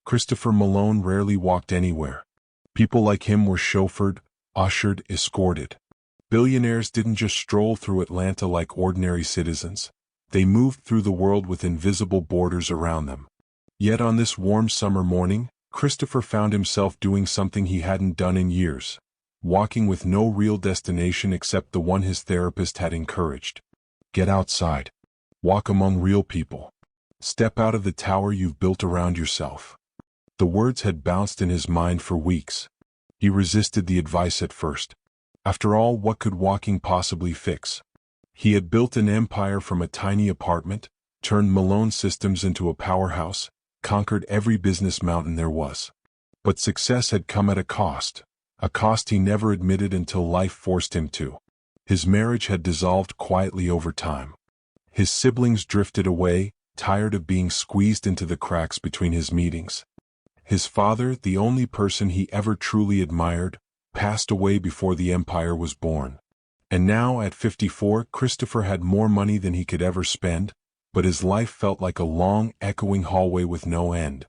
Christopher Malone rarely walked anywhere. People like him were chauffeured, ushered, escorted. Billionaires didn't just stroll through Atlanta like ordinary citizens. They moved through the world with invisible borders around them. Yet on this warm summer morning, Christopher found himself doing something he hadn't done in years, walking with no real destination except the one his therapist had encouraged. Get outside. Walk among real people. Step out of the tower you've built around yourself. The words had bounced in his mind for weeks. He resisted the advice at first. After all, what could walking possibly fix? He had built an empire from a tiny apartment, turned Malone Systems into a powerhouse, conquered every business mountain there was. But success had come at a cost he never admitted until life forced him to. His marriage had dissolved quietly over time. His siblings drifted away, tired of being squeezed into the cracks between his meetings. His father, the only person he ever truly admired, passed away before the empire was born. And now, at 54, Christopher had more money than he could ever spend, but his life felt like a long, echoing hallway with no end.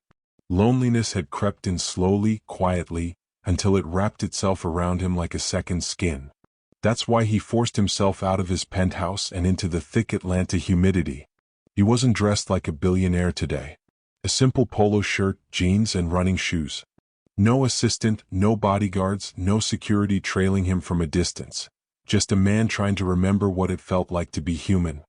Loneliness had crept in slowly, quietly, until it wrapped itself around him like a second skin. That's why he forced himself out of his penthouse and into the thick Atlanta humidity. He wasn't dressed like a billionaire today. A simple polo shirt, jeans, and running shoes. No assistant, no bodyguards, no security trailing him from a distance. Just a man trying to remember what it felt like to be human.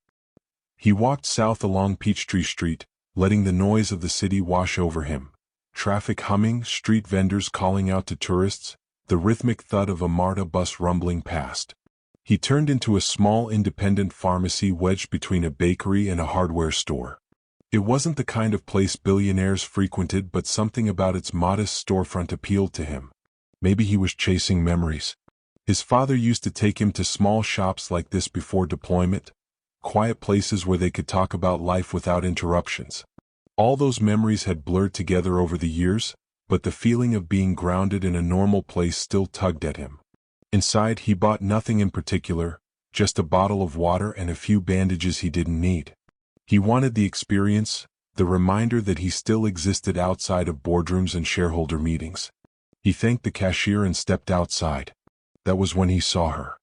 He walked south along Peachtree Street, letting the noise of the city wash over him. Traffic humming, street vendors calling out to tourists, the rhythmic thud of a MARTA bus rumbling past. He turned into a small independent pharmacy wedged between a bakery and a hardware store. It wasn't the kind of place billionaires frequented, but something about its modest storefront appealed to him. Maybe he was chasing memories. His father used to take him to small shops like this before deployment, quiet places where they could talk about life without interruptions. All those memories had blurred together over the years, but the feeling of being grounded in a normal place still tugged at him. Inside, he bought nothing in particular, just a bottle of water and a few bandages he didn't need. He wanted the experience, the reminder that he still existed outside of boardrooms and shareholder meetings. He thanked the cashier and stepped outside. That was when he saw her.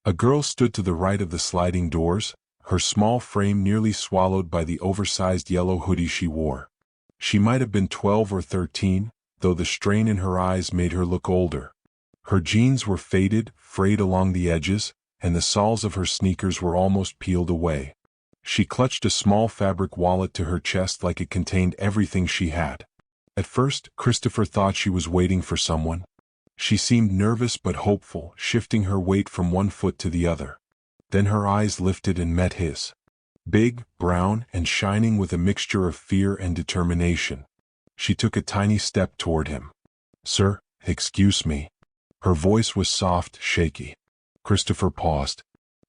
A girl stood to the right of the sliding doors, her small frame nearly swallowed by the oversized yellow hoodie she wore. She might have been 12 or 13, though the strain in her eyes made her look older. Her jeans were faded, frayed along the edges, and the soles of her sneakers were almost peeled away. She clutched a small fabric wallet to her chest like it contained everything she had. At first, Christopher thought she was waiting for someone. She seemed nervous but hopeful, shifting her weight from one foot to the other. Then her eyes lifted and met his. Big, brown, and shining with a mixture of fear and determination. She took a tiny step toward him. "Sir, excuse me." Her voice was soft, shaky. Christopher paused.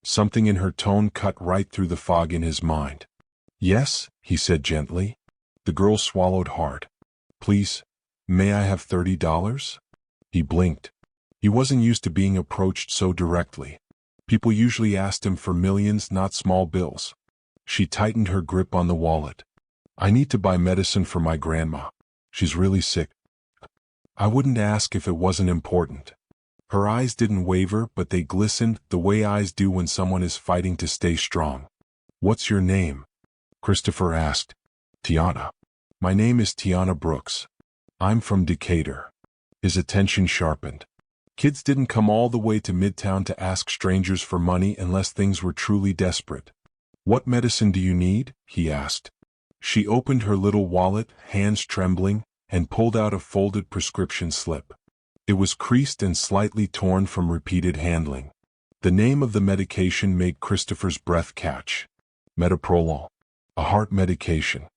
Something in her tone cut right through the fog in his mind. "Yes," he said gently. The girl swallowed hard. "Please, may I have $30? He blinked. He wasn't used to being approached so directly. People usually asked him for millions, not small bills. She tightened her grip on the wallet. "I need to buy medicine for my grandma. She's really sick." "I wouldn't ask if it wasn't important." Her eyes didn't waver, but they glistened the way eyes do when someone is fighting to stay strong. "What's your name?" Christopher asked. "Tiana. My name is Tiana Brooks. I'm from Decatur." His attention sharpened. Kids didn't come all the way to Midtown to ask strangers for money unless things were truly desperate. "What medicine do you need?" he asked. She opened her little wallet, hands trembling, and pulled out a folded prescription slip. It was creased and slightly torn from repeated handling. The name of the medication made Christopher's breath catch. Metoprolol. A heart medication.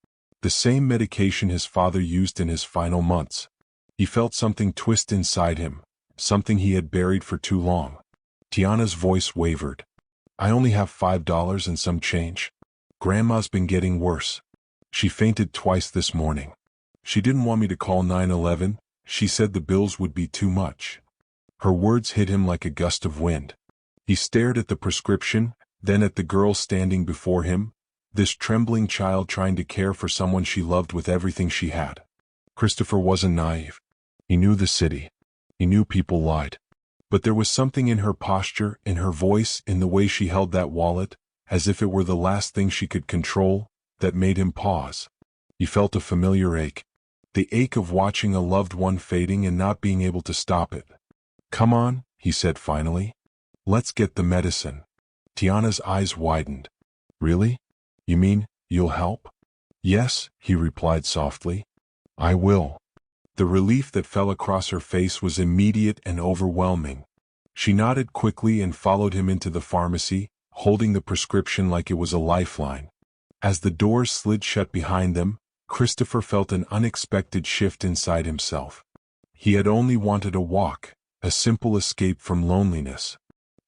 The same medication his father used in his final months. He felt something twist inside him, something he had buried for too long. Tiana's voice wavered. "I only have $5 and some change. Grandma's been getting worse. She fainted twice this morning. She didn't want me to call 911. She said the bills would be too much." Her words hit him like a gust of wind. He stared at the prescription, then at the girl standing before him, this trembling child trying to care for someone she loved with everything she had. Christopher wasn't naive. He knew the city. He knew people lied. But there was something in her posture, in her voice, in the way she held that wallet, as if it were the last thing she could control, that made him pause. He felt a familiar ache. The ache of watching a loved one fading and not being able to stop it. "Come on," he said finally. "Let's get the medicine." Tiana's eyes widened. "Really? You mean, you'll help?" "Yes," he replied softly. "I will." The relief that fell across her face was immediate and overwhelming. She nodded quickly and followed him into the pharmacy, holding the prescription like it was a lifeline. As the doors slid shut behind them, Christopher felt an unexpected shift inside himself. He had only wanted a walk, a simple escape from loneliness.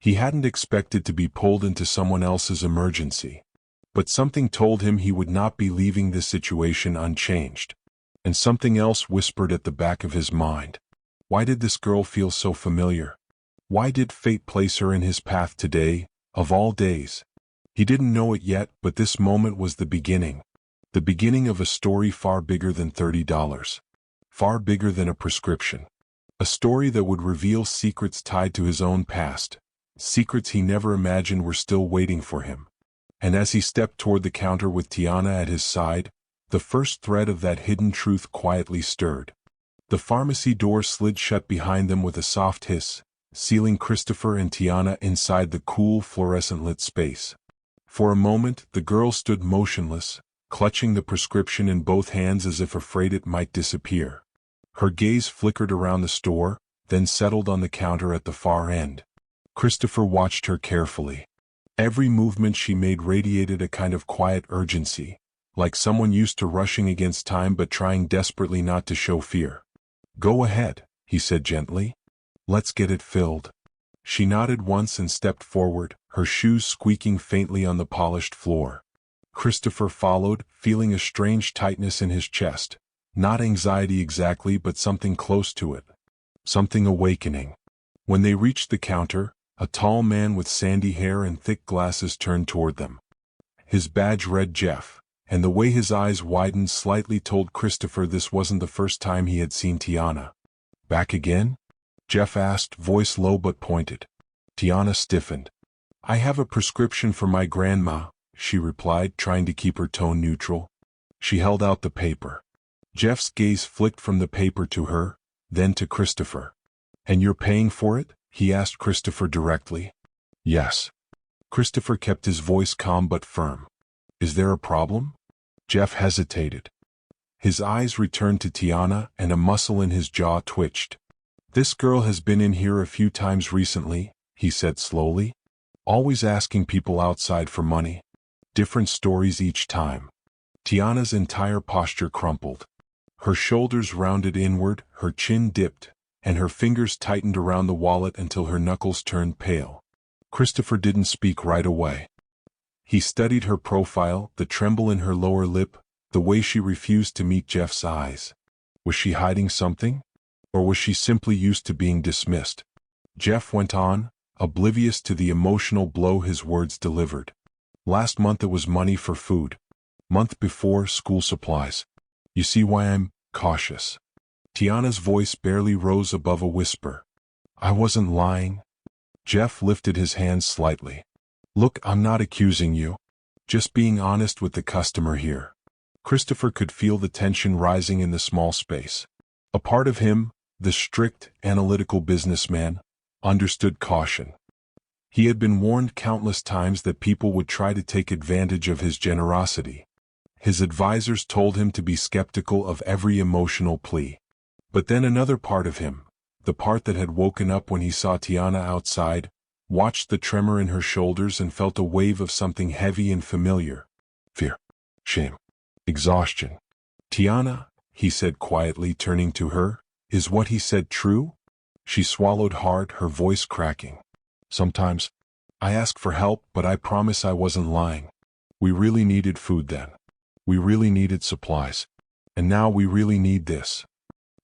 He hadn't expected to be pulled into someone else's emergency. But something told him he would not be leaving this situation unchanged. And something else whispered at the back of his mind. Why did this girl feel so familiar? Why did fate place her in his path today, of all days? He didn't know it yet, but this moment was the beginning. The beginning of a story far bigger than $30. Far bigger than a prescription. A story that would reveal secrets tied to his own past. Secrets he never imagined were still waiting for him. And as he stepped toward the counter with Tiana at his side, the first thread of that hidden truth quietly stirred. The pharmacy door slid shut behind them with a soft hiss, sealing Christopher and Tiana inside the cool, fluorescent-lit space. For a moment, the girl stood motionless, clutching the prescription in both hands as if afraid it might disappear. Her gaze flickered around the store, then settled on the counter at the far end. Christopher watched her carefully. Every movement she made radiated a kind of quiet urgency, like someone used to rushing against time but trying desperately not to show fear. "Go ahead," he said gently. "Let's get it filled." She nodded once and stepped forward, her shoes squeaking faintly on the polished floor. Christopher followed, feeling a strange tightness in his chest. Not anxiety exactly, but something close to it. Something awakening. When they reached the counter, a tall man with sandy hair and thick glasses turned toward them. His badge read Jeff, and the way his eyes widened slightly told Christopher this wasn't the first time he had seen Tiana. "Back again?" Jeff asked, voice low but pointed. Tiana stiffened. "I have a prescription for my grandma," she replied, trying to keep her tone neutral. She held out the paper. Jeff's gaze flicked from the paper to her, then to Christopher. "And you're paying for it?" he asked Christopher directly. "Yes." Christopher kept his voice calm but firm. "Is there a problem?" Jeff hesitated. His eyes returned to Tiana, and a muscle in his jaw twitched. "This girl has been in here a few times recently," he said slowly. "Always asking people outside for money. Different stories each time." Tiana's entire posture crumpled. Her shoulders rounded inward, her chin dipped, and her fingers tightened around the wallet until her knuckles turned pale. Christopher didn't speak right away. He studied her profile, the tremble in her lower lip, the way she refused to meet Jeff's eyes. Was she hiding something? Or was she simply used to being dismissed? Jeff went on, oblivious to the emotional blow his words delivered. "Last month it was money for food. Month before, school supplies. You see why I'm cautious." Tiana's voice barely rose above a whisper. "I wasn't lying." Jeff lifted his hands slightly. "Look, I'm not accusing you. Just being honest with the customer here." Christopher could feel the tension rising in the small space. A part of him, the strict, analytical businessman, understood caution. He had been warned countless times that people would try to take advantage of his generosity. His advisors told him to be skeptical of every emotional plea. But then another part of him, the part that had woken up when he saw Tiana outside, watched the tremor in her shoulders and felt a wave of something heavy and familiar. Fear. Shame. Exhaustion. "Tiana," he said quietly, turning to her, "is what he said true?" She swallowed hard, her voice cracking. "Sometimes I ask for help, but I promise I wasn't lying. We really needed food then. We really needed supplies. And now we really need this."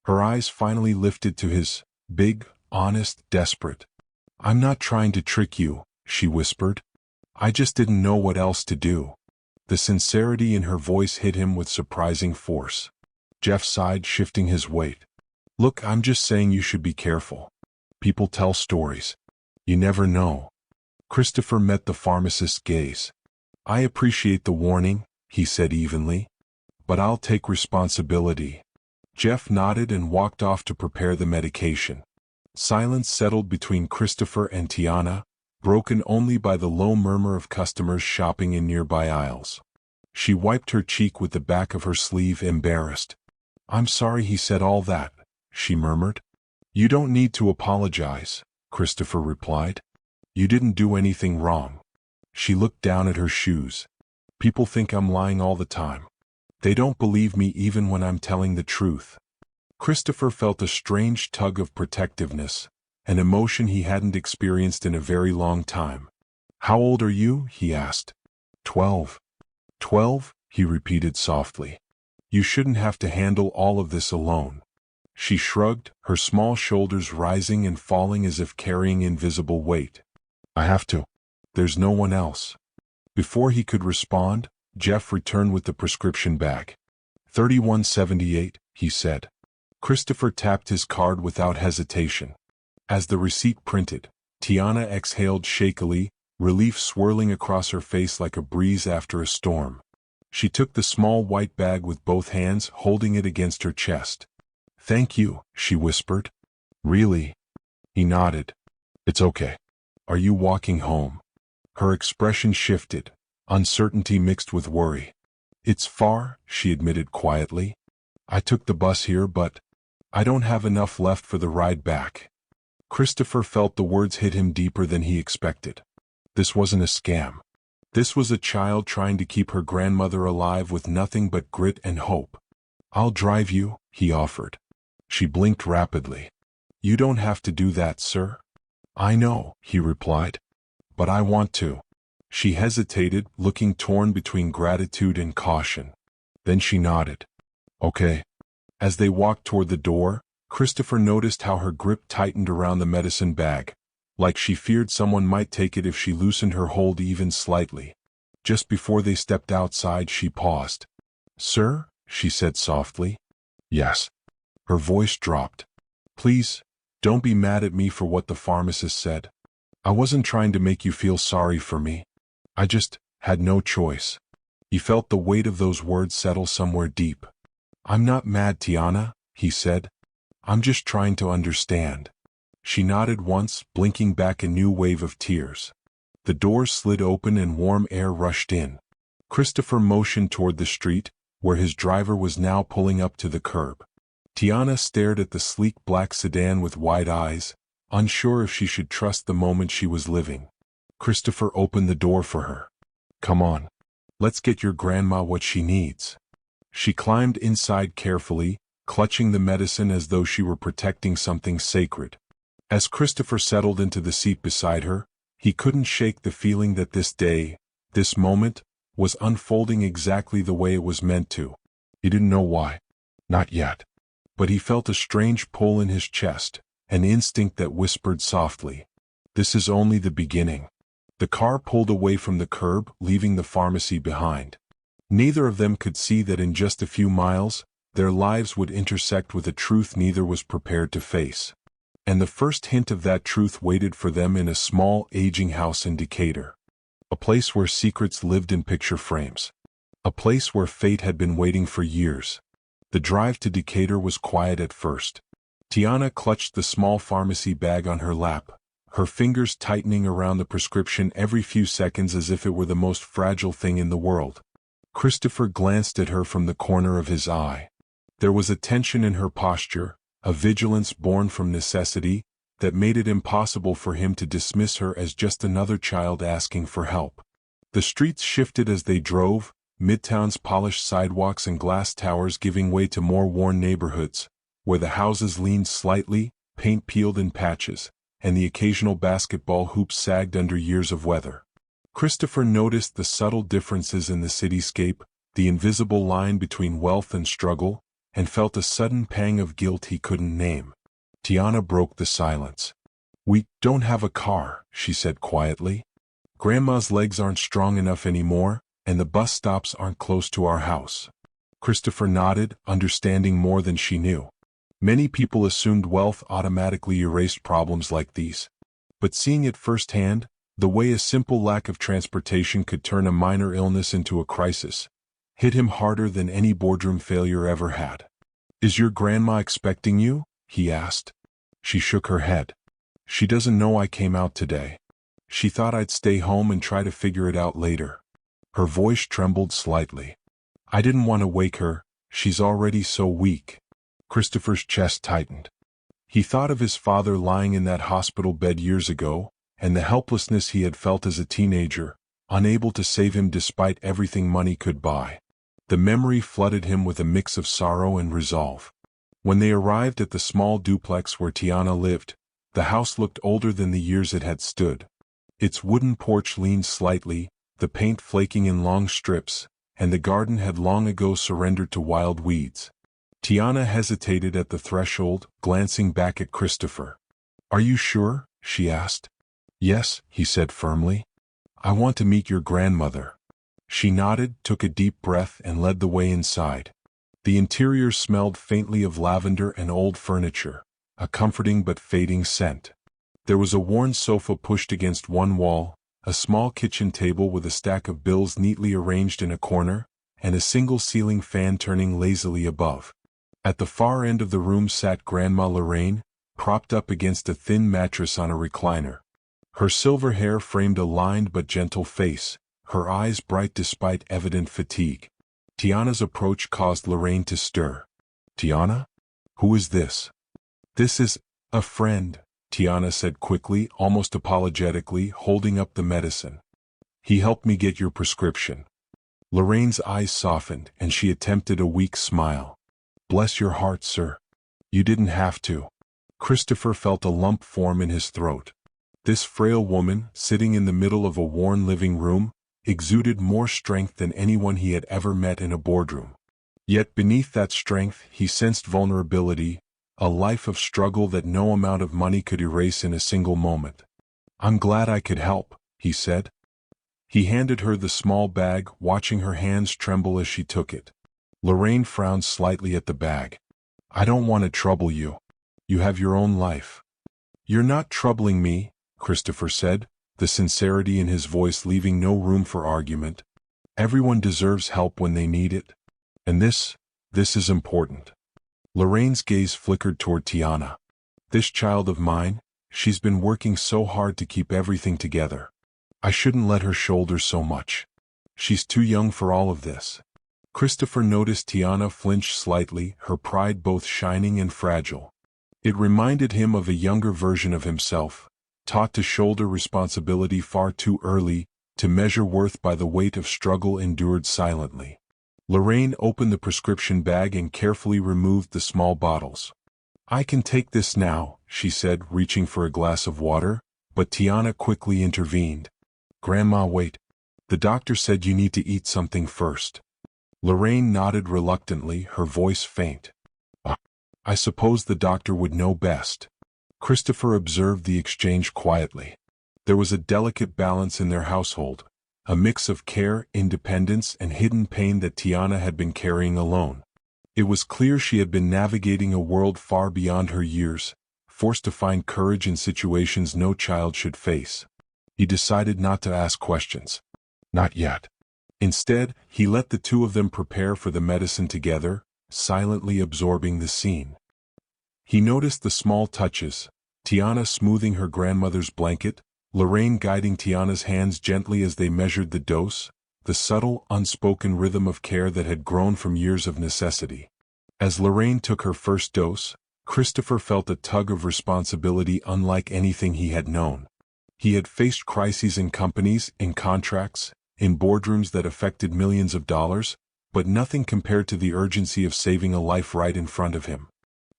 Her eyes finally lifted to his, big, honest, desperate. "I'm not trying to trick you," she whispered. "I just didn't know what else to do." The sincerity in her voice hit him with surprising force. Jeff sighed, shifting his weight. Look, I'm just saying you should be careful. People tell stories. You never know. Christopher met the pharmacist's gaze. I appreciate the warning, he said evenly. But I'll take responsibility. Jeff nodded and walked off to prepare the medication. Silence settled between Christopher and Tiana, broken only by the low murmur of customers shopping in nearby aisles. She wiped her cheek with the back of her sleeve, embarrassed. I'm sorry he said all that, she murmured. You don't need to apologize, Christopher replied. You didn't do anything wrong. She looked down at her shoes. People think I'm lying all the time. They don't believe me even when I'm telling the truth. Christopher felt a strange tug of protectiveness, an emotion he hadn't experienced in a very long time. How old are you? He asked. 12. 12? He repeated softly. You shouldn't have to handle all of this alone. She shrugged, her small shoulders rising and falling as if carrying invisible weight. I have to. There's no one else. Before he could respond, Jeff returned with the prescription bag. $31.78, he said. Christopher tapped his card without hesitation. As the receipt printed, Tiana exhaled shakily, relief swirling across her face like a breeze after a storm. She took the small white bag with both hands, holding it against her chest. Thank you, she whispered. Really? He nodded. It's okay. Are you walking home? Her expression shifted, uncertainty mixed with worry. It's far, she admitted quietly. I took the bus here, but I don't have enough left for the ride back. Christopher felt the words hit him deeper than he expected. This wasn't a scam. This was a child trying to keep her grandmother alive with nothing but grit and hope. I'll drive you, he offered. She blinked rapidly. You don't have to do that, sir. I know, he replied. But I want to. She hesitated, looking torn between gratitude and caution. Then she nodded. Okay. As they walked toward the door, Christopher noticed how her grip tightened around the medicine bag, like she feared someone might take it if she loosened her hold even slightly. Just before they stepped outside, she paused. Sir? She said softly. Yes. Her voice dropped. Please, don't be mad at me for what the pharmacist said. I wasn't trying to make you feel sorry for me. I just had no choice. He felt the weight of those words settle somewhere deep. I'm not mad, Tiana, he said. I'm just trying to understand. She nodded once, blinking back a new wave of tears. The doors slid open and warm air rushed in. Christopher motioned toward the street, where his driver was now pulling up to the curb. Tiana stared at the sleek black sedan with wide eyes, unsure if she should trust the moment she was living. Christopher opened the door for her. Come on. Let's get your grandma what she needs. She climbed inside carefully, clutching the medicine as though she were protecting something sacred. As Christopher settled into the seat beside her, he couldn't shake the feeling that this day, this moment, was unfolding exactly the way it was meant to. He didn't know why. Not yet. But he felt a strange pull in his chest, an instinct that whispered softly, this is only the beginning. The car pulled away from the curb, leaving the pharmacy behind. Neither of them could see that in just a few miles, their lives would intersect with a truth neither was prepared to face. And the first hint of that truth waited for them in a small, aging house in Decatur. A place where secrets lived in picture frames. A place where fate had been waiting for years. The drive to Decatur was quiet at first. Tiana clutched the small pharmacy bag on her lap, her fingers tightening around the prescription every few seconds as if it were the most fragile thing in the world. Christopher glanced at her from the corner of his eye. There was a tension in her posture, a vigilance born from necessity, that made it impossible for him to dismiss her as just another child asking for help. The streets shifted as they drove, Midtown's polished sidewalks and glass towers giving way to more worn neighborhoods, where the houses leaned slightly, paint peeled in patches, and the occasional basketball hoops sagged under years of weather. Christopher noticed the subtle differences in the cityscape, the invisible line between wealth and struggle, and felt a sudden pang of guilt he couldn't name. Tiana broke the silence. We don't have a car, she said quietly. Grandma's legs aren't strong enough anymore, and the bus stops aren't close to our house. Christopher nodded, understanding more than she knew. Many people assumed wealth automatically erased problems like these. But seeing it firsthand, the way a simple lack of transportation could turn a minor illness into a crisis, hit him harder than any boardroom failure ever had. "Is your grandma expecting you?" he asked. She shook her head. "She doesn't know I came out today. She thought I'd stay home and try to figure it out later." Her voice trembled slightly. "I didn't want to wake her, she's already so weak." Christopher's chest tightened. He thought of his father lying in that hospital bed years ago, and the helplessness he had felt as a teenager, unable to save him despite everything money could buy. The memory flooded him with a mix of sorrow and resolve. When they arrived at the small duplex where Tiana lived, the house looked older than the years it had stood. Its wooden porch leaned slightly, the paint flaking in long strips, and the garden had long ago surrendered to wild weeds. Tiana hesitated at the threshold, glancing back at Christopher. "Are you sure?" she asked. "Yes," he said firmly. "I want to meet your grandmother." She nodded, took a deep breath, and led the way inside. The interior smelled faintly of lavender and old furniture, a comforting but fading scent. There was a worn sofa pushed against one wall, a small kitchen table with a stack of bills neatly arranged in a corner, and a single ceiling fan turning lazily above. At the far end of the room sat Grandma Lorraine, propped up against a thin mattress on a recliner. Her silver hair framed a lined but gentle face, her eyes bright despite evident fatigue. Tiana's approach caused Lorraine to stir. "Tiana? Who is this?" "This is a friend," Tiana said quickly, almost apologetically, holding up the medicine. "He helped me get your prescription." Lorraine's eyes softened, and she attempted a weak smile. "Bless your heart, sir. You didn't have to." Christopher felt a lump form in his throat. This frail woman, sitting in the middle of a worn living room, exuded more strength than anyone he had ever met in a boardroom. Yet beneath that strength he sensed vulnerability, a life of struggle that no amount of money could erase in a single moment. "I'm glad I could help," he said. He handed her the small bag, watching her hands tremble as she took it. Lorraine frowned slightly at the bag. "I don't want to trouble you. You have your own life." "You're not troubling me," Christopher said, the sincerity in his voice leaving no room for argument. "Everyone deserves help when they need it. And this is important." Lorraine's gaze flickered toward Tiana. "This child of mine, she's been working so hard to keep everything together. I shouldn't let her shoulder so much. She's too young for all of this." Christopher noticed Tiana flinch slightly, her pride both shining and fragile. It reminded him of a younger version of himself, taught to shoulder responsibility far too early, to measure worth by the weight of struggle endured silently. Lorraine opened the prescription bag and carefully removed the small bottles. "I can take this now," she said, reaching for a glass of water, but Tiana quickly intervened. "Grandma, wait. The doctor said you need to eat something first." Lorraine nodded reluctantly, her voice faint. "I suppose the doctor would know best." Christopher observed the exchange quietly. There was a delicate balance in their household, a mix of care, independence, and hidden pain that Tiana had been carrying alone. It was clear she had been navigating a world far beyond her years, forced to find courage in situations no child should face. He decided not to ask questions. Not yet. Instead, he let the two of them prepare for the medicine together, silently absorbing the scene. He noticed the small touches, Tiana smoothing her grandmother's blanket, Lorraine guiding Tiana's hands gently as they measured the dose, the subtle, unspoken rhythm of care that had grown from years of necessity. As Lorraine took her first dose, Christopher felt a tug of responsibility unlike anything he had known. He had faced crises in companies, in contracts, in boardrooms that affected millions of dollars, but nothing compared to the urgency of saving a life right in front of him.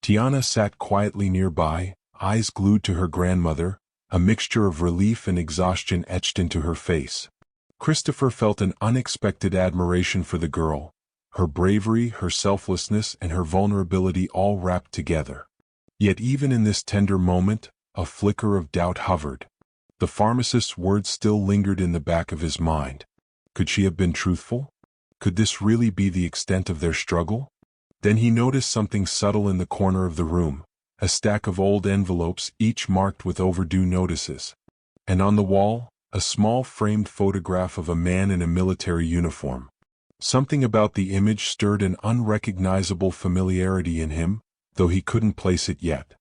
Tiana sat quietly nearby, eyes glued to her grandmother, a mixture of relief and exhaustion etched into her face. Christopher felt an unexpected admiration for the girl, her bravery, her selflessness, and her vulnerability all wrapped together. Yet even in this tender moment, a flicker of doubt hovered. The pharmacist's words still lingered in the back of his mind. Could she have been truthful? Could this really be the extent of their struggle? Then he noticed something subtle in the corner of the room, a stack of old envelopes, each marked with overdue notices. And on the wall, a small framed photograph of a man in a military uniform. Something about the image stirred an unrecognizable familiarity in him, though he couldn't place it yet.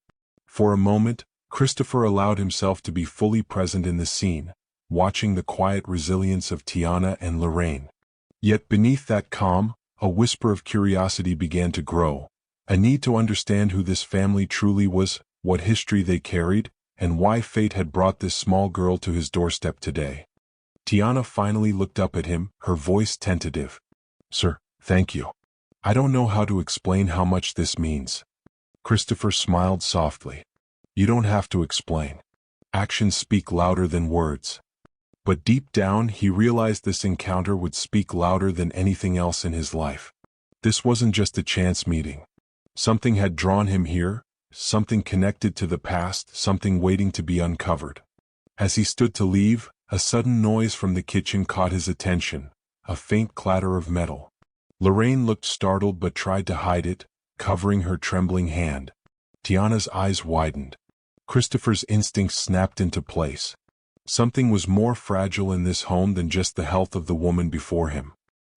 For a moment, Christopher allowed himself to be fully present in the scene, watching the quiet resilience of Tiana and Lorraine. Yet beneath that calm, a whisper of curiosity began to grow, a need to understand who this family truly was, what history they carried, and why fate had brought this small girl to his doorstep today. Tiana finally looked up at him, her voice tentative. "Sir, thank you. I don't know how to explain how much this means." Christopher smiled softly. "You don't have to explain. Actions speak louder than words." But deep down he realized this encounter would speak louder than anything else in his life. This wasn't just a chance meeting. Something had drawn him here, something connected to the past, something waiting to be uncovered. As he stood to leave, a sudden noise from the kitchen caught his attention, a faint clatter of metal. Lorraine looked startled but tried to hide it, covering her trembling hand. Tiana's eyes widened. Christopher's instincts snapped into place. Something was more fragile in this home than just the health of the woman before him.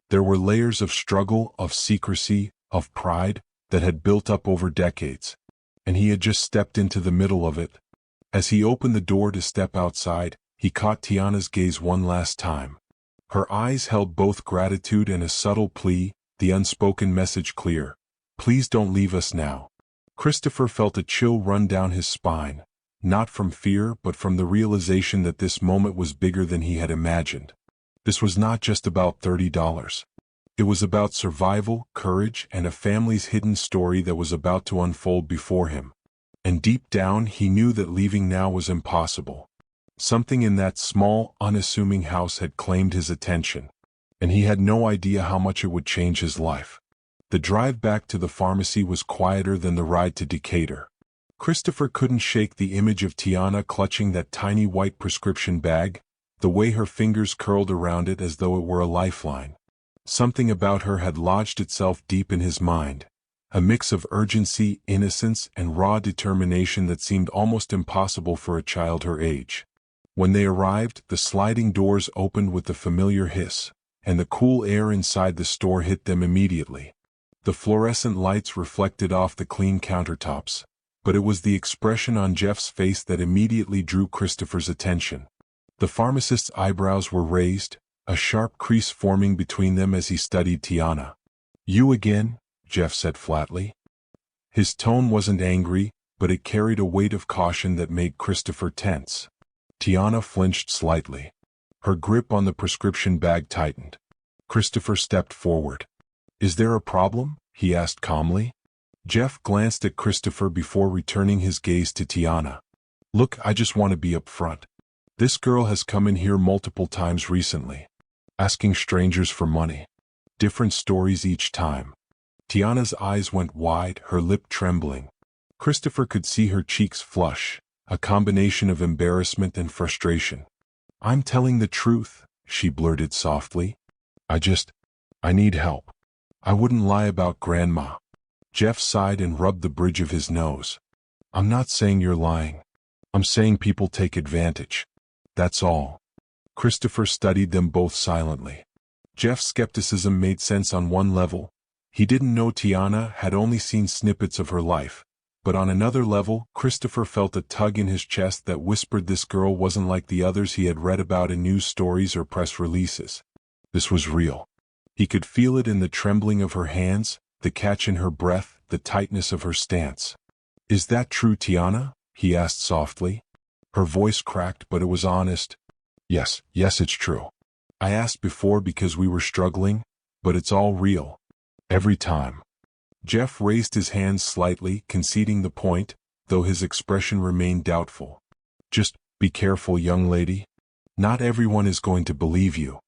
There were layers of struggle, of secrecy, of pride, that had built up over decades. And he had just stepped into the middle of it. As he opened the door to step outside, he caught Tiana's gaze one last time. Her eyes held both gratitude and a subtle plea, the unspoken message clear. "Please don't leave us now." Christopher felt a chill run down his spine, not from fear but from the realization that this moment was bigger than he had imagined. This was not just about $30. It was about survival, courage, and a family's hidden story that was about to unfold before him. And deep down he knew that leaving now was impossible. Something in that small, unassuming house had claimed his attention, and he had no idea how much it would change his life. The drive back to the pharmacy was quieter than the ride to Decatur. Christopher couldn't shake the image of Tiana clutching that tiny white prescription bag, the way her fingers curled around it as though it were a lifeline. Something about her had lodged itself deep in his mind, a mix of urgency, innocence, and raw determination that seemed almost impossible for a child her age. When they arrived, the sliding doors opened with the familiar hiss, and the cool air inside the store hit them immediately. The fluorescent lights reflected off the clean countertops, but it was the expression on Jeff's face that immediately drew Christopher's attention. The pharmacist's eyebrows were raised, a sharp crease forming between them as he studied Tiana. "You again?" Jeff said flatly. His tone wasn't angry, but it carried a weight of caution that made Christopher tense. Tiana flinched slightly. Her grip on the prescription bag tightened. Christopher stepped forward. "Is there a problem?" he asked calmly. Jeff glanced at Christopher before returning his gaze to Tiana. "Look, I just want to be upfront. This girl has come in here multiple times recently, asking strangers for money. Different stories each time." Tiana's eyes went wide, her lip trembling. Christopher could see her cheeks flush, a combination of embarrassment and frustration. "I'm telling the truth," she blurted softly. I need help. I wouldn't lie about Grandma." Jeff sighed and rubbed the bridge of his nose. "I'm not saying you're lying. I'm saying people take advantage. That's all." Christopher studied them both silently. Jeff's skepticism made sense on one level. He didn't know Tiana, had only seen snippets of her life. But on another level, Christopher felt a tug in his chest that whispered this girl wasn't like the others he had read about in news stories or press releases. This was real. He could feel it in the trembling of her hands, the catch in her breath, the tightness of her stance. "Is that true, Tiana?" he asked softly. Her voice cracked, but it was honest. Yes, it's true. I asked before because we were struggling, but it's all real. Every time." Jeff raised his hands slightly, conceding the point, though his expression remained doubtful. "Just be careful, young lady. Not everyone is going to believe you."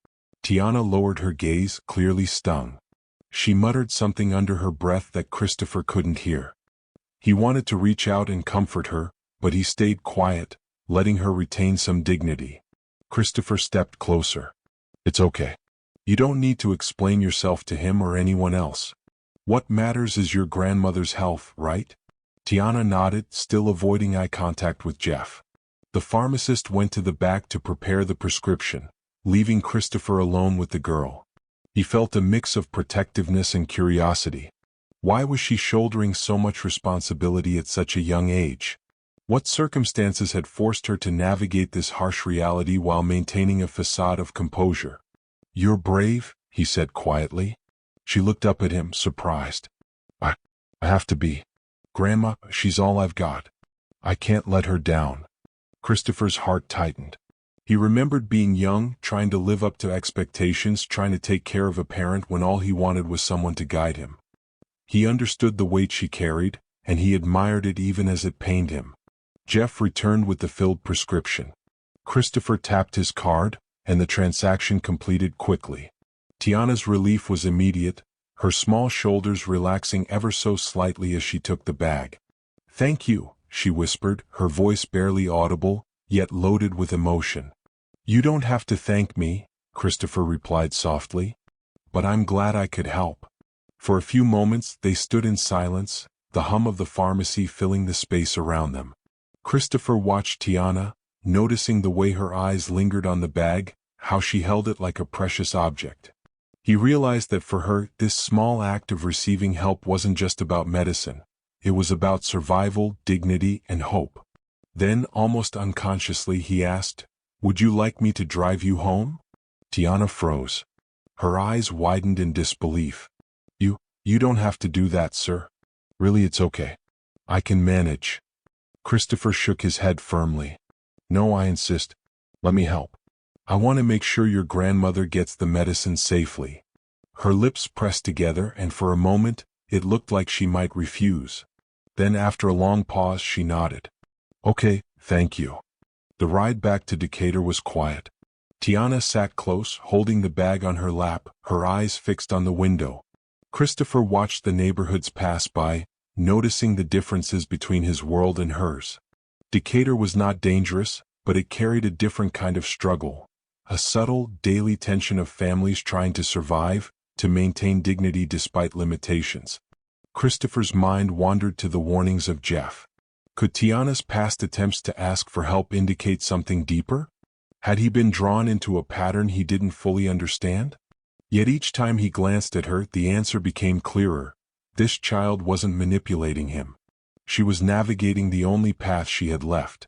Tiana lowered her gaze, clearly stung. She muttered something under her breath that Christopher couldn't hear. He wanted to reach out and comfort her, but he stayed quiet, letting her retain some dignity. Christopher stepped closer. "It's okay. You don't need to explain yourself to him or anyone else. What matters is your grandmother's health, right? Tiana nodded, still avoiding eye contact with Jeff. The pharmacist went to the back to prepare the prescription, leaving Christopher alone with the girl. He felt a mix of protectiveness and curiosity. Why was she shouldering so much responsibility at such a young age? What circumstances had forced her to navigate this harsh reality while maintaining a facade of composure? "You're brave," he said quietly. She looked up at him, surprised. I have to be. Grandma, she's all I've got. I can't let her down." Christopher's heart tightened. He remembered being young, trying to live up to expectations, trying to take care of a parent when all he wanted was someone to guide him. He understood the weight she carried, and he admired it even as it pained him. Jeff returned with the filled prescription. Christopher tapped his card, and the transaction completed quickly. Tiana's relief was immediate, her small shoulders relaxing ever so slightly as she took the bag. "Thank you," she whispered, her voice barely audible, yet loaded with emotion. "You don't have to thank me," Christopher replied softly. "But I'm glad I could help." For a few moments they stood in silence, the hum of the pharmacy filling the space around them. Christopher watched Tiana, noticing the way her eyes lingered on the bag, how she held it like a precious object. He realized that for her, this small act of receiving help wasn't just about medicine. It was about survival, dignity, and hope. Then, almost unconsciously, he asked, "Would you like me to drive you home?" Tiana froze. Her eyes widened in disbelief. You don't have to do that, sir. Really, it's okay. I can manage." Christopher shook his head firmly. "No, I insist. Let me help. I want to make sure your grandmother gets the medicine safely." Her lips pressed together, and for a moment, it looked like she might refuse. Then after a long pause she nodded. "Okay, thank you." The ride back to Decatur was quiet. Tiana sat close, holding the bag on her lap, her eyes fixed on the window. Christopher watched the neighborhoods pass by, noticing the differences between his world and hers. Decatur was not dangerous, but it carried a different kind of struggle. A subtle, daily tension of families trying to survive, to maintain dignity despite limitations. Christopher's mind wandered to the warnings of Jeff. Could Tiana's past attempts to ask for help indicate something deeper? Had he been drawn into a pattern he didn't fully understand? Yet each time he glanced at her, the answer became clearer. This child wasn't manipulating him. She was navigating the only path she had left.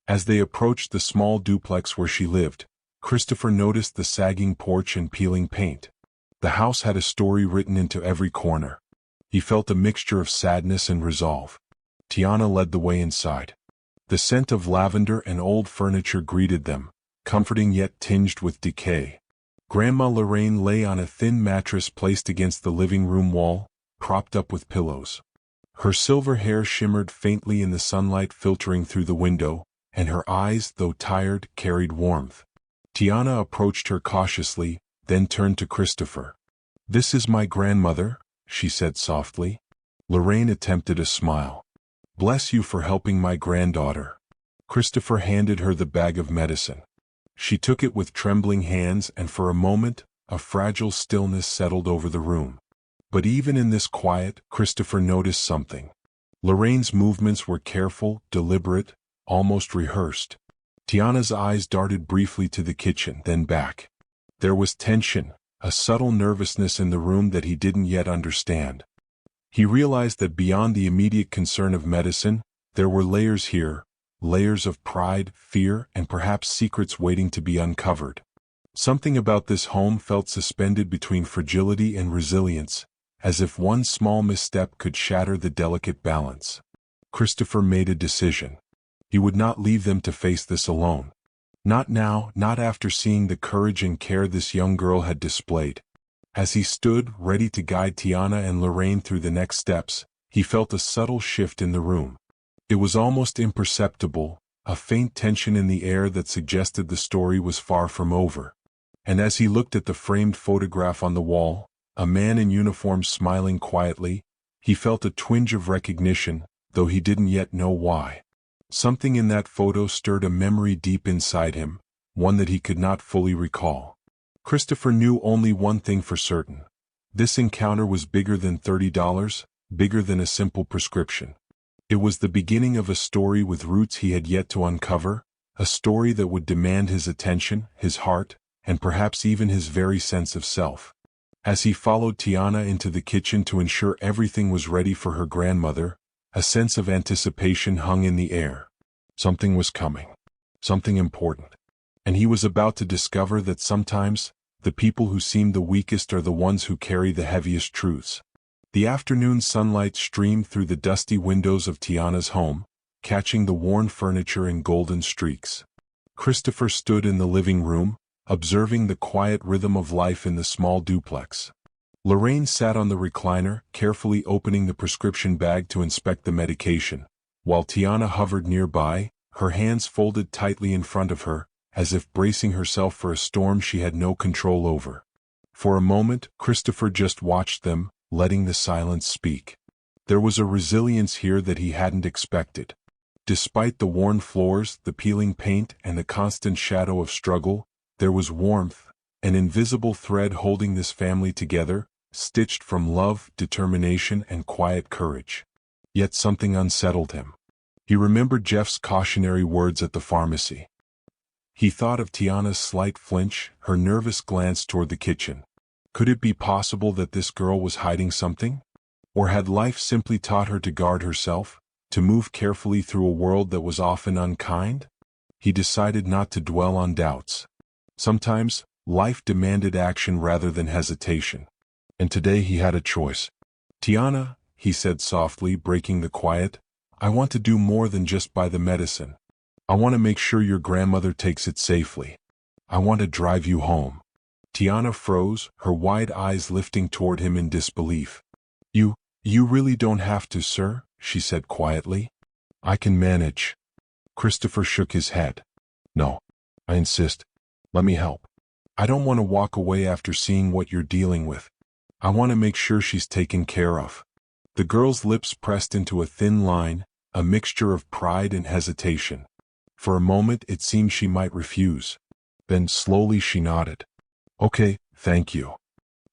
As they approached the small duplex where she lived, Christopher noticed the sagging porch and peeling paint. The house had a story written into every corner. He felt a mixture of sadness and resolve. Tiana led the way inside. The scent of lavender and old furniture greeted them, comforting yet tinged with decay. Grandma Lorraine lay on a thin mattress placed against the living room wall, propped up with pillows. Her silver hair shimmered faintly in the sunlight filtering through the window, and her eyes, though tired, carried warmth. Tiana approached her cautiously, then turned to Christopher. "This is my grandmother," she said softly. Lorraine attempted a smile. "Bless you for helping my granddaughter." Christopher handed her the bag of medicine. She took it with trembling hands, and for a moment, a fragile stillness settled over the room. But even in this quiet, Christopher noticed something. Lorraine's movements were careful, deliberate, almost rehearsed. Tiana's eyes darted briefly to the kitchen, then back. There was tension, a subtle nervousness in the room that he didn't yet understand. He realized that beyond the immediate concern of medicine, there were layers here, layers of pride, fear, and perhaps secrets waiting to be uncovered. Something about this home felt suspended between fragility and resilience, as if one small misstep could shatter the delicate balance. Christopher made a decision. He would not leave them to face this alone. Not now, not after seeing the courage and care this young girl had displayed. As he stood, ready to guide Tiana and Lorraine through the next steps, he felt a subtle shift in the room. It was almost imperceptible, a faint tension in the air that suggested the story was far from over. And as he looked at the framed photograph on the wall, a man in uniform smiling quietly, he felt a twinge of recognition, though he didn't yet know why. Something in that photo stirred a memory deep inside him, one that he could not fully recall. Christopher knew only one thing for certain. This encounter was bigger than $30, bigger than a simple prescription. It was the beginning of a story with roots he had yet to uncover, a story that would demand his attention, his heart, and perhaps even his very sense of self. As he followed Tiana into the kitchen to ensure everything was ready for her grandmother, a sense of anticipation hung in the air. Something was coming. Something important. And he was about to discover that sometimes, the people who seem the weakest are the ones who carry the heaviest truths. The afternoon sunlight streamed through the dusty windows of Tiana's home, catching the worn furniture in golden streaks. Christopher stood in the living room, observing the quiet rhythm of life in the small duplex. Lorraine sat on the recliner, carefully opening the prescription bag to inspect the medication, while Tiana hovered nearby, her hands folded tightly in front of her, as if bracing herself for a storm she had no control over. For a moment, Christopher just watched them, letting the silence speak. There was a resilience here that he hadn't expected. Despite the worn floors, the peeling paint, and the constant shadow of struggle, there was warmth, an invisible thread holding this family together, stitched from love, determination, and quiet courage. Yet something unsettled him. He remembered Jeff's cautionary words at the pharmacy. He thought of Tiana's slight flinch, her nervous glance toward the kitchen. Could it be possible that this girl was hiding something? Or had life simply taught her to guard herself, to move carefully through a world that was often unkind? He decided not to dwell on doubts. Sometimes, life demanded action rather than hesitation. And today he had a choice. "Tiana," he said softly, breaking the quiet, "I want to do more than just buy the medicine. I want to make sure your grandmother takes it safely. I want to drive you home." Tiana froze, her wide eyes lifting toward him in disbelief. You really don't have to, sir," she said quietly. "I can manage." Christopher shook his head. "No, I insist. Let me help. I don't want to walk away after seeing what you're dealing with. I want to make sure she's taken care of." The girl's lips pressed into a thin line, a mixture of pride and hesitation. For a moment it seemed she might refuse. Then slowly she nodded. "Okay, thank you."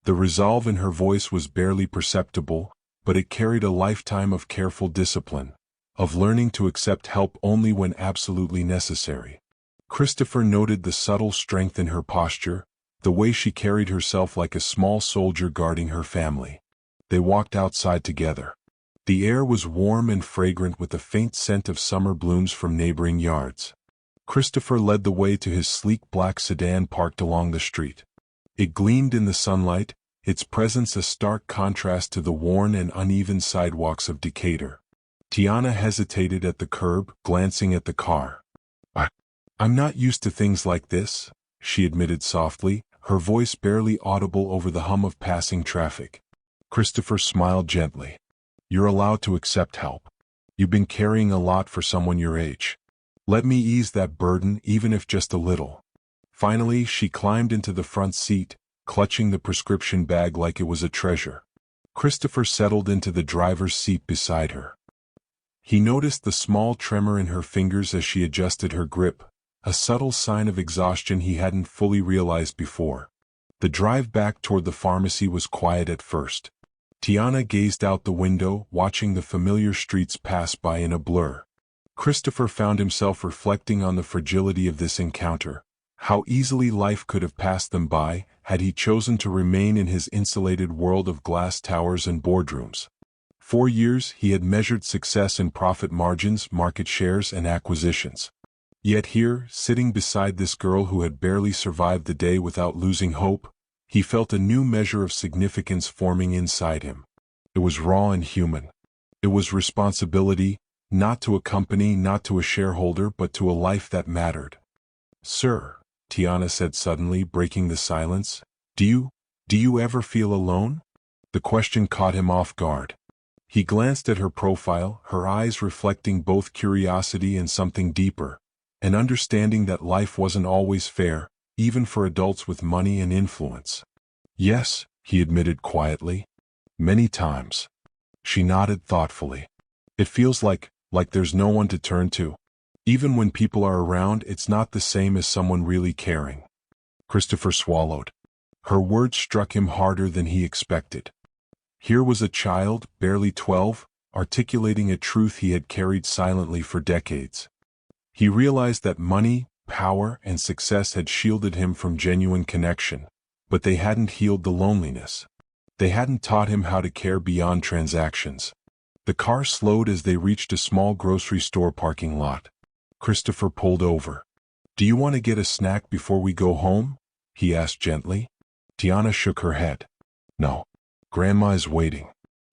The resolve in her voice was barely perceptible, but it carried a lifetime of careful discipline, of learning to accept help only when absolutely necessary. Christopher noted the subtle strength in her posture, the way she carried herself like a small soldier guarding her family. They walked outside together. The air was warm and fragrant with a faint scent of summer blooms from neighboring yards. Christopher led the way to his sleek black sedan parked along the street. It gleamed in the sunlight, its presence a stark contrast to the worn and uneven sidewalks of Decatur. Tiana hesitated at the curb, glancing at the car. I'm not used to things like this," she admitted softly, her voice barely audible over the hum of passing traffic. Christopher smiled gently. "You're allowed to accept help. You've been carrying a lot for someone your age. Let me ease that burden, even if just a little." Finally, she climbed into the front seat, clutching the prescription bag like it was a treasure. Christopher settled into the driver's seat beside her. He noticed the small tremor in her fingers as she adjusted her grip, a subtle sign of exhaustion he hadn't fully realized before. The drive back toward the pharmacy was quiet at first. Tiana gazed out the window, watching the familiar streets pass by in a blur. Christopher found himself reflecting on the fragility of this encounter, how easily life could have passed them by had he chosen to remain in his insulated world of glass towers and boardrooms. For years he had measured success in profit margins, market shares, and acquisitions. Yet here, sitting beside this girl who had barely survived the day without losing hope, he felt a new measure of significance forming inside him. It was raw and human. It was responsibility, not to a company, not to a shareholder, but to a life that mattered. "Sir," Tiana said suddenly, breaking the silence, Do you ever feel alone?" The question caught him off guard. He glanced at her profile, her eyes reflecting both curiosity and something deeper, an understanding that life wasn't always fair, even for adults with money and influence. "Yes," he admitted quietly. "Many times." She nodded thoughtfully. "It feels like there's no one to turn to. Even when people are around, it's not the same as someone really caring." Christopher swallowed. Her words struck him harder than he expected. Here was a child, barely 12, articulating a truth he had carried silently for decades. He realized that money, power, and success had shielded him from genuine connection, but they hadn't healed the loneliness. They hadn't taught him how to care beyond transactions. The car slowed as they reached a small grocery store parking lot. Christopher pulled over. "Do you want to get a snack before we go home?" he asked gently. Tiana shook her head. "No. Grandma is waiting.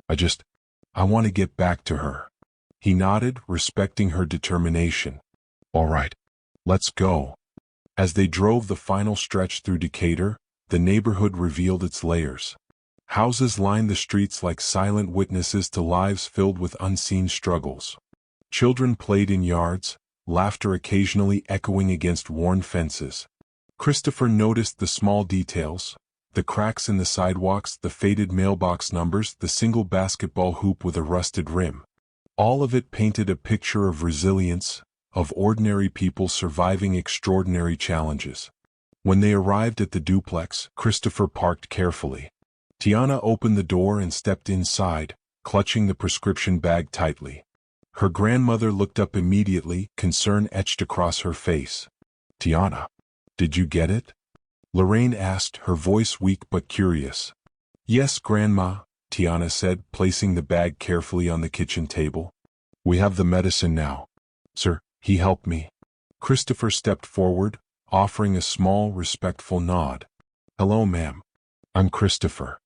I want to get back to her." He nodded, respecting her determination. "All right. Let's go." As they drove the final stretch through Decatur, the neighborhood revealed its layers. Houses lined the streets like silent witnesses to lives filled with unseen struggles. Children played in yards, laughter occasionally echoing against worn fences. Christopher noticed the small details: the cracks in the sidewalks, the faded mailbox numbers, the single basketball hoop with a rusted rim. All of it painted a picture of resilience, of ordinary people surviving extraordinary challenges. When they arrived at the duplex, Christopher parked carefully. Tiana opened the door and stepped inside, clutching the prescription bag tightly. Her grandmother looked up immediately, concern etched across her face. "Tiana, did you get it?" Lorraine asked, her voice weak but curious. "Yes, Grandma," Tiana said, placing the bag carefully on the kitchen table. "We have the medicine now." "Sir, he helped me." Christopher stepped forward, offering a small, respectful nod. "Hello, ma'am. I'm Christopher.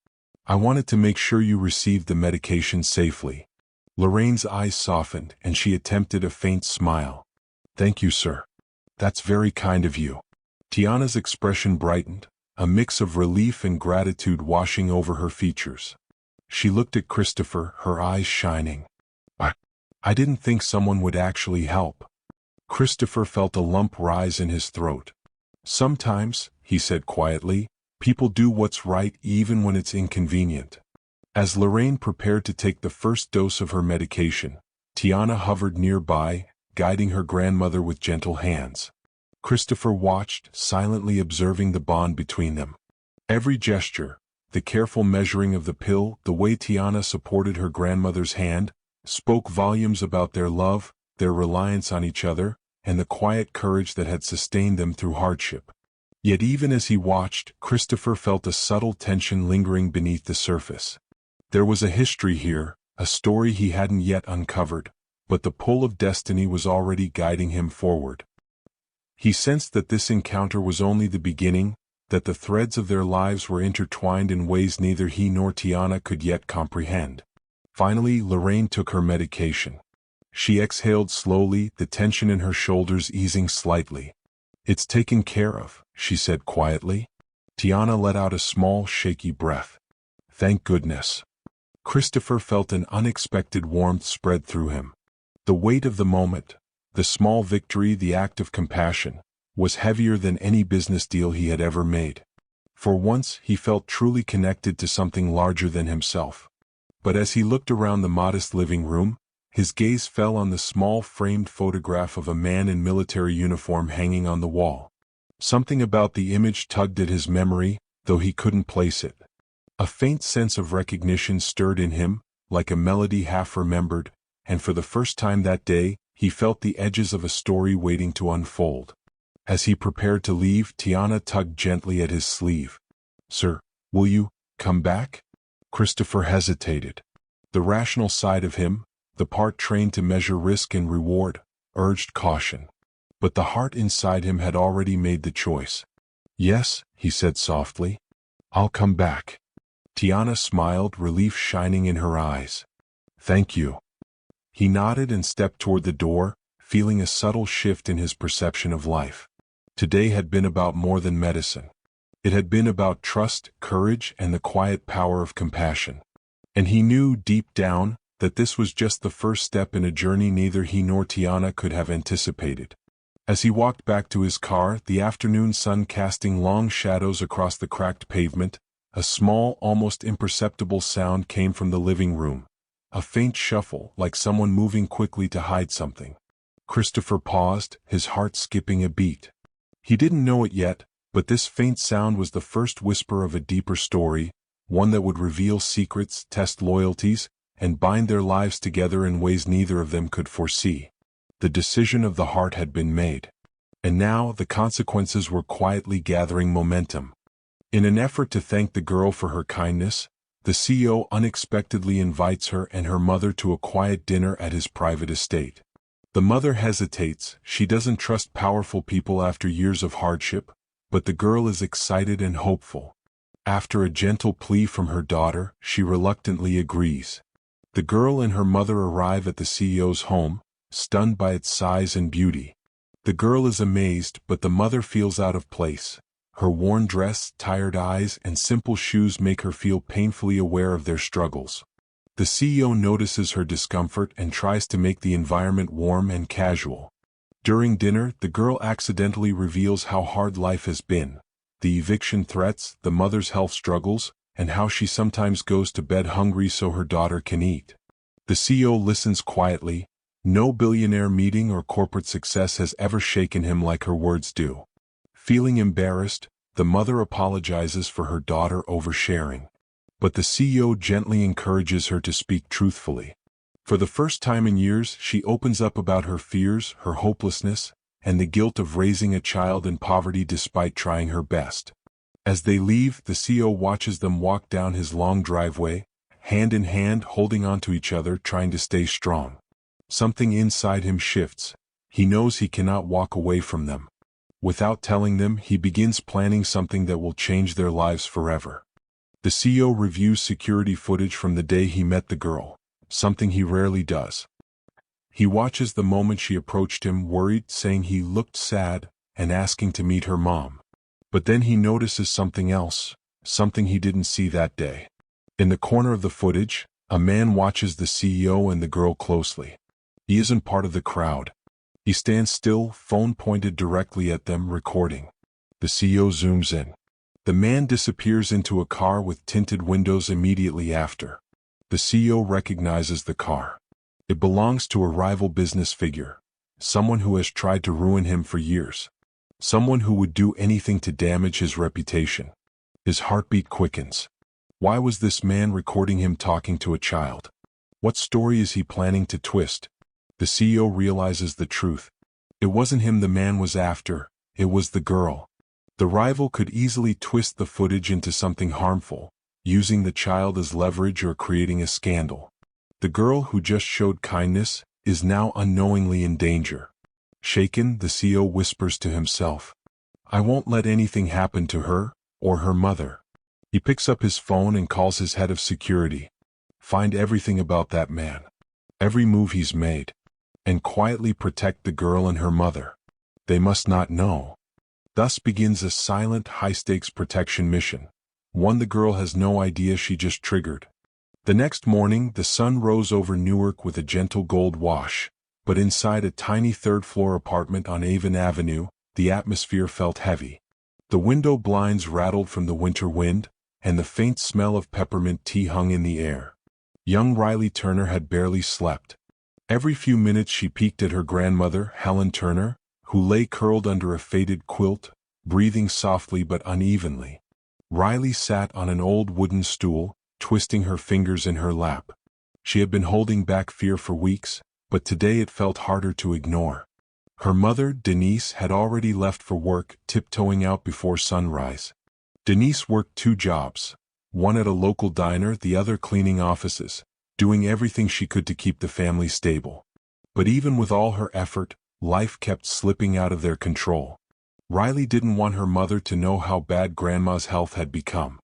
I wanted to make sure you received the medication safely." Lorraine's eyes softened, and she attempted a faint smile. "Thank you, sir. That's very kind of you." Tiana's expression brightened, a mix of relief and gratitude washing over her features. She looked at Christopher, her eyes shining. I didn't think someone would actually help." Christopher felt a lump rise in his throat. "Sometimes," he said quietly, "people do what's right even when it's inconvenient." As Lorraine prepared to take the first dose of her medication, Tiana hovered nearby, guiding her grandmother with gentle hands. Christopher watched, silently observing the bond between them. Every gesture, the careful measuring of the pill, the way Tiana supported her grandmother's hand, spoke volumes about their love, their reliance on each other, and the quiet courage that had sustained them through hardship. Yet even as he watched, Christopher felt a subtle tension lingering beneath the surface. There was a history here, a story he hadn't yet uncovered, but the pull of destiny was already guiding him forward. He sensed that this encounter was only the beginning, that the threads of their lives were intertwined in ways neither he nor Tiana could yet comprehend. Finally, Lorraine took her medication. She exhaled slowly, the tension in her shoulders easing slightly. "It's taken care of," she said quietly. Tiana let out a small, shaky breath. "Thank goodness." Christopher felt an unexpected warmth spread through him. The weight of the moment, the small victory, the act of compassion, was heavier than any business deal he had ever made. For once, he felt truly connected to something larger than himself. But as he looked around the modest living room, his gaze fell on the small framed photograph of a man in military uniform hanging on the wall. Something about the image tugged at his memory, though he couldn't place it. A faint sense of recognition stirred in him, like a melody half remembered, and for the first time that day, he felt the edges of a story waiting to unfold. As he prepared to leave, Tiana tugged gently at his sleeve. "Sir, will you come back?" Christopher hesitated. The rational side of him, the part trained to measure risk and reward, urged caution. But the heart inside him had already made the choice. "Yes," he said softly. "I'll come back." Tiana smiled, relief shining in her eyes. "Thank you." He nodded and stepped toward the door, feeling a subtle shift in his perception of life. Today had been about more than medicine. It had been about trust, courage, and the quiet power of compassion. And he knew, deep down, that this was just the first step in a journey neither he nor Tiana could have anticipated. As he walked back to his car, the afternoon sun casting long shadows across the cracked pavement, a small, almost imperceptible sound came from the living room. A faint shuffle, like someone moving quickly to hide something. Christopher paused, his heart skipping a beat. He didn't know it yet, But this faint sound was the first whisper of a deeper story, one that would reveal secrets, test loyalties, and bind their lives together in ways neither of them could foresee. The decision of the heart had been made. And now the consequences were quietly gathering momentum. In an effort to thank the girl for her kindness, the CEO unexpectedly invites her and her mother to a quiet dinner at his private estate. The mother hesitates. She doesn't trust powerful people after years of hardship, but the girl is excited and hopeful. After a gentle plea from her daughter, she reluctantly agrees. The girl and her mother arrive at the CEO's home, stunned by its size and beauty. The girl is amazed, but the mother feels out of place. Her worn dress, tired eyes, and simple shoes make her feel painfully aware of their struggles. The CEO notices her discomfort and tries to make the environment warm and casual. During dinner, the girl accidentally reveals how hard life has been, the eviction threats, the mother's health struggles, and how she sometimes goes to bed hungry so her daughter can eat. The CEO listens quietly. No billionaire meeting or corporate success has ever shaken him like her words do. Feeling embarrassed, the mother apologizes for her daughter oversharing. But the CEO gently encourages her to speak truthfully. For the first time in years, she opens up about her fears, her hopelessness, and the guilt of raising a child in poverty despite trying her best. As they leave, the CEO watches them walk down his long driveway, hand in hand, holding onto each other, trying to stay strong. Something inside him shifts. He knows he cannot walk away from them. Without telling them, he begins planning something that will change their lives forever. The CEO reviews security footage from the day he met the girl, something he rarely does. He watches the moment she approached him, worried, saying he looked sad, and asking to meet her mom. But then he notices something else, something he didn't see that day. In the corner of the footage, a man watches the CEO and the girl closely. He isn't part of the crowd. He stands still, phone pointed directly at them, recording. The CEO zooms in. The man disappears into a car with tinted windows immediately after. The CEO recognizes the car. It belongs to a rival business figure, someone who has tried to ruin him for years, someone who would do anything to damage his reputation. His heartbeat quickens. Why was this man recording him talking to a child? What story is he planning to twist? The CEO realizes the truth. It wasn't him the man was after, it was the girl. The rival could easily twist the footage into something harmful, using the child as leverage or creating a scandal. The girl who just showed kindness is now unknowingly in danger. Shaken, the CEO whispers to himself, "I won't let anything happen to her or her mother." He picks up his phone and calls his head of security. Find everything about that man, every move he's made, and quietly protect the girl and her mother. They must not know. Thus begins a silent, high-stakes protection mission, one the girl has no idea she just triggered. The next morning, the sun rose over Newark with a gentle gold wash, but inside a tiny third-floor apartment on Avon Avenue, the atmosphere felt heavy. The window blinds rattled from the winter wind, and the faint smell of peppermint tea hung in the air. Young Riley Turner had barely slept. Every few minutes she peeked at her grandmother, Helen Turner, who lay curled under a faded quilt, breathing softly but unevenly. Riley sat on an old wooden stool, twisting her fingers in her lap. She had been holding back fear for weeks, but today it felt harder to ignore. Her mother, Denise, had already left for work, tiptoeing out before sunrise. Denise worked 2 jobs, one at a local diner, the other cleaning offices, doing everything she could to keep the family stable. But even with all her effort, life kept slipping out of their control. Riley didn't want her mother to know how bad Grandma's health had become.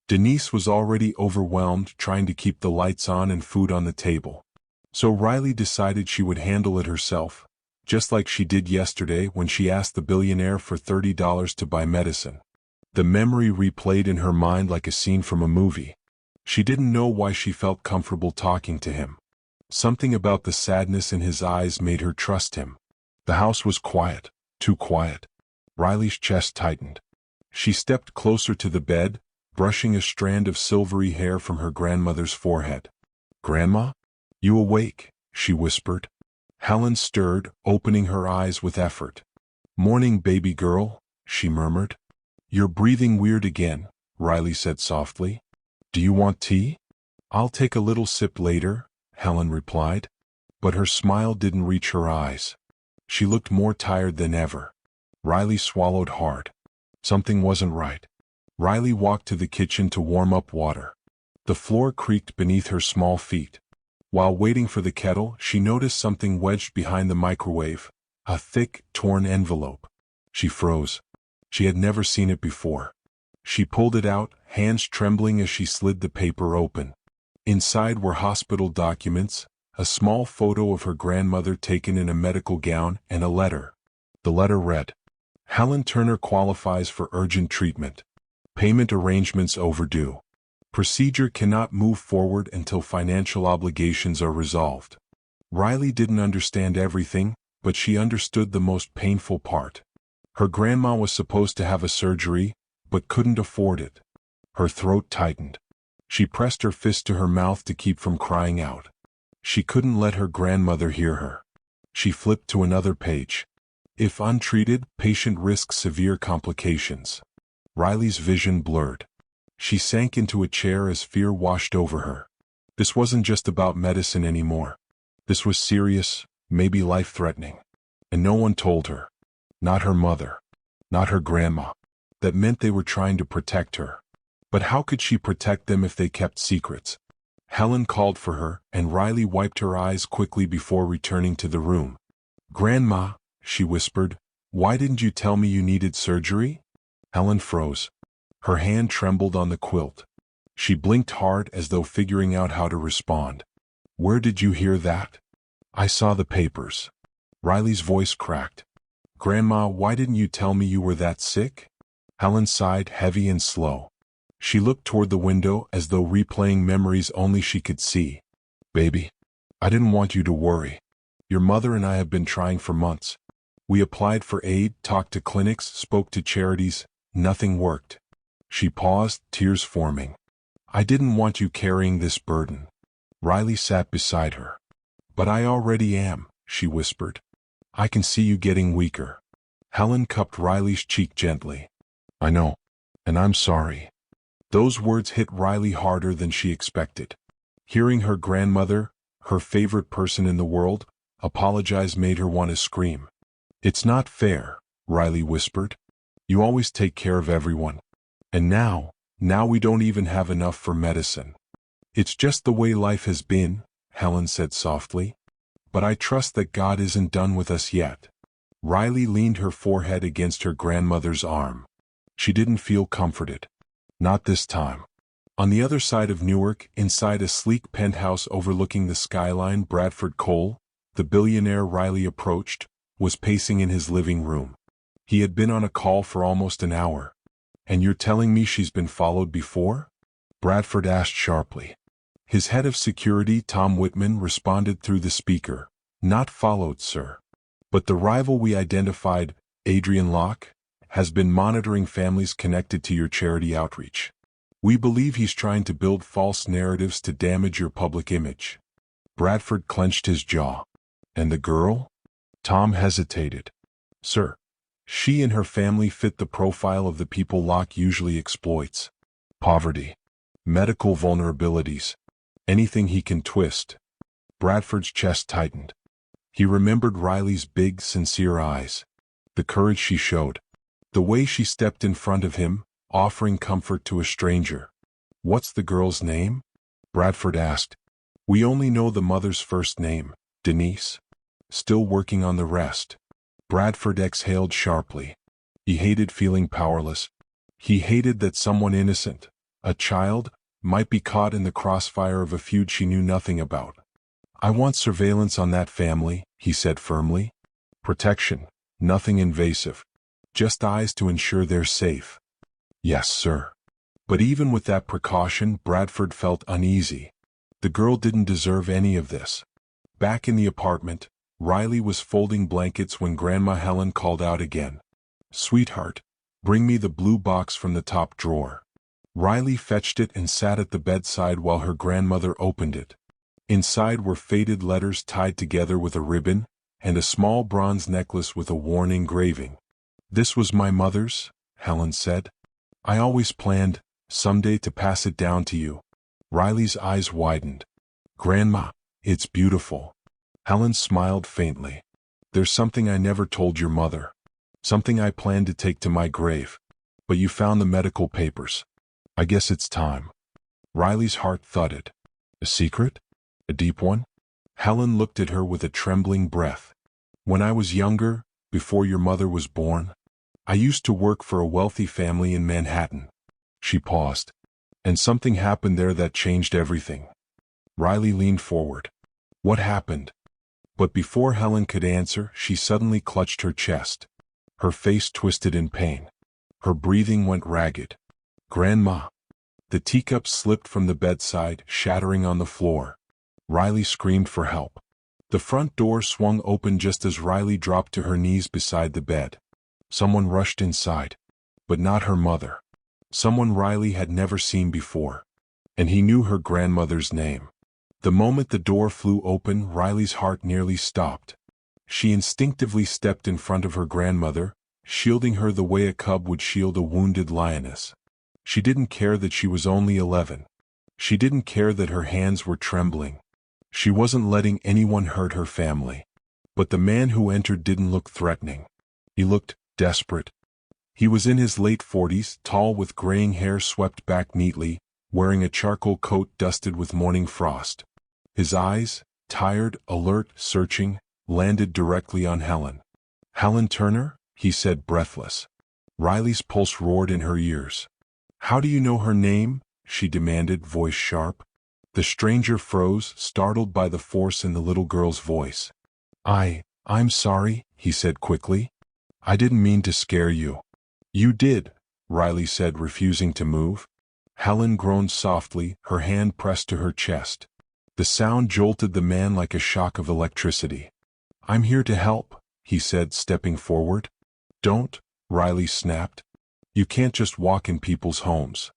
Denise was already overwhelmed trying to keep the lights on and food on the table. So Riley decided she would handle it herself, just like she did yesterday when she asked the billionaire for $30 to buy medicine. The memory replayed in her mind like a scene from a movie. She didn't know why she felt comfortable talking to him. Something about the sadness in his eyes made her trust him. The house was quiet, too quiet. Riley's chest tightened. She stepped closer to the bed, brushing a strand of silvery hair from her grandmother's forehead. "Grandma? You awake?" she whispered. Helen stirred, opening her eyes with effort. "Morning, baby girl," she murmured. You're breathing weird again, Riley said softly. Do you want tea? I'll take a little sip later, Helen replied. But her smile didn't reach her eyes. She looked more tired than ever. Riley swallowed hard. Something wasn't right. Riley walked to the kitchen to warm up water. The floor creaked beneath her small feet. While waiting for the kettle, she noticed something wedged behind the microwave, a thick, torn envelope. She froze. She had never seen it before. She pulled it out, hands trembling as she slid the paper open. Inside were hospital documents, a small photo of her grandmother taken in a medical gown, and a letter. The letter read, Helen Turner qualifies for urgent treatment. Payment arrangements overdue. Procedure cannot move forward until financial obligations are resolved. Riley didn't understand everything, but she understood the most painful part. Her grandma was supposed to have a surgery, but couldn't afford it. Her throat tightened. She pressed her fist to her mouth to keep from crying out. She couldn't let her grandmother hear her. She flipped to another page. If untreated, patient risks severe complications. Riley's vision blurred. She sank into a chair as fear washed over her. This wasn't just about medicine anymore. This was serious, maybe life-threatening. And no one told her. Not her mother. Not her grandma. That meant they were trying to protect her. But how could she protect them if they kept secrets? Helen called for her, and Riley wiped her eyes quickly before returning to the room. Grandma, she whispered, why didn't you tell me you needed surgery? Helen froze. Her hand trembled on the quilt. She blinked hard as though figuring out how to respond. Where did you hear that? I saw the papers. Riley's voice cracked. Grandma, why didn't you tell me you were that sick? Helen sighed, heavy and slow. She looked toward the window as though replaying memories only she could see. Baby, I didn't want you to worry. Your mother and I have been trying for months. We applied for aid, talked to clinics, spoke to charities. Nothing worked. She paused, tears forming. I didn't want you carrying this burden. Riley sat beside her. But I already am, she whispered. I can see you getting weaker. Helen cupped Riley's cheek gently. I know, and I'm sorry. Those words hit Riley harder than she expected. Hearing her grandmother, her favorite person in the world, apologize made her want to scream. It's not fair, Riley whispered. You always take care of everyone. And now we don't even have enough for medicine. It's just the way life has been, Helen said softly. But I trust that God isn't done with us yet. Riley leaned her forehead against her grandmother's arm. She didn't feel comforted. Not this time. On the other side of Newark, inside a sleek penthouse overlooking the skyline, Bradford Cole, the billionaire Riley approached, was pacing in his living room. He had been on a call for almost an hour. And you're telling me she's been followed before? Bradford asked sharply. His head of security, Tom Whitman, responded through the speaker. Not followed, sir. But the rival we identified, Adrian Locke, has been monitoring families connected to your charity outreach. We believe he's trying to build false narratives to damage your public image. Bradford clenched his jaw. And the girl? Tom hesitated. Sir, she and her family fit the profile of the people Locke usually exploits. Poverty. Medical vulnerabilities. Anything he can twist. Bradford's chest tightened. He remembered Riley's big, sincere eyes. The courage she showed. The way she stepped in front of him, offering comfort to a stranger. What's the girl's name? Bradford asked. We only know the mother's first name, Denise. Still working on the rest. Bradford exhaled sharply. He hated feeling powerless. He hated that someone innocent, a child, might be caught in the crossfire of a feud she knew nothing about. I want surveillance on that family, he said firmly. Protection, nothing invasive. Just eyes to ensure they're safe. Yes, sir. But even with that precaution, Bradford felt uneasy. The girl didn't deserve any of this. Back in the apartment, Riley was folding blankets when Grandma Helen called out again. Sweetheart, bring me the blue box from the top drawer. Riley fetched it and sat at the bedside while her grandmother opened it. Inside were faded letters tied together with a ribbon, and a small bronze necklace with a worn engraving. This was my mother's, Helen said. I always planned, someday, to pass it down to you. Riley's eyes widened. Grandma, it's beautiful. Helen smiled faintly. There's something I never told your mother. Something I planned to take to my grave. But you found the medical papers. I guess it's time. Riley's heart thudded. A secret? A deep one? Helen looked at her with a trembling breath. When I was younger, before your mother was born, I used to work for a wealthy family in Manhattan. She paused. And something happened there that changed everything. Riley leaned forward. What happened? But before Helen could answer, she suddenly clutched her chest. Her face twisted in pain. Her breathing went ragged. Grandma. The teacup slipped from the bedside, shattering on the floor. Riley screamed for help. The front door swung open just as Riley dropped to her knees beside the bed. Someone rushed inside. But not her mother. Someone Riley had never seen before. And he knew her grandmother's name. The moment the door flew open, Riley's heart nearly stopped. She instinctively stepped in front of her grandmother, shielding her the way a cub would shield a wounded lioness. She didn't care that she was only 11. She didn't care that her hands were trembling. She wasn't letting anyone hurt her family. But the man who entered didn't look threatening. He looked desperate. He was in his late 40s, tall with graying hair swept back neatly, wearing a charcoal coat dusted with morning frost. His eyes, tired, alert, searching, landed directly on Helen. Helen Turner? He said, breathless. Riley's pulse roared in her ears. How do you know her name? She demanded, voice sharp. The stranger froze, startled by the force in the little girl's voice. I'm sorry, he said quickly. I didn't mean to scare you. You did, Riley said, refusing to move. Helen groaned softly, her hand pressed to her chest. The sound jolted the man like a shock of electricity. I'm here to help, he said, stepping forward. Don't, Riley snapped. You can't just walk in people's homes.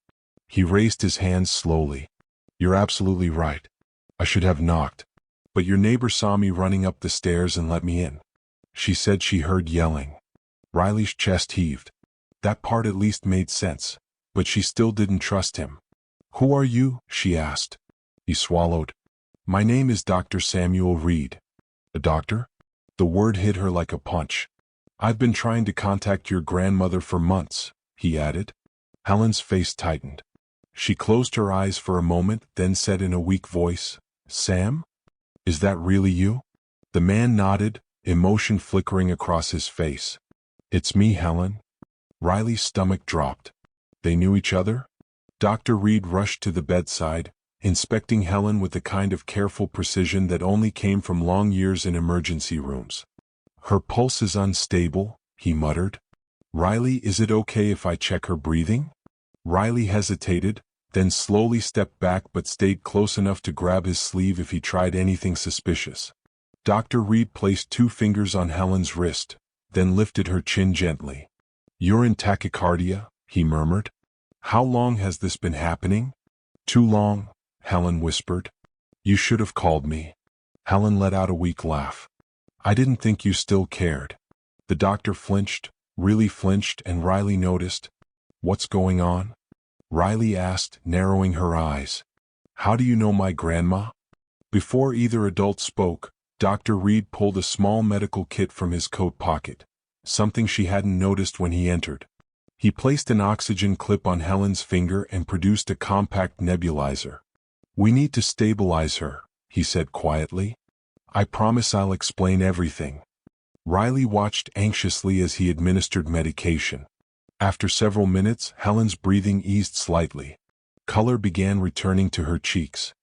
He raised his hands slowly. You're absolutely right. I should have knocked. But your neighbor saw me running up the stairs and let me in. She said she heard yelling. Riley's chest heaved. That part at least made sense, but she still didn't trust him. Who are you? She asked. He swallowed. My name is Dr. Samuel Reed. A doctor? The word hit her like a punch. I've been trying to contact your grandmother for months, he added. Helen's face tightened. She closed her eyes for a moment, then said in a weak voice, Sam? Is that really you? The man nodded, emotion flickering across his face. It's me, Helen. Riley's stomach dropped. They knew each other? Dr. Reed rushed to the bedside, inspecting Helen with the kind of careful precision that only came from long years in emergency rooms. Her pulse is unstable, he muttered. Riley, is it okay if I check her breathing? Riley hesitated, then slowly stepped back but stayed close enough to grab his sleeve if he tried anything suspicious. Dr. Reed placed 2 fingers on Helen's wrist, then lifted her chin gently. You're in tachycardia, he murmured. How long has this been happening? Too long, Helen whispered. You should have called me. Helen let out a weak laugh. I didn't think you still cared. The doctor flinched, really flinched, and Riley noticed. What's going on? Riley asked, narrowing her eyes. How do you know my grandma? Before either adult spoke, Dr. Reed pulled a small medical kit from his coat pocket, something she hadn't noticed when he entered. He placed an oxygen clip on Helen's finger and produced a compact nebulizer. We need to stabilize her, he said quietly. I promise I'll explain everything. Riley watched anxiously as he administered medication. After several minutes, Helen's breathing eased slightly. Color began returning to her cheeks.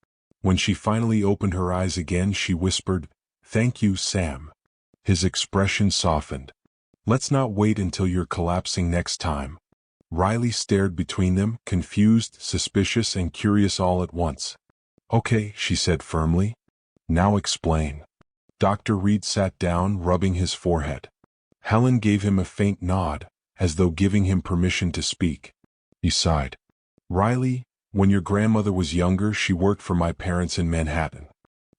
When she finally opened her eyes again, she whispered, Thank you, Sam. His expression softened. Let's not wait until you're collapsing next time. Riley stared between them, confused, suspicious, and curious all at once. Okay, she said firmly. Now explain. Dr. Reed sat down, rubbing his forehead. Helen gave him a faint nod, as though giving him permission to speak. He sighed. Riley, when your grandmother was younger, she worked for my parents in Manhattan.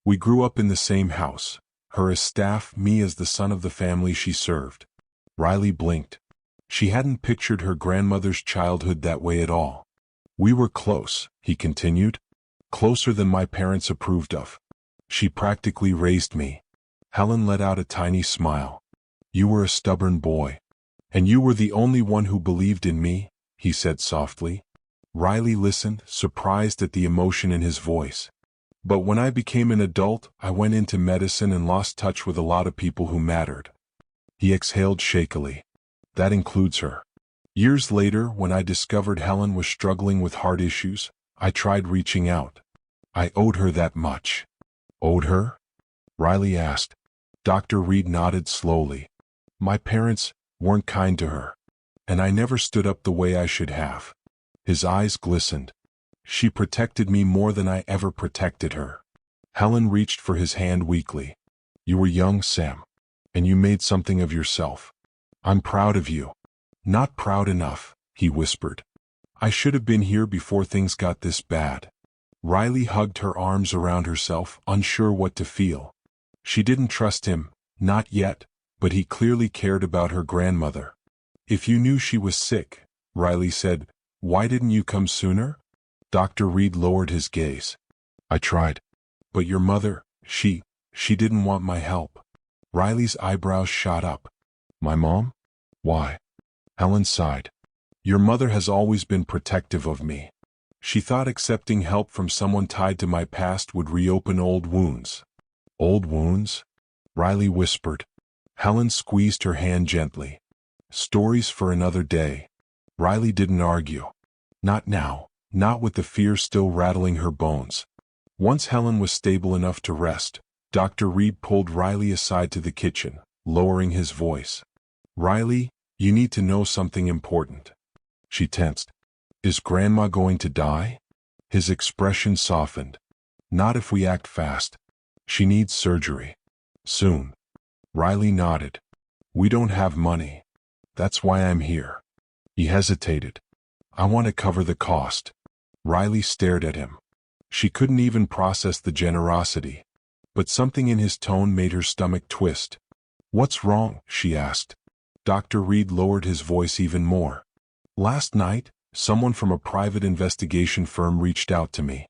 We grew up in the same house, her as staff, me as the son of the family she served. Riley blinked. She hadn't pictured her grandmother's childhood that way at all. "We were close," he continued. "Closer than my parents approved of. She practically raised me." Helen let out a tiny smile. "You were a stubborn boy. And you were the only one who believed in me," he said softly. Riley listened, surprised at the emotion in his voice. "But when I became an adult, I went into medicine and lost touch with a lot of people who mattered." He exhaled shakily. "That includes her. Years later, when I discovered Helen was struggling with heart issues, I tried reaching out. I owed her that much." "Owed her?" Riley asked. Dr. Reed nodded slowly. "My parents weren't kind to her, and I never stood up the way I should have." His eyes glistened. "She protected me more than I ever protected her." Helen reached for his hand weakly. "You were young, Sam, and you made something of yourself. I'm proud of you." "Not proud enough," he whispered. "I should have been here before things got this bad." Riley hugged her arms around herself, unsure what to feel. She didn't trust him, not yet, but he clearly cared about her grandmother. "If you knew she was sick," Riley said, "why didn't you come sooner?" Dr. Reed lowered his gaze. "I tried. But your mother, she didn't want my help." Riley's eyebrows shot up. "My mom? Why?" Helen sighed. "Your mother has always been protective of me. She thought accepting help from someone tied to my past would reopen old wounds." "Old wounds?" Riley whispered. Helen squeezed her hand gently. "Stories for another day." Riley didn't argue. Not now, not with the fear still rattling her bones. Once Helen was stable enough to rest, Dr. Reed pulled Riley aside to the kitchen, lowering his voice. "Riley, you need to know something important." She tensed. "Is Grandma going to die?" His expression softened. "Not if we act fast. She needs surgery. Soon." Riley nodded. "We don't have money. That's why I'm here." He hesitated. "I want to cover the cost." Riley stared at him. She couldn't even process the generosity. But something in his tone made her stomach twist. "What's wrong?" she asked. Dr. Reed lowered his voice even more. "Last night, someone from a private investigation firm reached out to me.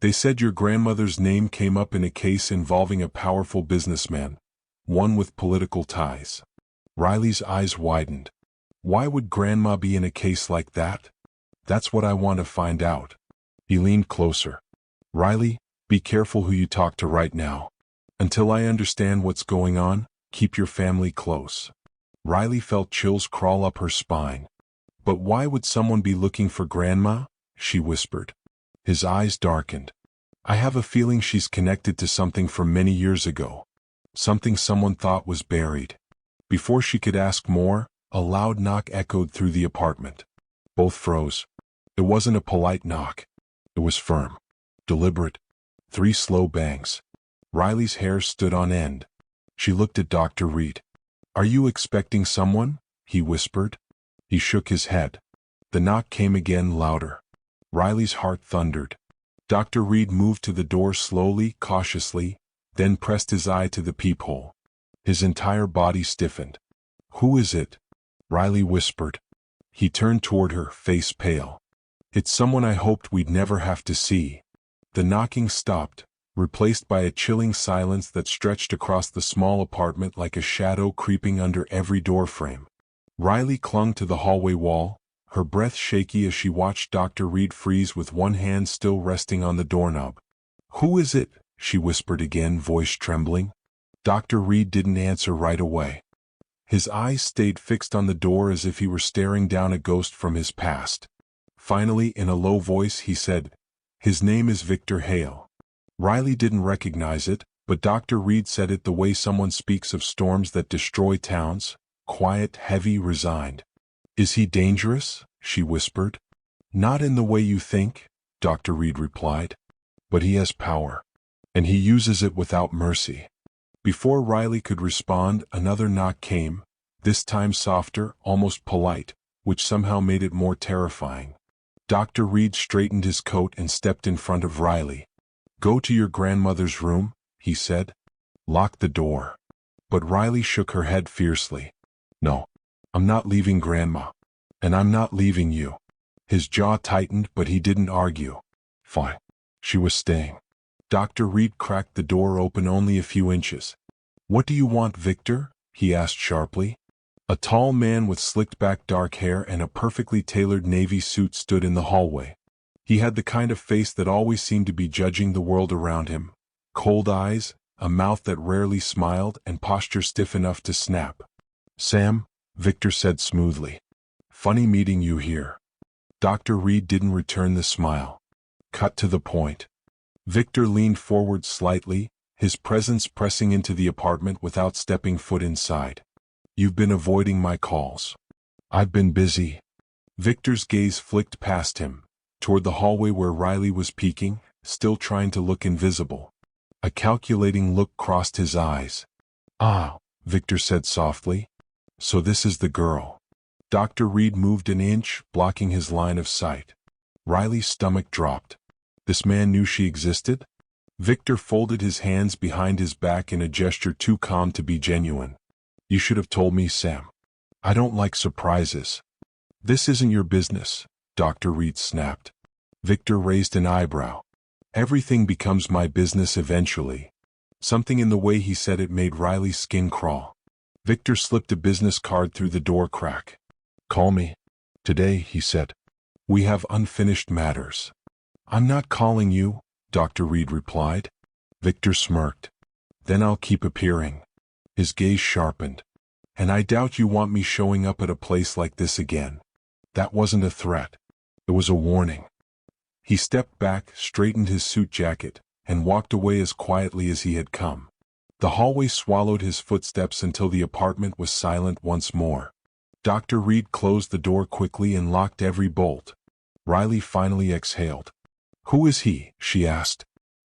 They said your grandmother's name came up in a case involving a powerful businessman, one with political ties." Riley's eyes widened. "Why would Grandma be in a case like that?" "That's what I want to find out." He leaned closer. "Riley, be careful who you talk to right now. Until I understand what's going on, keep your family close." Riley felt chills crawl up her spine. "But why would someone be looking for Grandma?" she whispered. His eyes darkened. "I have a feeling she's connected to something from many years ago. Something someone thought was buried." Before she could ask more, a loud knock echoed through the apartment. Both froze. It wasn't a polite knock. It was firm, deliberate. 3 slow bangs. Riley's hair stood on end. She looked at Dr. Reed. "Are you expecting someone?" he whispered. He shook his head. The knock came again, louder. Riley's heart thundered. Dr. Reed moved to the door slowly, cautiously, then pressed his eye to the peephole. His entire body stiffened. "Who is it?" Riley whispered. He turned toward her, face pale. "It's someone I hoped we'd never have to see." The knocking stopped, replaced by a chilling silence that stretched across the small apartment like a shadow creeping under every doorframe. Riley clung to the hallway wall, her breath shaky as she watched Dr. Reed freeze with one hand still resting on the doorknob. "Who is it?" she whispered again, voice trembling. Dr. Reed didn't answer right away. His eyes stayed fixed on the door as if he were staring down a ghost from his past. Finally, in a low voice, he said, "His name is Victor Hale." Riley didn't recognize it, but Dr. Reed said it the way someone speaks of storms that destroy towns, quiet, heavy, resigned. "Is he dangerous?" she whispered. "Not in the way you think," Dr. Reed replied. "But he has power, and he uses it without mercy." Before Riley could respond, another knock came, this time softer, almost polite, which somehow made it more terrifying. Dr. Reed straightened his coat and stepped in front of Riley. "Go to your grandmother's room," he said. "Lock the door." But Riley shook her head fiercely. "No. I'm not leaving Grandma. And I'm not leaving you. His jaw tightened, but he didn't argue. Fine. She was staying. Dr. Reed cracked the door open only a few inches. What do you want, Victor? He asked sharply. A tall man with slicked-back dark hair and a perfectly tailored navy suit stood in the hallway. He had the kind of face that always seemed to be judging the world around him. Cold eyes, a mouth that rarely smiled, and posture stiff enough to snap. Sam, Victor said smoothly. Funny meeting you here. Dr. Reed didn't return the smile. Cut to the point. Victor leaned forward slightly, his presence pressing into the apartment without stepping foot inside. You've been avoiding my calls. I've been busy. Victor's gaze flicked past him, toward the hallway where Riley was peeking, still trying to look invisible. A calculating look crossed his eyes. Ah, Victor said softly. So this is the girl. Dr. Reed moved an inch, blocking his line of sight. Riley's stomach dropped. This man knew she existed? Victor folded his hands behind his back in a gesture too calm to be genuine. You should have told me, Sam. I don't like surprises. This isn't your business, Dr. Reed snapped. Victor raised an eyebrow. Everything becomes my business eventually. Something in the way he said it made Riley's skin crawl. Victor slipped a business card through the door crack. Call me. Today, he said. We have unfinished matters. I'm not calling you, Dr. Reed replied. Victor smirked. Then I'll keep appearing. His gaze sharpened. And I doubt you want me showing up at a place like this again. That wasn't a threat. It was a warning. He stepped back, straightened his suit jacket, and walked away as quietly as he had come. The hallway swallowed his footsteps until the apartment was silent once more. Dr. Reed closed the door quickly and locked every bolt. Riley finally exhaled. Who is he? She asked.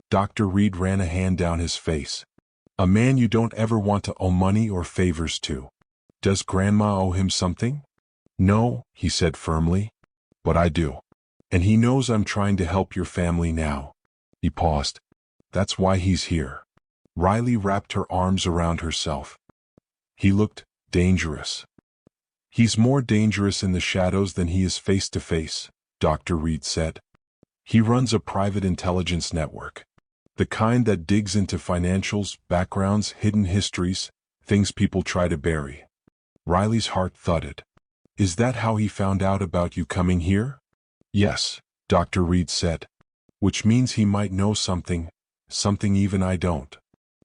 Dr. Reed ran a hand down his face. A man you don't ever want to owe money or favors to. Does Grandma owe him something? No, he said firmly. But I do. And he knows I'm trying to help your family now. He paused. That's why he's here. Riley wrapped her arms around herself. He looked dangerous. He's more dangerous in the shadows than he is face to face, Dr. Reed said. He runs a private intelligence network. The kind that digs into financials, backgrounds, hidden histories, things people try to bury. Riley's heart thudded. Is that how he found out about you coming here? Yes, Dr. Reed said. Which means he might know something even I don't.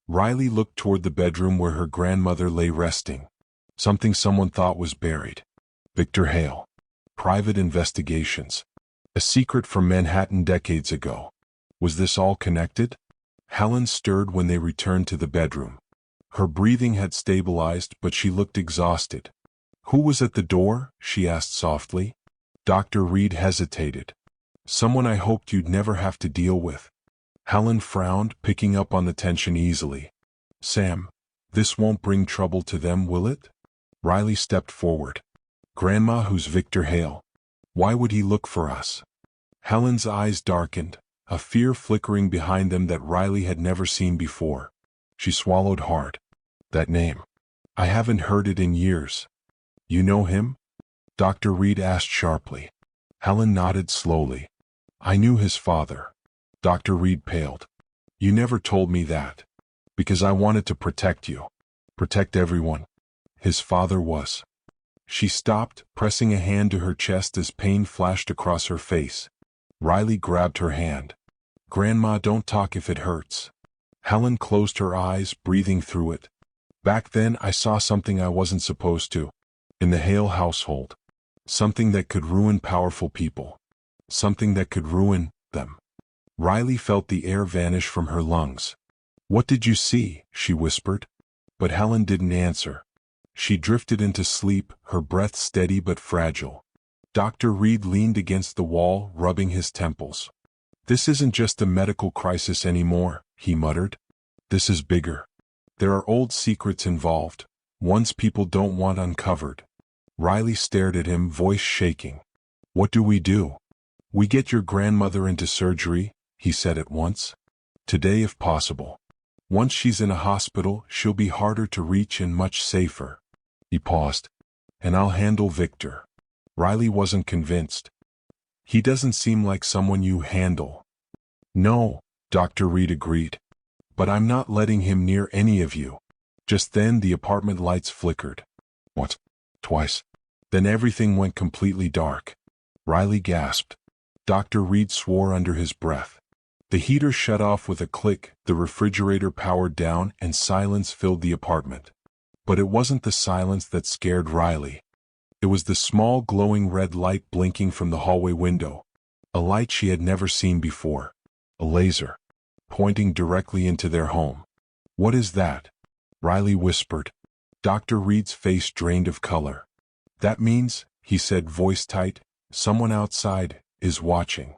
Riley looked toward the bedroom where her grandmother lay resting. Something someone thought was buried. Victor Hale. Private investigations. A secret from Manhattan decades ago. Was this all connected? Helen stirred when they returned to the bedroom. Her breathing had stabilized, but she looked exhausted. Who was at the door? She asked softly. Dr. Reed hesitated. Someone I hoped you'd never have to deal with. Helen frowned, picking up on the tension easily. Sam, this won't bring trouble to them, will it? Riley stepped forward. Grandma, who's Victor Hale? Why would he look for us? Helen's eyes darkened, a fear flickering behind them that Riley had never seen before. She swallowed hard. That name. I haven't heard it in years. You know him? Dr. Reed asked sharply. Helen nodded slowly. I knew his father. Dr. Reed paled. You never told me that. Because I wanted to protect you. Protect everyone. His father was. She stopped, pressing a hand to her chest as pain flashed across her face. Riley grabbed her hand. Grandma, don't talk if it hurts. Helen closed her eyes, breathing through it. Back then I saw something I wasn't supposed to. In the Hale household. Something that could ruin powerful people. Something that could ruin them. Riley felt the air vanish from her lungs. What did you see? She whispered. But Helen didn't answer. She drifted into sleep, her breath steady but fragile. Dr. Reed leaned against the wall, rubbing his temples. This isn't just a medical crisis anymore, he muttered. This is bigger. There are old secrets involved, ones people don't want uncovered. Riley stared at him, voice shaking. What do we do? We get your grandmother into surgery, he said at once. Today if possible. Once she's in a hospital, she'll be harder to reach and much safer. He paused. and I'll handle Victor. Riley wasn't convinced. He doesn't seem like someone you handle. No, Dr. Reed agreed. But I'm not letting him near any of you. Just then the apartment lights flickered. What? Twice. Then everything went completely dark. Riley gasped. Dr. Reed swore under his breath. The heater shut off with a click, the refrigerator powered down, and silence filled the apartment. But it wasn't the silence that scared Riley. It was the small glowing red light blinking from the hallway window. A light she had never seen before. A laser. Pointing directly into their home. What is that? Riley whispered. Dr. Reed's face drained of color. That means, he said, voice tight, someone outside is watching.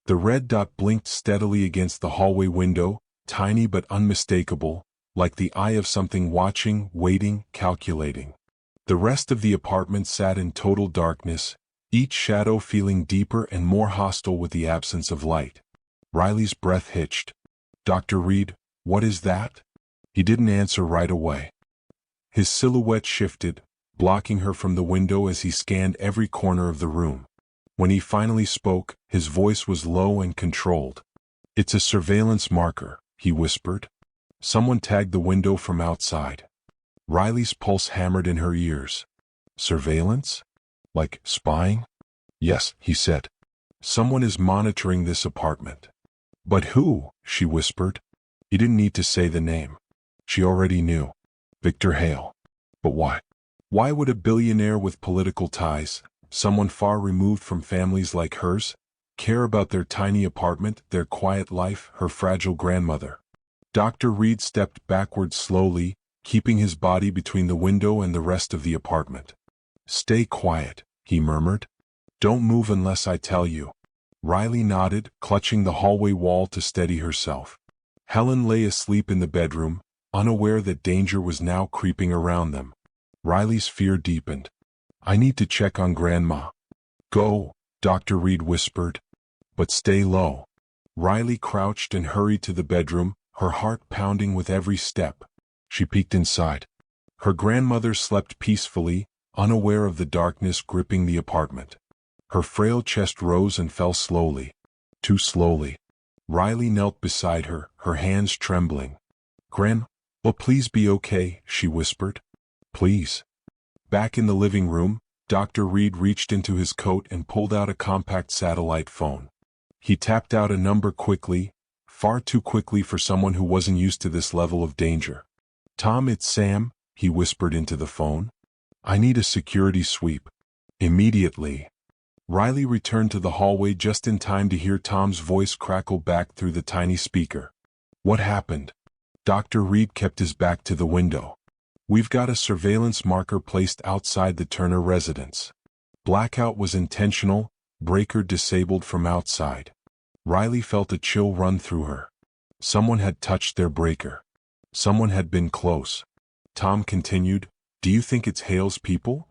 The red dot blinked steadily against the hallway window, tiny but unmistakable, like the eye of something watching, waiting, calculating. The rest of the apartment sat in total darkness, each shadow feeling deeper and more hostile with the absence of light. Riley's breath hitched. Dr. Reed, what is that? He didn't answer right away. His silhouette shifted, blocking her from the window as he scanned every corner of the room. When he finally spoke, his voice was low and controlled. It's a surveillance marker, he whispered. Someone tagged the window from outside. Riley's pulse hammered in her ears. Surveillance? Like spying? Yes, he said. Someone is monitoring this apartment. But who? She whispered. He didn't need to say the name. She already knew. Victor Hale. But why? Why would a billionaire with political ties, someone far removed from families like hers, care about their tiny apartment, their quiet life, her fragile grandmother? Dr. Reed stepped backward slowly, keeping his body between the window and the rest of the apartment. Stay quiet, he murmured. Don't move unless I tell you. Riley nodded, clutching the hallway wall to steady herself. Helen lay asleep in the bedroom, unaware that danger was now creeping around them. Riley's fear deepened. I need to check on Grandma. Go, Dr. Reed whispered. But stay low. Riley crouched and hurried to the bedroom, her heart pounding with every step. She peeked inside. Her grandmother slept peacefully, unaware of the darkness gripping the apartment. Her frail chest rose and fell slowly. Too slowly. Riley knelt beside her, her hands trembling. Gran, well, please be okay, she whispered. Please. Back in the living room, Dr. Reed reached into his coat and pulled out a compact satellite phone. He tapped out a number quickly, far too quickly for someone who wasn't used to this level of danger. Tom, it's Sam, he whispered into the phone. I need a security sweep. Immediately. Riley returned to the hallway just in time to hear Tom's voice crackle back through the tiny speaker. What happened? Dr. Reed kept his back to the window. We've got a surveillance marker placed outside the Turner residence. Blackout was intentional, breaker disabled from outside. Riley felt a chill run through her. Someone had touched their breaker. Someone had been close. Tom continued, Do you think it's Hale's people?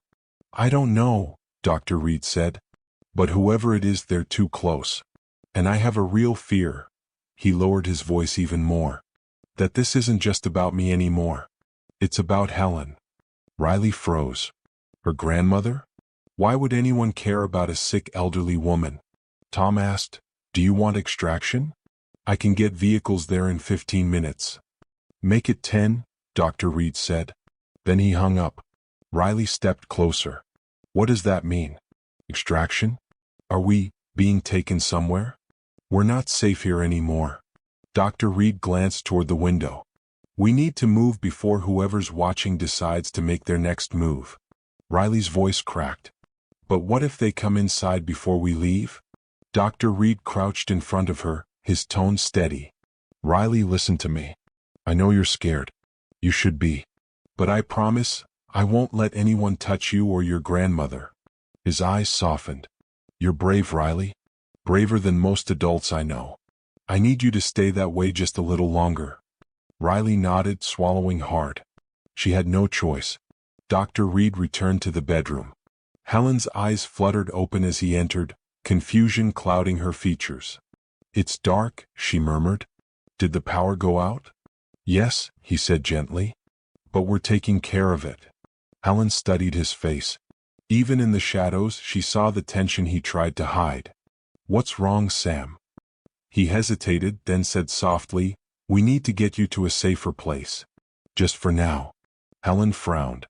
I don't know, Dr. Reed said. But whoever it is, they're too close. And I have a real fear. He lowered his voice even more. That this isn't just about me anymore. It's about Helen. Riley froze. Her grandmother? Why would anyone care about a sick elderly woman? Tom asked, Do you want extraction? I can get vehicles there in 15 minutes. Make it 10, Dr. Reed said. Then he hung up. Riley stepped closer. What does that mean? Extraction? Are we being taken somewhere? We're not safe here anymore. Dr. Reed glanced toward the window. We need to move before whoever's watching decides to make their next move. Riley's voice cracked. But what if they come inside before we leave? Dr. Reed crouched in front of her, his tone steady. Riley, listen to me. I know you're scared. You should be. But I promise, I won't let anyone touch you or your grandmother. His eyes softened. You're brave, Riley. Braver than most adults I know. I need you to stay that way just a little longer. Riley nodded, swallowing hard. She had no choice. Dr. Reed returned to the bedroom. Helen's eyes fluttered open as he entered, confusion clouding her features. It's dark, she murmured. Did the power go out? Yes, he said gently. But we're taking care of it. Helen studied his face. Even in the shadows, she saw the tension he tried to hide. "What's wrong, Sam?" He hesitated, then said softly, "We need to get you to a safer place. Just for now." Helen frowned.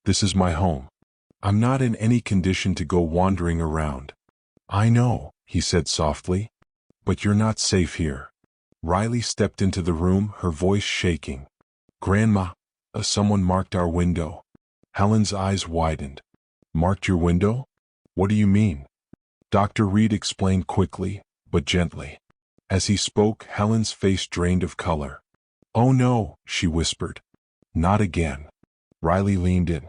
"This is my home. I'm not in any condition to go wandering around." "I know," he said softly. "But you're not safe here." Riley stepped into the room, her voice shaking. "Grandma, someone marked our window." Helen's eyes widened. "Marked your window? What do you mean?" Dr. Reed explained quickly, but gently. As he spoke, Helen's face drained of color. "Oh no," she whispered. "Not again." Riley leaned in.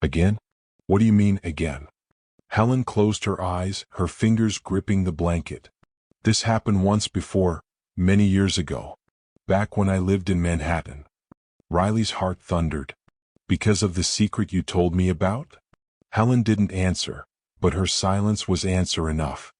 "Again? What do you mean, again?" Helen closed her eyes, her fingers gripping the blanket. "This happened once before, many years ago. Back when I lived in Manhattan." Riley's heart thundered. "Because of the secret you told me about?" Helen didn't answer, but her silence was answer enough.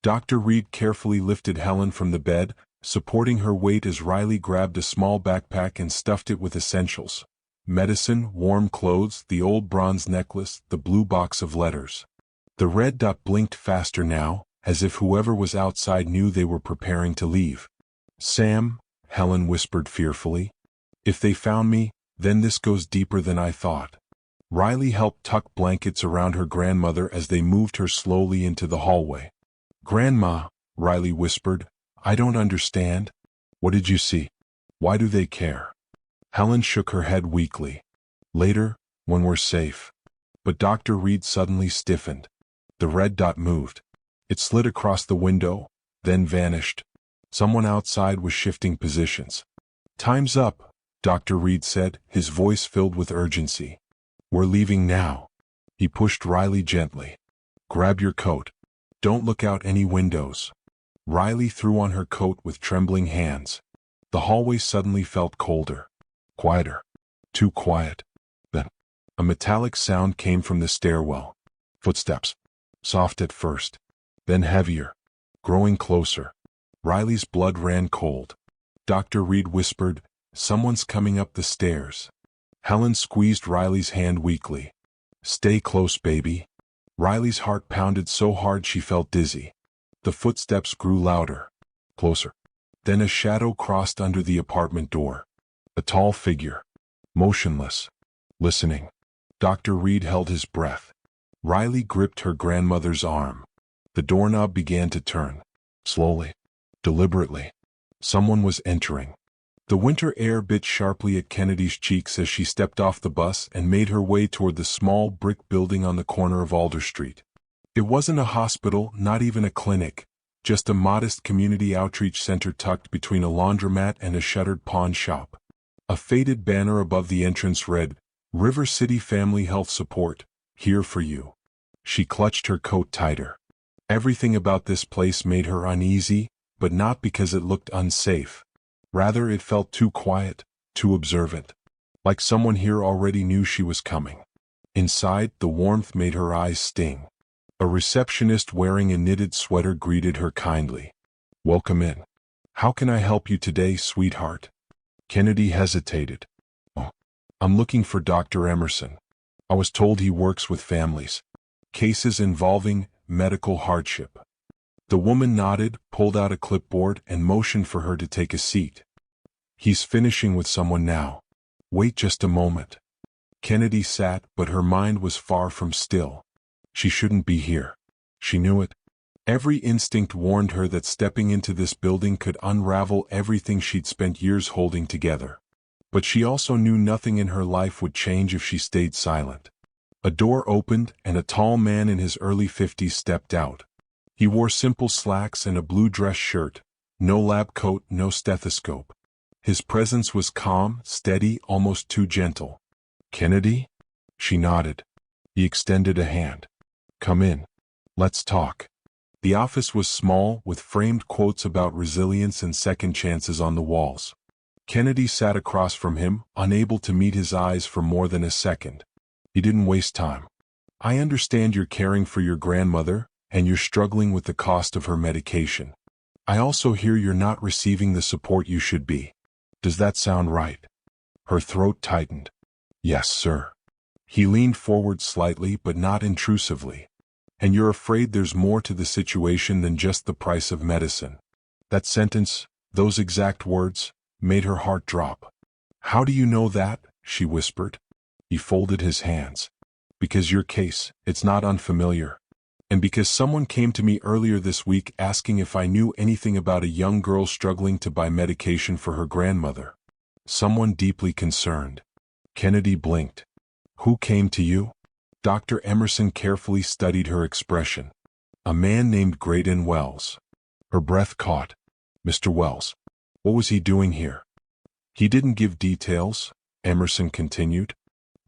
Dr. Reed carefully lifted Helen from the bed, supporting her weight as Riley grabbed a small backpack and stuffed it with essentials. Medicine, warm clothes, the old bronze necklace, the blue box of letters. The red dot blinked faster now, as if whoever was outside knew they were preparing to leave. "Sam," Helen whispered fearfully. "If they found me, then this goes deeper than I thought." Riley helped tuck blankets around her grandmother as they moved her slowly into the hallway. "Grandma," Riley whispered, "I don't understand. What did you see? Why do they care?" Helen shook her head weakly. "Later, when we're safe." But Dr. Reed suddenly stiffened. The red dot moved. It slid across the window, then vanished. Someone outside was shifting positions. "Time's up," Dr. Reed said, his voice filled with urgency. "We're leaving now." He pushed Riley gently. "Grab your coat. Don't look out any windows." Riley threw on her coat with trembling hands. The hallway suddenly felt colder. Quieter. Too quiet. Then, a metallic sound came from the stairwell. Footsteps. Soft at first. Then heavier. Growing closer. Riley's blood ran cold. Dr. Reed whispered, "Someone's coming up the stairs." Helen squeezed Riley's hand weakly. "Stay close, baby." Riley's heart pounded so hard she felt dizzy. The footsteps grew louder. Closer. Then a shadow crossed under the apartment door. A tall figure. Motionless. Listening. Dr. Reed held his breath. Riley gripped her grandmother's arm. The doorknob began to turn. Slowly. Deliberately. Someone was entering. The winter air bit sharply at Kennedy's cheeks as she stepped off the bus and made her way toward the small brick building on the corner of Alder Street. It wasn't a hospital, not even a clinic, just a modest community outreach center tucked between a laundromat and a shuttered pawn shop. A faded banner above the entrance read, "River City Family Health Support, here for you." She clutched her coat tighter. Everything about this place made her uneasy, but not because it looked unsafe. Rather, it felt too quiet, too observant. Like someone here already knew she was coming. Inside, the warmth made her eyes sting. A receptionist wearing a knitted sweater greeted her kindly. "Welcome in. How can I help you today, sweetheart?" Kennedy hesitated. "Oh, I'm looking for Dr. Emerson. I was told he works with families. Cases involving medical hardship." The woman nodded, pulled out a clipboard, and motioned for her to take a seat. "He's finishing with someone now. Wait just a moment." Kennedy sat, but her mind was far from still. She shouldn't be here. She knew it. Every instinct warned her that stepping into this building could unravel everything she'd spent years holding together. But she also knew nothing in her life would change if she stayed silent. A door opened, and a tall man in his early 50s stepped out. He wore simple slacks and a blue dress shirt, no lab coat, no stethoscope. His presence was calm, steady, almost too gentle. "Kennedy?" She nodded. He extended a hand. "Come in. Let's talk." The office was small, with framed quotes about resilience and second chances on the walls. Kennedy sat across from him, unable to meet his eyes for more than a second. He didn't waste time. "I understand you're caring for your grandmother, and you're struggling with the cost of her medication. I also hear you're not receiving the support you should be. Does that sound right?" Her throat tightened. "Yes, sir." He leaned forward slightly but not intrusively. And you're afraid there's more to the situation than just the price of medicine. That sentence, those exact words, made her heart drop. How do you know that? She whispered. He folded his hands. Because your case, it's not unfamiliar. And because someone came to me earlier this week asking if I knew anything about a young girl struggling to buy medication for her grandmother. Someone deeply concerned. Kennedy blinked. Who came to you? Dr. Emerson carefully studied her expression. A man named Graydon Wells. Her breath caught. Mr. Wells. What was he doing here? He didn't give details, Emerson continued.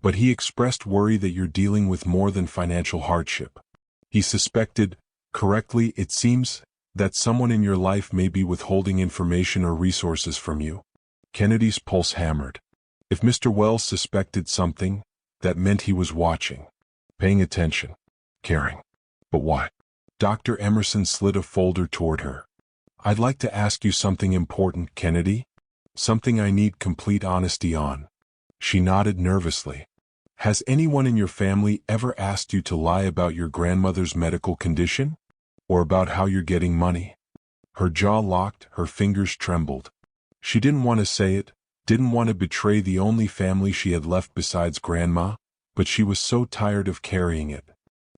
But he expressed worry that you're dealing with more than financial hardship. He suspected, correctly it seems, that someone in your life may be withholding information or resources from you. Kennedy's pulse hammered. If Mr. Wells suspected something, that meant he was watching, paying attention, caring. But why? Dr. Emerson slid a folder toward her. I'd like to ask you something important, Kennedy. Something I need complete honesty on. She nodded nervously. Has anyone in your family ever asked you to lie about your grandmother's medical condition? Or about how you're getting money? Her jaw locked, her fingers trembled. She didn't want to say it, didn't want to betray the only family she had left besides Grandma, but she was so tired of carrying it.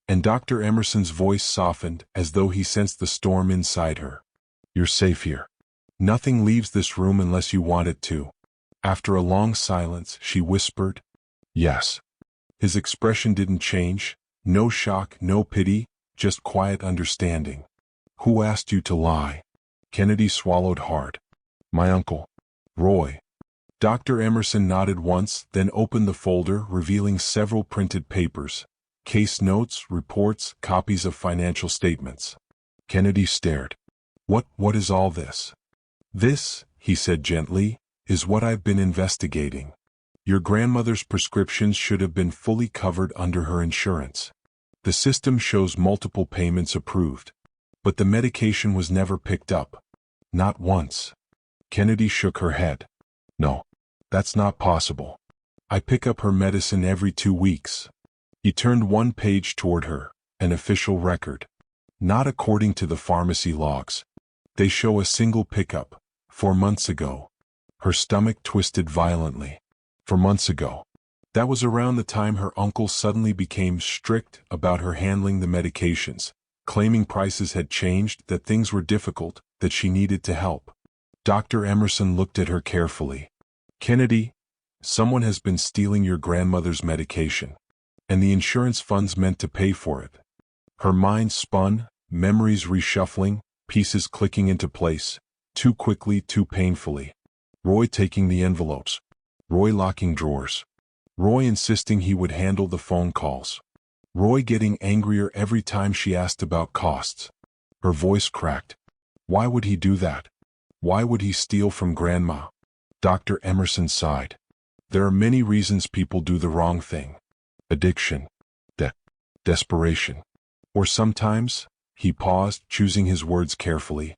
And Dr. Emerson's voice softened as though he sensed the storm inside her. You're safe here. Nothing leaves this room unless you want it to. After a long silence, she whispered, Yes. His expression didn't change, no shock, no pity, just quiet understanding. Who asked you to lie? Kennedy swallowed hard. My uncle, Roy. Dr. Emerson nodded once, then opened the folder, revealing several printed papers, case notes, reports, copies of financial statements. Kennedy stared. What is all this? This, he said gently, is what I've been investigating. Your grandmother's prescriptions should have been fully covered under her insurance. The system shows multiple payments approved. But the medication was never picked up. Not once. Kennedy shook her head. No, that's not possible. I pick up her medicine every 2 weeks. He turned one page toward her, an official record. Not according to the pharmacy logs. They show a single pickup, 4 months ago. Her stomach twisted violently. 4 months ago. That was around the time her uncle suddenly became strict about her handling the medications, claiming prices had changed, that things were difficult, that she needed to help. Dr. Emerson looked at her carefully. Kennedy, someone has been stealing your grandmother's medication, and the insurance funds meant to pay for it. Her mind spun, memories reshuffling, pieces clicking into place, too quickly, too painfully. Roy taking the envelopes. Roy locking drawers. Roy insisting he would handle the phone calls. Roy getting angrier every time she asked about costs. Her voice cracked. Why would he do that? Why would he steal from Grandma? Dr. Emerson sighed. There are many reasons people do the wrong thing. Addiction. Desperation. Or sometimes, he paused, choosing his words carefully.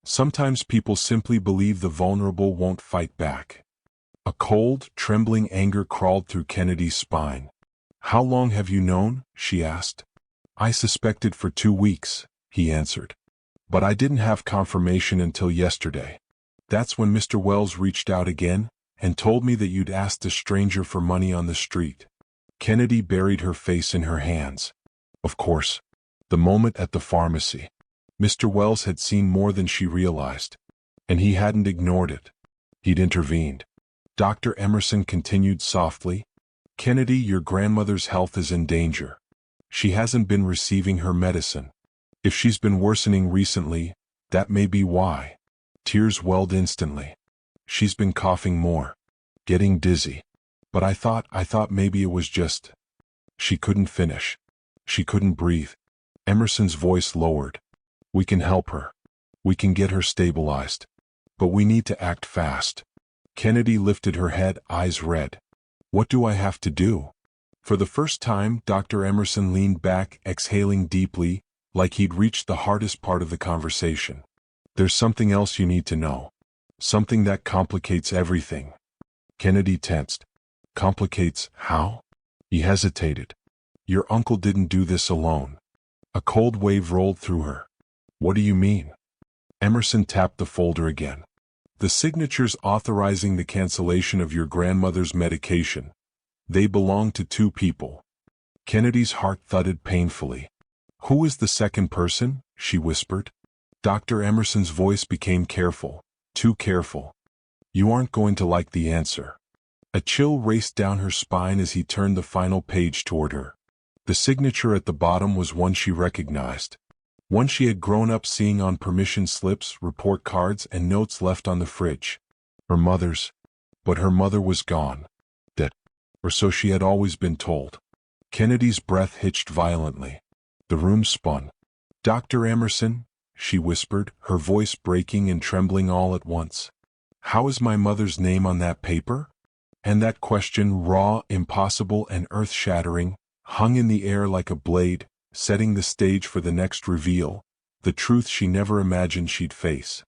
Sometimes people simply believe the vulnerable won't fight back. A cold, trembling anger crawled through Kennedy's spine. How long have you known? She asked. I suspected for 2 weeks, he answered. But I didn't have confirmation until yesterday. That's when Mr. Wells reached out again, and told me that you'd asked a stranger for money on the street. Kennedy buried her face in her hands. Of course. The moment at the pharmacy. Mr. Wells had seen more than she realized. And he hadn't ignored it. He'd intervened. Dr. Emerson continued softly. Kennedy, your grandmother's health is in danger. She hasn't been receiving her medicine. If she's been worsening recently, that may be why. Tears welled instantly. She's been coughing more. Getting dizzy. But I thought maybe it was just... She couldn't finish. She couldn't breathe. Emerson's voice lowered. We can help her. We can get her stabilized. But we need to act fast. Kennedy lifted her head, eyes red. What do I have to do? For the first time, Dr. Emerson leaned back, exhaling deeply, like he'd reached the hardest part of the conversation. There's something else you need to know. Something that complicates everything. Kennedy tensed. Complicates how? He hesitated. Your uncle didn't do this alone. A cold wave rolled through her. What do you mean? Emerson tapped the folder again. The signatures authorizing the cancellation of your grandmother's medication. They belong to two people. Kennedy's heart thudded painfully. Who is the second person? She whispered. Dr. Emerson's voice became careful, too careful. You aren't going to like the answer. A chill raced down her spine as he turned the final page toward her. The signature at the bottom was one she recognized. One she had grown up seeing on permission slips, report cards, and notes left on the fridge. Her mother's. But her mother was gone. Dead. Or so she had always been told. Kennedy's breath hitched violently. The room spun. Dr. Emerson, she whispered, her voice breaking and trembling all at once. How is my mother's name on that paper? And that question, raw, impossible, and earth-shattering, hung in the air like a blade, setting the stage for the next reveal, the truth she never imagined she'd face.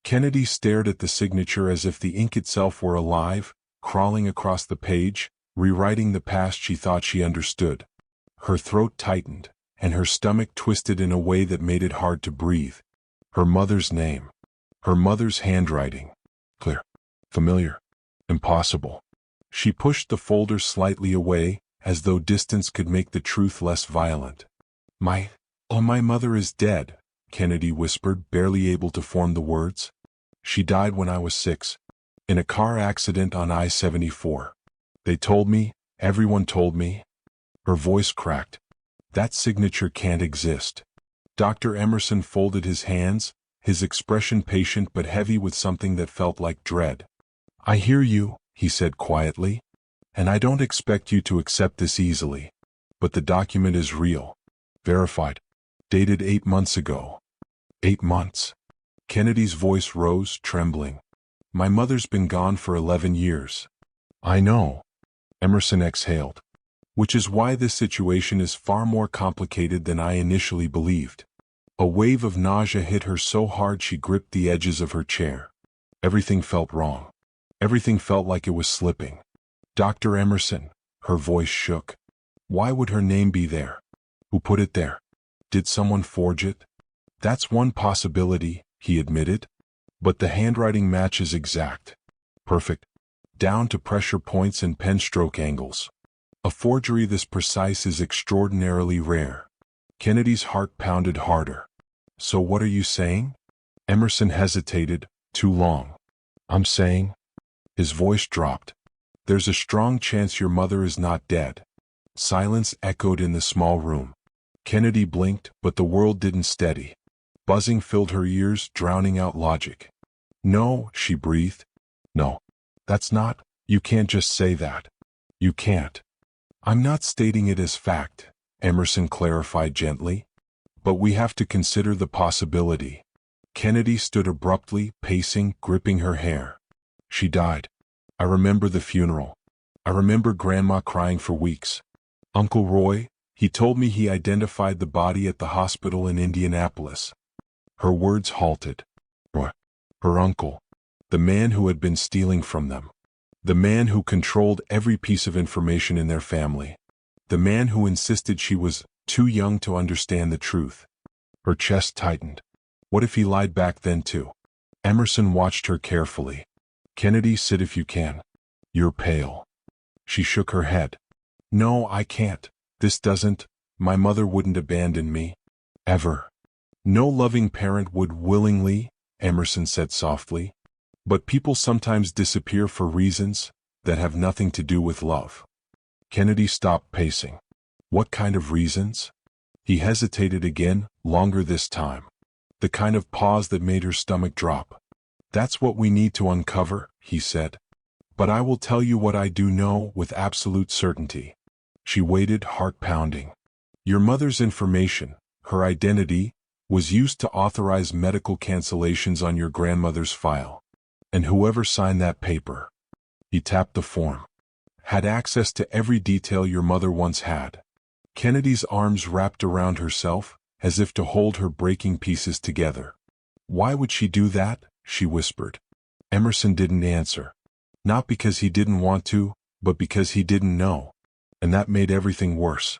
Kennedy stared at the signature as if the ink itself were alive, crawling across the page, rewriting the past she thought she understood. Her throat tightened, and her stomach twisted in a way that made it hard to breathe. Her mother's name. Her mother's handwriting. Clear. Familiar. Impossible. She pushed the folder slightly away, as though distance could make the truth less violent. My mother is dead, Kennedy whispered, barely able to form the words. She died when I was 6, in a car accident on I-74. They told me, everyone told me. Her voice cracked. That signature can't exist. Dr. Emerson folded his hands, his expression patient but heavy with something that felt like dread. I hear you, he said quietly, and I don't expect you to accept this easily. But the document is real. Verified. Dated 8 months ago. 8 months. Kennedy's voice rose, trembling. My mother's been gone for 11 years. I know. Emerson exhaled. Which is why this situation is far more complicated than I initially believed. A wave of nausea hit her so hard she gripped the edges of her chair. Everything felt wrong. Everything felt like it was slipping. Dr. Emerson, her voice shook. Why would her name be there? Who put it there? Did someone forge it? That's one possibility, he admitted. But the handwriting matches exact. Perfect. Down to pressure points and pen stroke angles. A forgery this precise is extraordinarily rare. Kennedy's heart pounded harder. So what are you saying? Emerson hesitated, too long. I'm saying. His voice dropped. There's a strong chance your mother is not dead. Silence echoed in the small room. Kennedy blinked, but the world didn't steady. Buzzing filled her ears, drowning out logic. No, she breathed. No. That's not. You can't just say that. You can't. I'm not stating it as fact, Emerson clarified gently. But we have to consider the possibility. Kennedy stood abruptly, pacing, gripping her hair. She died. I remember the funeral. I remember Grandma crying for weeks. Uncle Roy, he told me he identified the body at the hospital in Indianapolis. Her words halted. Roy. Her uncle. The man who had been stealing from them. The man who controlled every piece of information in their family. The man who insisted she was too young to understand the truth. Her chest tightened. What if he lied back then too? Emerson watched her carefully. Kennedy, sit if you can. You're pale. She shook her head. No, I can't. This doesn't. My mother wouldn't abandon me. Ever. No loving parent would willingly, Emerson said softly. But people sometimes disappear for reasons that have nothing to do with love. Kennedy stopped pacing. What kind of reasons? He hesitated again, longer this time. The kind of pause that made her stomach drop. That's what we need to uncover, he said. But I will tell you what I do know with absolute certainty. She waited, heart pounding. Your mother's information, her identity, was used to authorize medical cancellations on your grandmother's file. And whoever signed that paper, he tapped the form, had access to every detail your mother once had. Kennedy's arms wrapped around herself, as if to hold her breaking pieces together. Why would she do that? She whispered. Emerson didn't answer. Not because he didn't want to, but because he didn't know. and that made everything worse.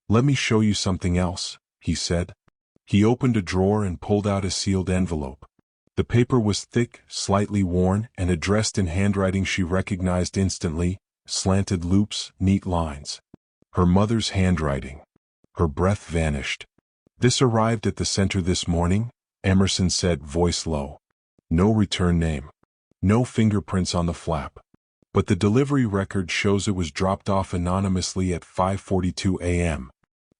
"Let me show you something else," he said. He opened a drawer and pulled out a sealed envelope. The paper was thick, slightly worn, and addressed in handwriting she recognized instantly, slanted loops, neat lines. Her mother's handwriting. Her breath vanished. "This arrived at the center this morning," Emerson said, voice low. No return name. No fingerprints on the flap. But the delivery record shows it was dropped off anonymously at 5:42 a.m.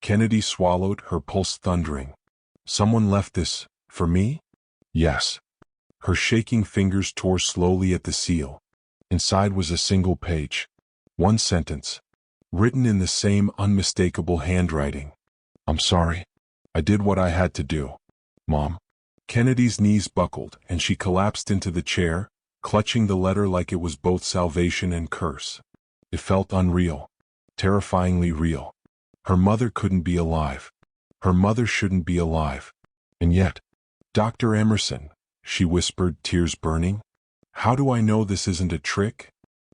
Kennedy swallowed, her pulse thundering. "Someone left this, for me?" "Yes." Her shaking fingers tore slowly at the seal. Inside was a single page. One sentence. Written in the same unmistakable handwriting. "I'm sorry. I did what I had to do, Mom." Kennedy's knees buckled, and she collapsed into the chair, clutching the letter like it was both salvation and curse. It felt unreal. Terrifyingly real. Her mother couldn't be alive. Her mother shouldn't be alive. And yet, "Dr. Emerson," she whispered, tears burning. "How do I know this isn't a trick?"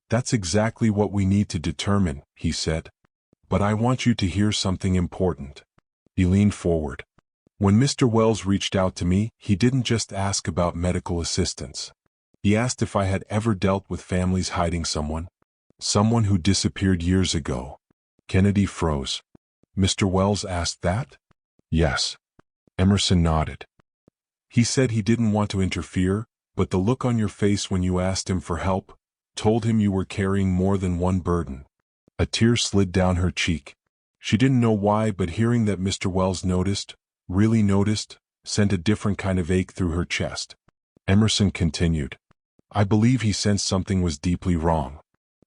"That's exactly what we need to determine," he said. "But I want you to hear something important." He leaned forward. "When Mr. Wells reached out to me, he didn't just ask about medical assistance. He asked if I had ever dealt with families hiding someone. Someone who disappeared years ago." Kennedy froze. "Mr. Wells asked that?" "Yes." Emerson nodded. "He said he didn't want to interfere, but the look on your face when you asked him for help told him you were carrying more than one burden." A tear slid down her cheek. She didn't know why, but hearing that Mr. Wells noticed, really noticed, sent a different kind of ache through her chest. Emerson continued. "I believe he sensed something was deeply wrong.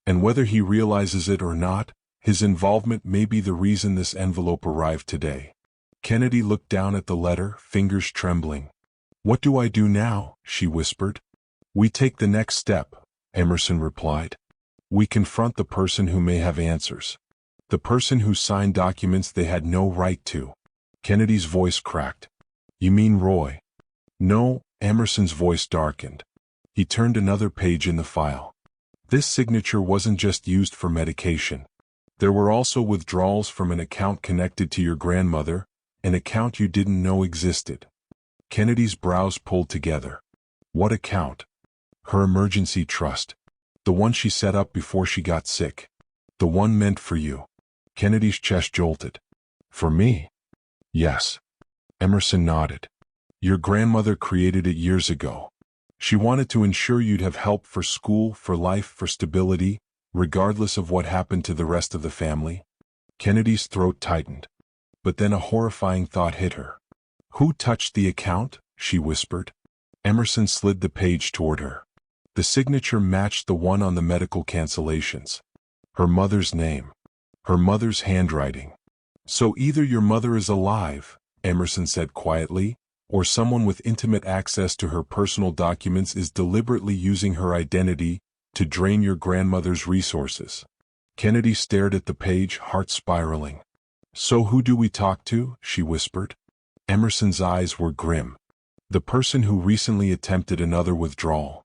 And whether he realizes it or not, his involvement may be the reason this envelope arrived today." Kennedy looked down at the letter, fingers trembling. "What do I do now?" she whispered. "We take the next step," Emerson replied. "We confront the person who may have answers. The person who signed documents they had no right to." Kennedy's voice cracked. "You mean Roy?" "No," Emerson's voice darkened. He turned another page in the file. "This signature wasn't just used for medication. There were also withdrawals from an account connected to your grandmother, an account you didn't know existed." Kennedy's brows pulled together. "What account?" "Her emergency trust. The one she set up before she got sick. The one meant for you." Kennedy's chest jolted. "For me?" "Yes." Emerson nodded. "Your grandmother created it years ago. She wanted to ensure you'd have help for school, for life, for stability, regardless of what happened to the rest of the family." Kennedy's throat tightened. But then a horrifying thought hit her. "Who touched the account?" she whispered. Emerson slid the page toward her. The signature matched the one on the medical cancellations. Her mother's name. Her mother's handwriting. "So either your mother is alive," Emerson said quietly, "or someone with intimate access to her personal documents is deliberately using her identity to drain your grandmother's resources." Kennedy stared at the page, heart spiraling. "So who do we talk to?" she whispered. Emerson's eyes were grim. "The person who recently attempted another withdrawal.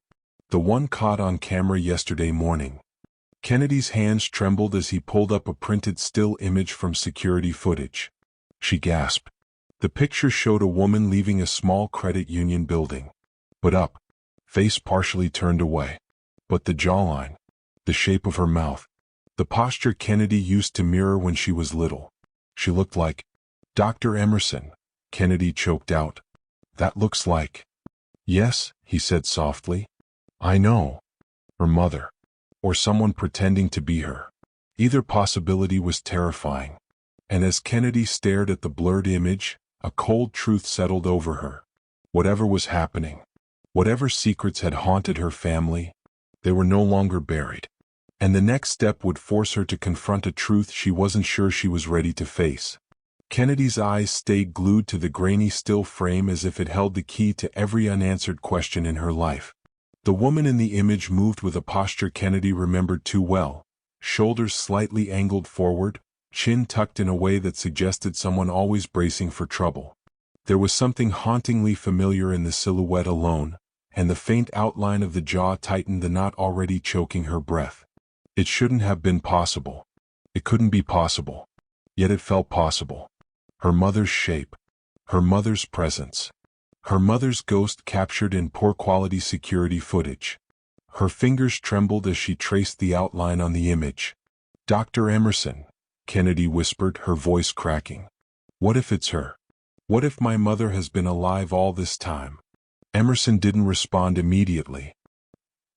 The one caught on camera yesterday morning." Kennedy's hands trembled as he pulled up a printed still image from security footage. She gasped. The picture showed a woman leaving a small credit union building. But up, face partially turned away. But the jawline, the shape of her mouth, the posture Kennedy used to mirror when she was little. She looked like Dr. Emerson, Kennedy choked out. "That looks like..." "Yes," he said softly. "I know. Her mother. Or someone pretending to be her." Either possibility was terrifying. And as Kennedy stared at the blurred image, a cold truth settled over her. Whatever was happening, whatever secrets had haunted her family, they were no longer buried. And the next step would force her to confront a truth she wasn't sure she was ready to face. Kennedy's eyes stayed glued to the grainy still frame as if it held the key to every unanswered question in her life. The woman in the image moved with a posture Kennedy remembered too well, shoulders slightly angled forward, chin tucked in a way that suggested someone always bracing for trouble. There was something hauntingly familiar in the silhouette alone, and the faint outline of the jaw tightened the knot already choking her breath. It shouldn't have been possible. It couldn't be possible. Yet it felt possible. Her mother's shape. Her mother's presence. Her mother's ghost captured in poor-quality security footage. Her fingers trembled as she traced the outline on the image. "Dr. Emerson," Kennedy whispered, her voice cracking. "What if it's her? What if my mother has been alive all this time?" Emerson didn't respond immediately.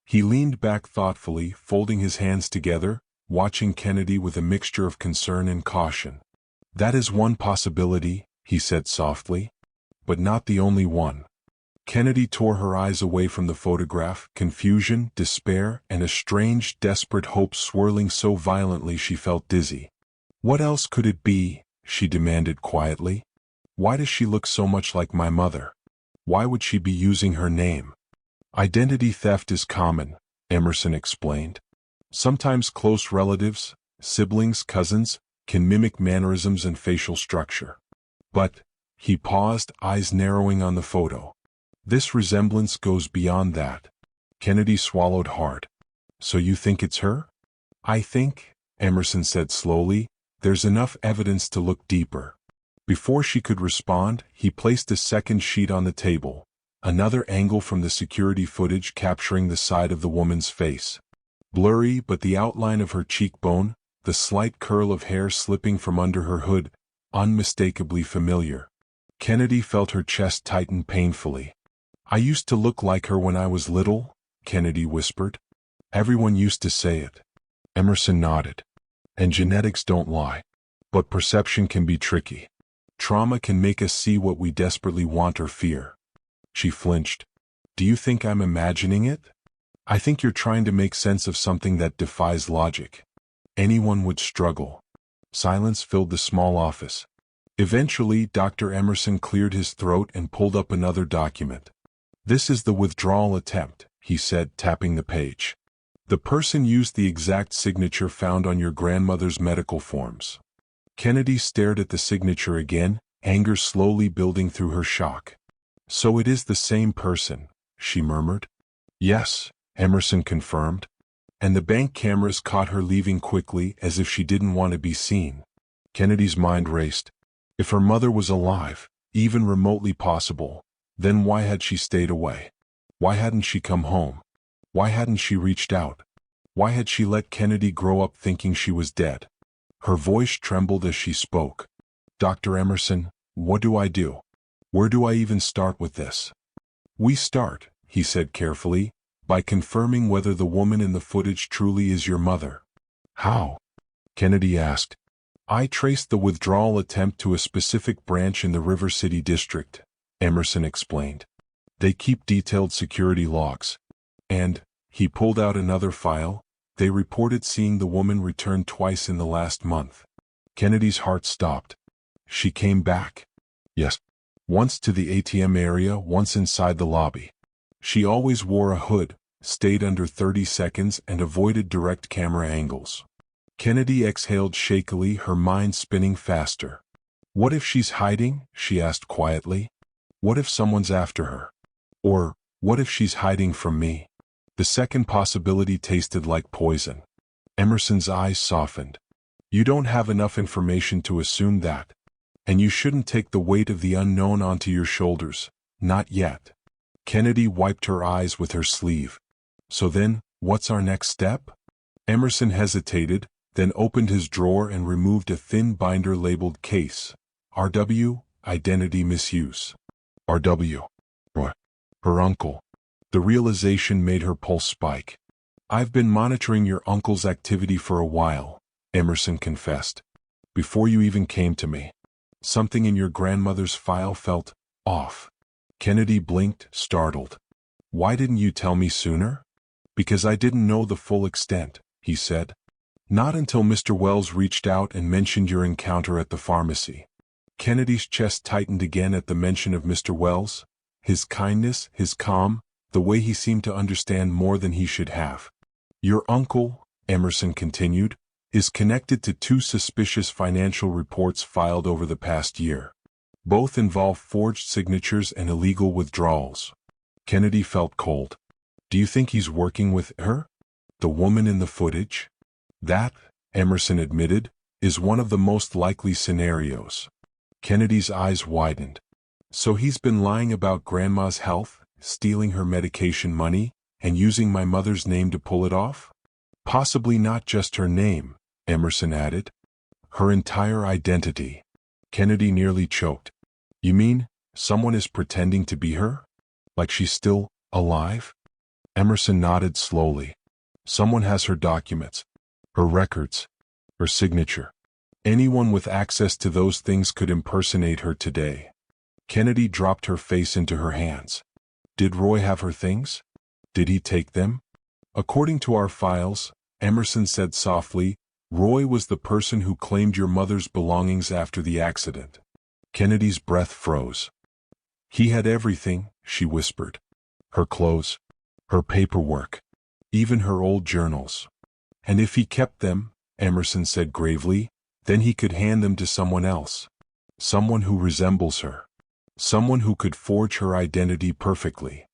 He leaned back thoughtfully, folding his hands together, watching Kennedy with a mixture of concern and caution. "That is one possibility," he said softly, "but not the only one." Kennedy tore her eyes away from the photograph, confusion, despair, and a strange, desperate hope swirling so violently she felt dizzy. "What else could it be?" she demanded quietly. "Why does she look so much like my mother? Why would she be using her name?" "Identity theft is common," Emerson explained. "Sometimes close relatives, siblings, cousins, can mimic mannerisms and facial structure. But," he paused, eyes narrowing on the photo, "this resemblance goes beyond that." Kennedy swallowed hard. "So you think it's her?" "I think," Emerson said slowly, "there's enough evidence to look deeper." Before she could respond, he placed a second sheet on the table, another angle from the security footage capturing the side of the woman's face. Blurry, but the outline of her cheekbone, the slight curl of hair slipping from under her hood, unmistakably familiar. Kennedy felt her chest tighten painfully. "I used to look like her when I was little," Kennedy whispered. "Everyone used to say it." Emerson nodded. "And genetics don't lie. But perception can be tricky. Trauma can make us see what we desperately want or fear." She flinched. "Do you think I'm imagining it?" "I think you're trying to make sense of something that defies logic. Anyone would struggle." Silence filled the small office. Eventually, Dr. Emerson cleared his throat and pulled up another document. "This is the withdrawal attempt," he said, tapping the page. "The person used the exact signature found on your grandmother's medical forms." Kennedy stared at the signature again, anger slowly building through her shock. "So it is the same person," she murmured. "Yes," Emerson confirmed. "And the bank cameras caught her leaving quickly, as if she didn't want to be seen." Kennedy's mind raced. If her mother was alive, even remotely possible, then why had she stayed away? Why hadn't she come home? Why hadn't she reached out? Why had she let Kennedy grow up thinking she was dead? Her voice trembled as she spoke. "Dr. Emerson, what do I do? Where do I even start with this?" "We start," he said carefully, "by confirming whether the woman in the footage truly is your mother." "How?" Kennedy asked. "I traced the withdrawal attempt to a specific branch in the River City district," Emerson explained. "They keep detailed security logs. And," he pulled out another file, "they reported seeing the woman return twice in the last month." Kennedy's heart stopped. "She came back?" "Yes. Once to the ATM area, once inside the lobby. She always wore a hood, stayed under 30 seconds, and avoided direct camera angles." Kennedy exhaled shakily, her mind spinning faster. "What if she's hiding?" she asked quietly. "What if someone's after her? Or, what if she's hiding from me?" The second possibility tasted like poison. Emerson's eyes softened. "You don't have enough information to assume that. And you shouldn't take the weight of the unknown onto your shoulders, not yet." Kennedy wiped her eyes with her sleeve. "So then, what's our next step?" Emerson hesitated, then opened his drawer and removed a thin binder labeled Case RW, Identity Misuse. RW. Her uncle. The realization made her pulse spike. "I've been monitoring your uncle's activity for a while," Emerson confessed. "Before you even came to me. Something in your grandmother's file felt off." Kennedy blinked, startled. "Why didn't you tell me sooner?" "Because I didn't know the full extent," he said. "Not until Mr. Wells reached out and mentioned your encounter at the pharmacy." Kennedy's chest tightened again at the mention of Mr. Wells. His kindness, his calm, the way he seemed to understand more than he should have. "Your uncle," Emerson continued, "is connected to 2 suspicious financial reports filed over the past year. Both involve forged signatures and illegal withdrawals." Kennedy felt cold. "Do you think he's working with her? The woman in the footage?" "That," Emerson admitted, is one of the most likely scenarios. Kennedy's eyes widened. So he's been lying about Grandma's health, stealing her medication money, and using my mother's name to pull it off? Possibly not just her name, Emerson added. Her entire identity. Kennedy nearly choked. You mean, someone is pretending to be her? Like she's still alive? Emerson nodded slowly. Someone has her documents, her records, her signature. Anyone with access to those things could impersonate her today. Kennedy dropped her face into her hands. Did Roy have her things? Did he take them? According to our files, Emerson said softly, Roy was the person who claimed your mother's belongings after the accident. Kennedy's breath froze. He had everything, she whispered. Her clothes, her paperwork, even her old journals. And if he kept them, Emerson said gravely, then he could hand them to someone else. Someone who resembles her. Someone who could forge her identity perfectly.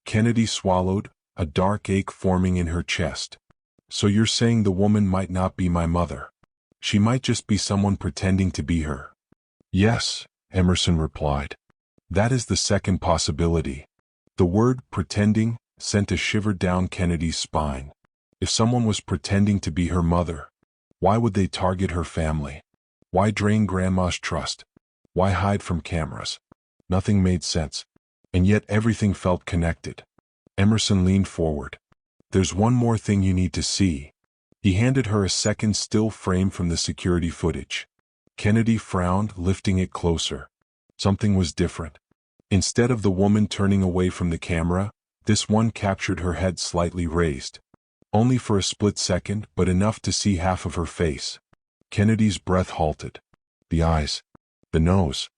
Kennedy swallowed, a dark ache forming in her chest. So you're saying the woman might not be my mother? She might just be someone pretending to be her? Yes, Emerson replied. That is the second possibility. The word pretending sent a shiver down Kennedy's spine. If someone was pretending to be her mother, why would they target her family? Why drain Grandma's trust? Why hide from cameras? Nothing made sense. And yet everything felt connected. Emerson leaned forward. There's one more thing you need to see. He handed her a second still frame from the security footage. Kennedy frowned, lifting it closer. Something was different. Instead of the woman turning away from the camera, this one captured her head slightly raised. Only for a split second, but enough to see half of her face. Kennedy's breath halted. The eyes. The nose.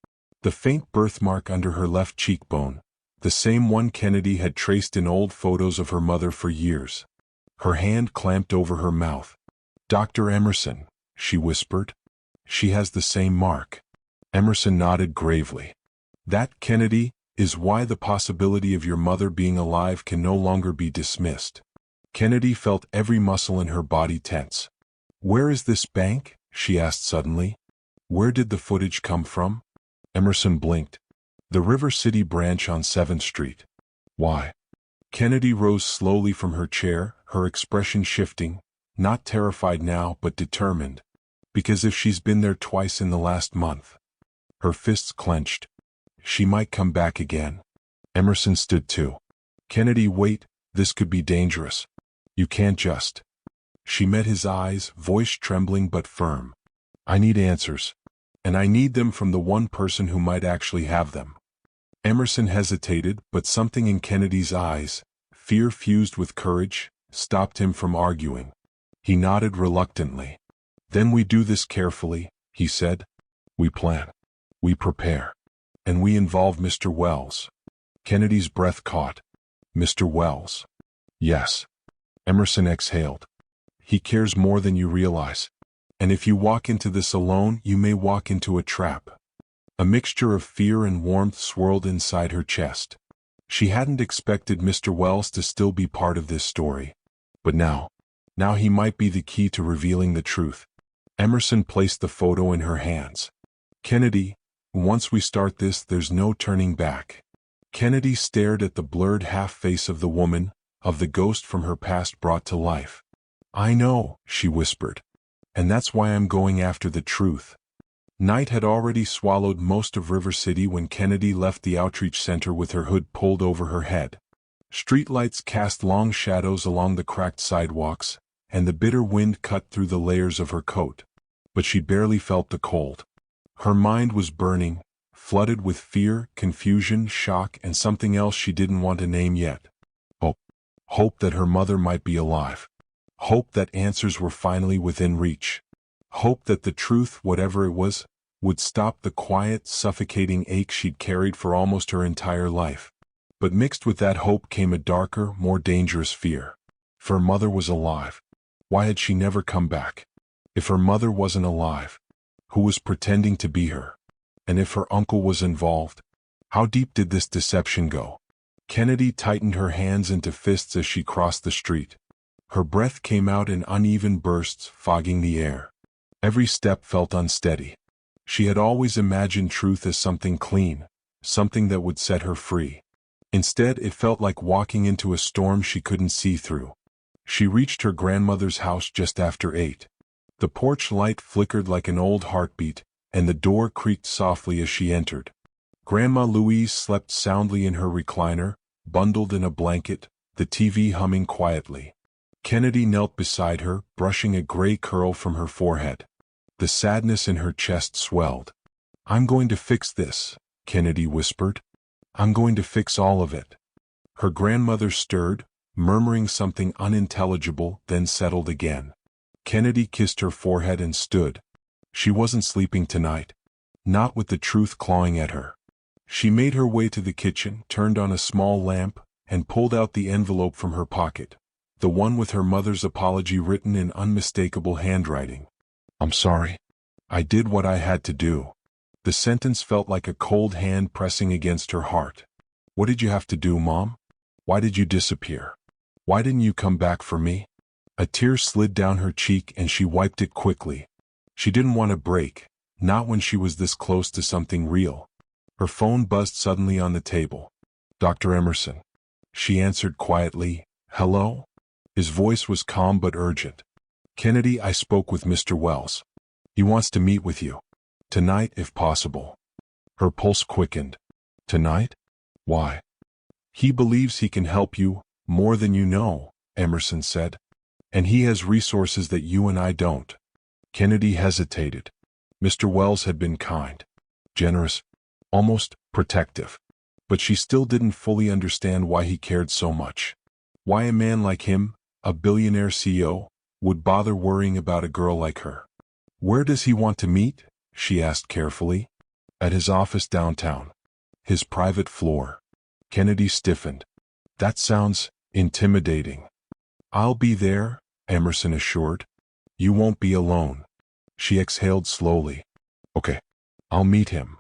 The faint birthmark under her left cheekbone. The same one Kennedy had traced in old photos of her mother for years. Her hand clamped over her mouth. Dr. Emerson, she whispered. She has the same mark. Emerson nodded gravely. That, Kennedy, is why the possibility of your mother being alive can no longer be dismissed. Kennedy felt every muscle in her body tense. Where is this bank? She asked suddenly. Where did the footage come from? Emerson blinked. The River City branch on 7th Street. Why? Kennedy rose slowly from her chair, her expression shifting, not terrified now but determined. Because if she's been there twice in the last month. Her fists clenched. She might come back again. Emerson stood too. Kennedy, wait, this could be dangerous. You can't just. She met his eyes, voice trembling but firm. I need answers. And I need them from the one person who might actually have them. Emerson hesitated, but something in Kennedy's eyes, fear fused with courage, stopped him from arguing. He nodded reluctantly. Then we do this carefully, he said. We plan. We prepare. And we involve Mr. Wells. Kennedy's breath caught. Mr. Wells. Yes. Emerson exhaled. He cares more than you realize. And if you walk into this alone, you may walk into a trap. A mixture of fear and warmth swirled inside her chest. She hadn't expected Mr. Wells to still be part of this story. But now he might be the key to revealing the truth. Emerson placed the photo in her hands. Kennedy, once we start this, there's no turning back. Kennedy stared at the blurred half-face of the woman, of the ghost from her past brought to life. I know, she whispered. And that's why I'm going after the truth. Night had already swallowed most of River City when Kennedy left the outreach center with her hood pulled over her head. Streetlights cast long shadows along the cracked sidewalks, and the bitter wind cut through the layers of her coat. But she barely felt the cold. Her mind was burning, flooded with fear, confusion, shock, and something else she didn't want to name yet. Hope. Hope that her mother might be alive. Hope that answers were finally within reach. Hope that the truth, whatever it was, would stop the quiet, suffocating ache she'd carried for almost her entire life. But mixed with that hope came a darker, more dangerous fear. If her mother was alive, why had she never come back? If her mother wasn't alive, who was pretending to be her? And if her uncle was involved, how deep did this deception go? Kennedy tightened her hands into fists as she crossed the street. Her breath came out in uneven bursts, fogging the air. Every step felt unsteady. She had always imagined truth as something clean, something that would set her free. Instead, it felt like walking into a storm she couldn't see through. She reached her grandmother's house just after 8. The porch light flickered like an old heartbeat, and the door creaked softly as she entered. Grandma Louise slept soundly in her recliner, bundled in a blanket, the TV humming quietly. Kennedy knelt beside her, brushing a gray curl from her forehead. The sadness in her chest swelled. "I'm going to fix this," Kennedy whispered. "I'm going to fix all of it." Her grandmother stirred, murmuring something unintelligible, then settled again. Kennedy kissed her forehead and stood. She wasn't sleeping tonight. Not with the truth clawing at her. She made her way to the kitchen, turned on a small lamp, and pulled out the envelope from her pocket. The one with her mother's apology written in unmistakable handwriting. "I'm sorry. I did what I had to do." The sentence felt like a cold hand pressing against her heart. "What did you have to do, Mom? Why did you disappear? Why didn't you come back for me?" A tear slid down her cheek and she wiped it quickly. She didn't want to break, not when she was this close to something real. Her phone buzzed suddenly on the table. "Dr. Emerson." She answered quietly, "Hello?" His voice was calm but urgent. "Kennedy, I spoke with Mr. Wells. He wants to meet with you. Tonight, if possible." Her pulse quickened. "Tonight? Why?" "He believes he can help you, more than you know," Emerson said. "And he has resources that you and I don't." Kennedy hesitated. Mr. Wells had been kind, generous, almost protective. But she still didn't fully understand why he cared so much. Why a man like him, a billionaire CEO, would bother worrying about a girl like her. "Where does he want to meet?" she asked carefully. "At his office downtown. His private floor." Kennedy stiffened. "That sounds intimidating." "I'll be there," Emerson assured. "You won't be alone." She exhaled slowly. "Okay, I'll meet him."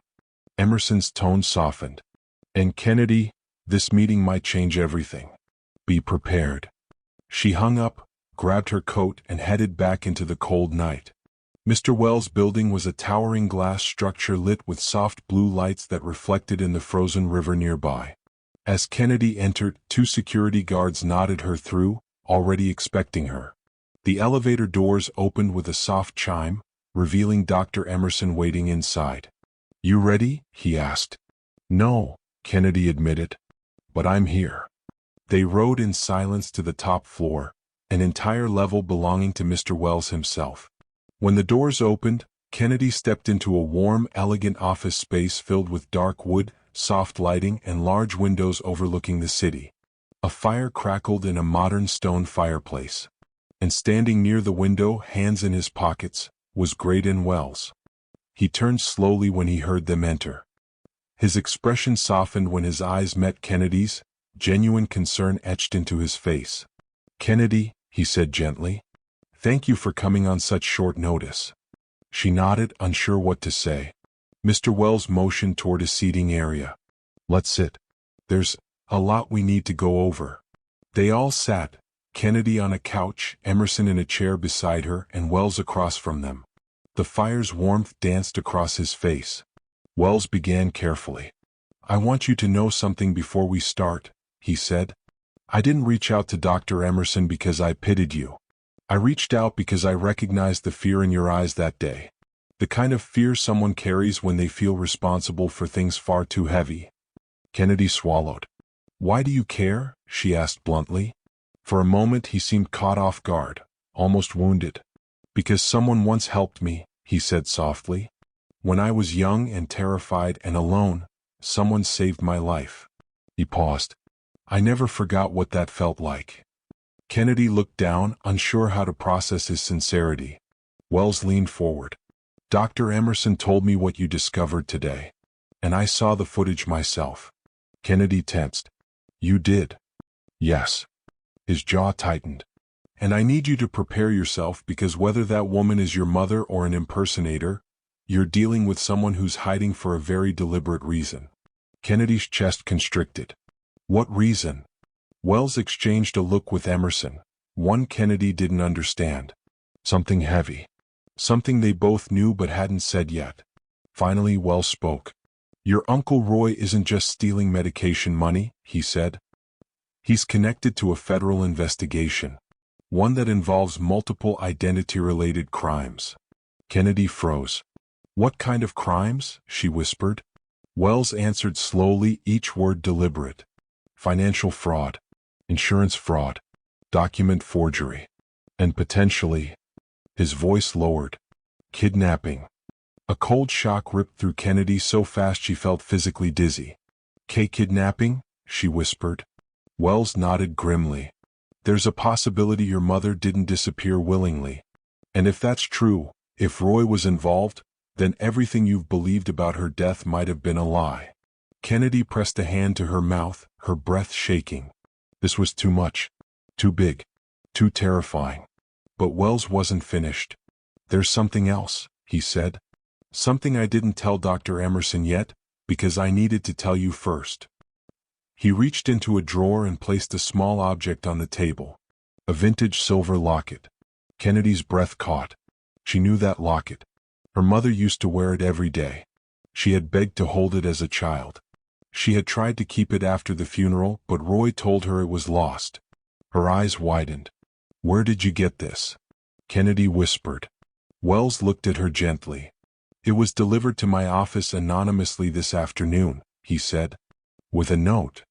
Emerson's tone softened. "And Kennedy, this meeting might change everything. Be prepared." She hung up, grabbed her coat, and headed back into the cold night. Mr. Wells' building was a towering glass structure lit with soft blue lights that reflected in the frozen river nearby. As Kennedy entered, 2 security guards nodded her through, already expecting her. The elevator doors opened with a soft chime, revealing Dr. Emerson waiting inside. "You ready?" he asked. "No," Kennedy admitted. "But I'm here." They rode in silence to the top floor, an entire level belonging to Mr. Wells himself. When the doors opened, Kennedy stepped into a warm, elegant office space filled with dark wood, soft lighting, and large windows overlooking the city. A fire crackled in a modern stone fireplace. And standing near the window, hands in his pockets, was Graydon Wells. He turned slowly when he heard them enter. His expression softened when his eyes met Kennedy's, genuine concern etched into his face. "Kennedy," he said gently, "thank you for coming on such short notice." She nodded, unsure what to say. Mr. Wells motioned toward a seating area. "Let's sit. There's a lot we need to go over." They all sat, Kennedy on a couch, Emerson in a chair beside her, and Wells across from them. The fire's warmth danced across his face. Wells began carefully. "I want you to know something before we start," he said. "I didn't reach out to Dr. Emerson because I pitied you. I reached out because I recognized the fear in your eyes that day. The kind of fear someone carries when they feel responsible for things far too heavy." Kennedy swallowed. "Why do you care?" she asked bluntly. For a moment he seemed caught off guard, almost wounded. "Because someone once helped me," he said softly. "When I was young and terrified and alone, someone saved my life." He paused. "I never forgot what that felt like." Kennedy looked down, unsure how to process his sincerity. Wells leaned forward. "Dr. Emerson told me what you discovered today. And I saw the footage myself." Kennedy tensed. "You did?" "Yes." His jaw tightened. "And I need you to prepare yourself because whether that woman is your mother or an impersonator, you're dealing with someone who's hiding for a very deliberate reason." Kennedy's chest constricted. "What reason?" Wells exchanged a look with Emerson, One Kennedy didn't understand. Something heavy. Something they both knew but hadn't said yet. Finally, Wells spoke. "Your Uncle Roy isn't just stealing medication money," he said. "He's connected to a federal investigation. One that involves multiple identity-related crimes." Kennedy froze. "What kind of crimes?" she whispered. Wells answered slowly, each word deliberate. "Financial fraud, insurance fraud, document forgery, and potentially," his voice lowered, "kidnapping." A cold shock ripped through Kennedy so fast she felt physically dizzy. "Kidnapping?" she whispered. Wells nodded grimly. "There's a possibility your mother didn't disappear willingly. And if that's true, if Roy was involved, then everything you've believed about her death might have been a lie." Kennedy pressed a hand to her mouth, her breath shaking. This was too much. Too big. Too terrifying. But Wells wasn't finished. "There's something else," he said. "Something I didn't tell Dr. Emerson yet, because I needed to tell you first." He reached into a drawer and placed a small object on the table. A vintage silver locket. Kennedy's breath caught. She knew that locket. Her mother used to wear it every day. She had begged to hold it as a child. She had tried to keep it after the funeral, but Roy told her it was lost. Her eyes widened. "Where did you get this?" Kennedy whispered. Wells looked at her gently. "It was delivered to my office anonymously this afternoon," he said. "With a note."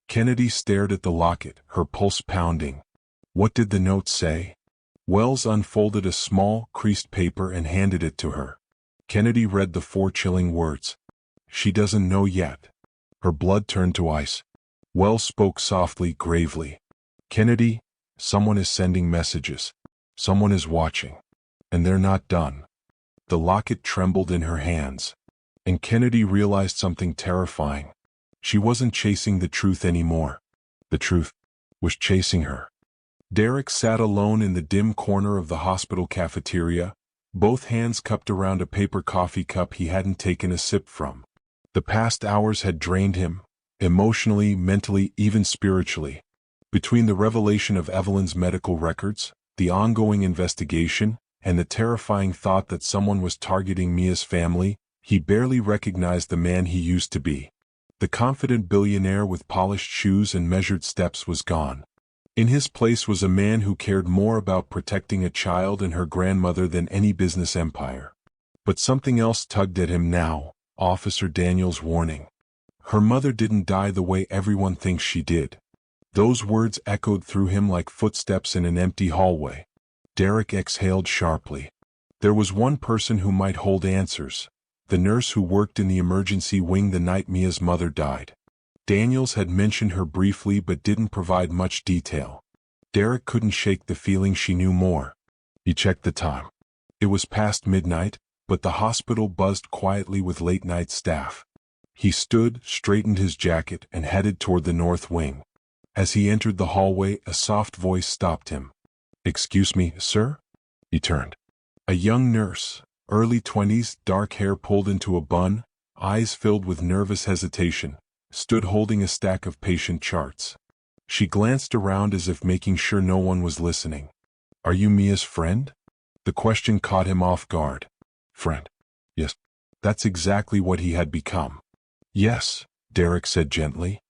Kennedy stared at the locket, her pulse pounding. "What did the note say?" Wells unfolded a small, creased paper and handed it to her. Kennedy read the 4 chilling words. "She doesn't know yet." Her blood turned to ice. Wells spoke softly, gravely. "Kennedy, someone is sending messages. Someone is watching. And they're not done." The locket trembled in her hands. And Kennedy realized something terrifying. She wasn't chasing the truth anymore. The truth was chasing her. Derek sat alone in the dim corner of the hospital cafeteria, both hands cupped around a paper coffee cup he hadn't taken a sip from. The past hours had drained him, emotionally, mentally, even spiritually. Between the revelation of Evelyn's medical records, the ongoing investigation, and the terrifying thought that someone was targeting Mia's family, he barely recognized the man he used to be. The confident billionaire with polished shoes and measured steps was gone. In his place was a man who cared more about protecting a child and her grandmother than any business empire. But something else tugged at him now, Officer Daniel's warning. Her mother didn't die the way everyone thinks she did. Those words echoed through him like footsteps in an empty hallway. Derek exhaled sharply. There was one person who might hold answers. The nurse who worked in the emergency wing the night Mia's mother died. Daniels had mentioned her briefly but didn't provide much detail. Derek couldn't shake the feeling she knew more. He checked the time. It was past midnight, but the hospital buzzed quietly with late-night staff. He stood, straightened his jacket, and headed toward the north wing. As he entered the hallway, a soft voice stopped him. "Excuse me, sir?" He turned. A young nurse, early 20s, dark hair pulled into a bun, eyes filled with nervous hesitation, stood holding a stack of patient charts. She glanced around as if making sure no one was listening. "Are you Mia's friend?" The question caught him off guard. "Friend? Yes." That's exactly what he had become. "Yes," Derek said gently.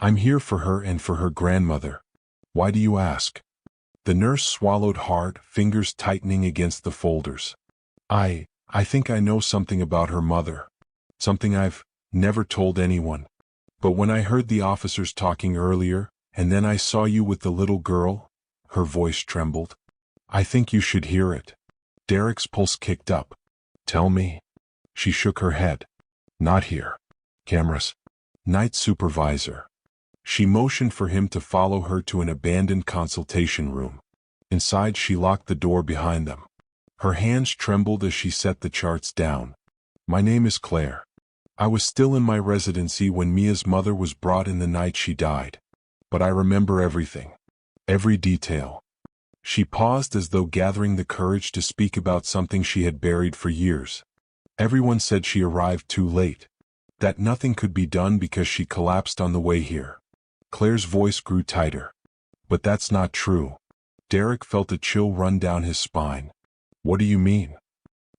"I'm here for her and for her grandmother." "Why do you ask?" The nurse swallowed hard, fingers tightening against the folders. I think I know something about her mother. Something I've never told anyone. But when I heard the officers talking earlier, and then I saw you with the little girl," her voice trembled, "I think you should hear it." Derek's pulse kicked up. "Tell me." She shook her head. "Not here. Cameras. Night supervisor." She motioned for him to follow her to an abandoned consultation room. Inside, she locked the door behind them. Her hands trembled as she set the charts down. "My name is Claire. I was still in my residency when Mia's mother was brought in the night she died. But I remember everything. Every detail." She paused as though gathering the courage to speak about something she had buried for years. "Everyone said she arrived too late. That nothing could be done because she collapsed on the way here." Claire's voice grew tighter. "But that's not true. Derek felt a chill run down his spine. What do you mean?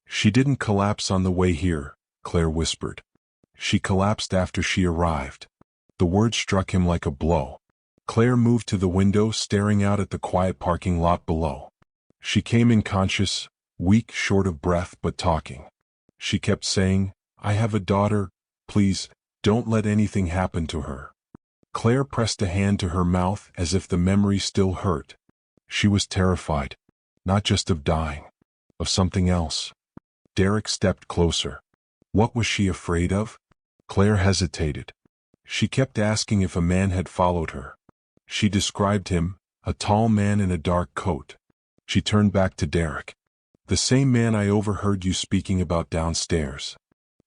She didn't collapse on the way here, Claire whispered. She collapsed after she arrived. The word struck him like a blow. Claire moved to the window, staring out at the quiet parking lot below. She came in conscious, weak, short of breath, but talking. She kept saying, I have a daughter, please, don't let anything happen to her. Claire pressed a hand to her mouth as if the memory still hurt. She was terrified, not just of dying, of something else. Derek stepped closer. What was she afraid of? Claire hesitated. She kept asking if a man had followed her. She described him, a tall man in a dark coat. She turned back to Derek. The same man I overheard you speaking about downstairs.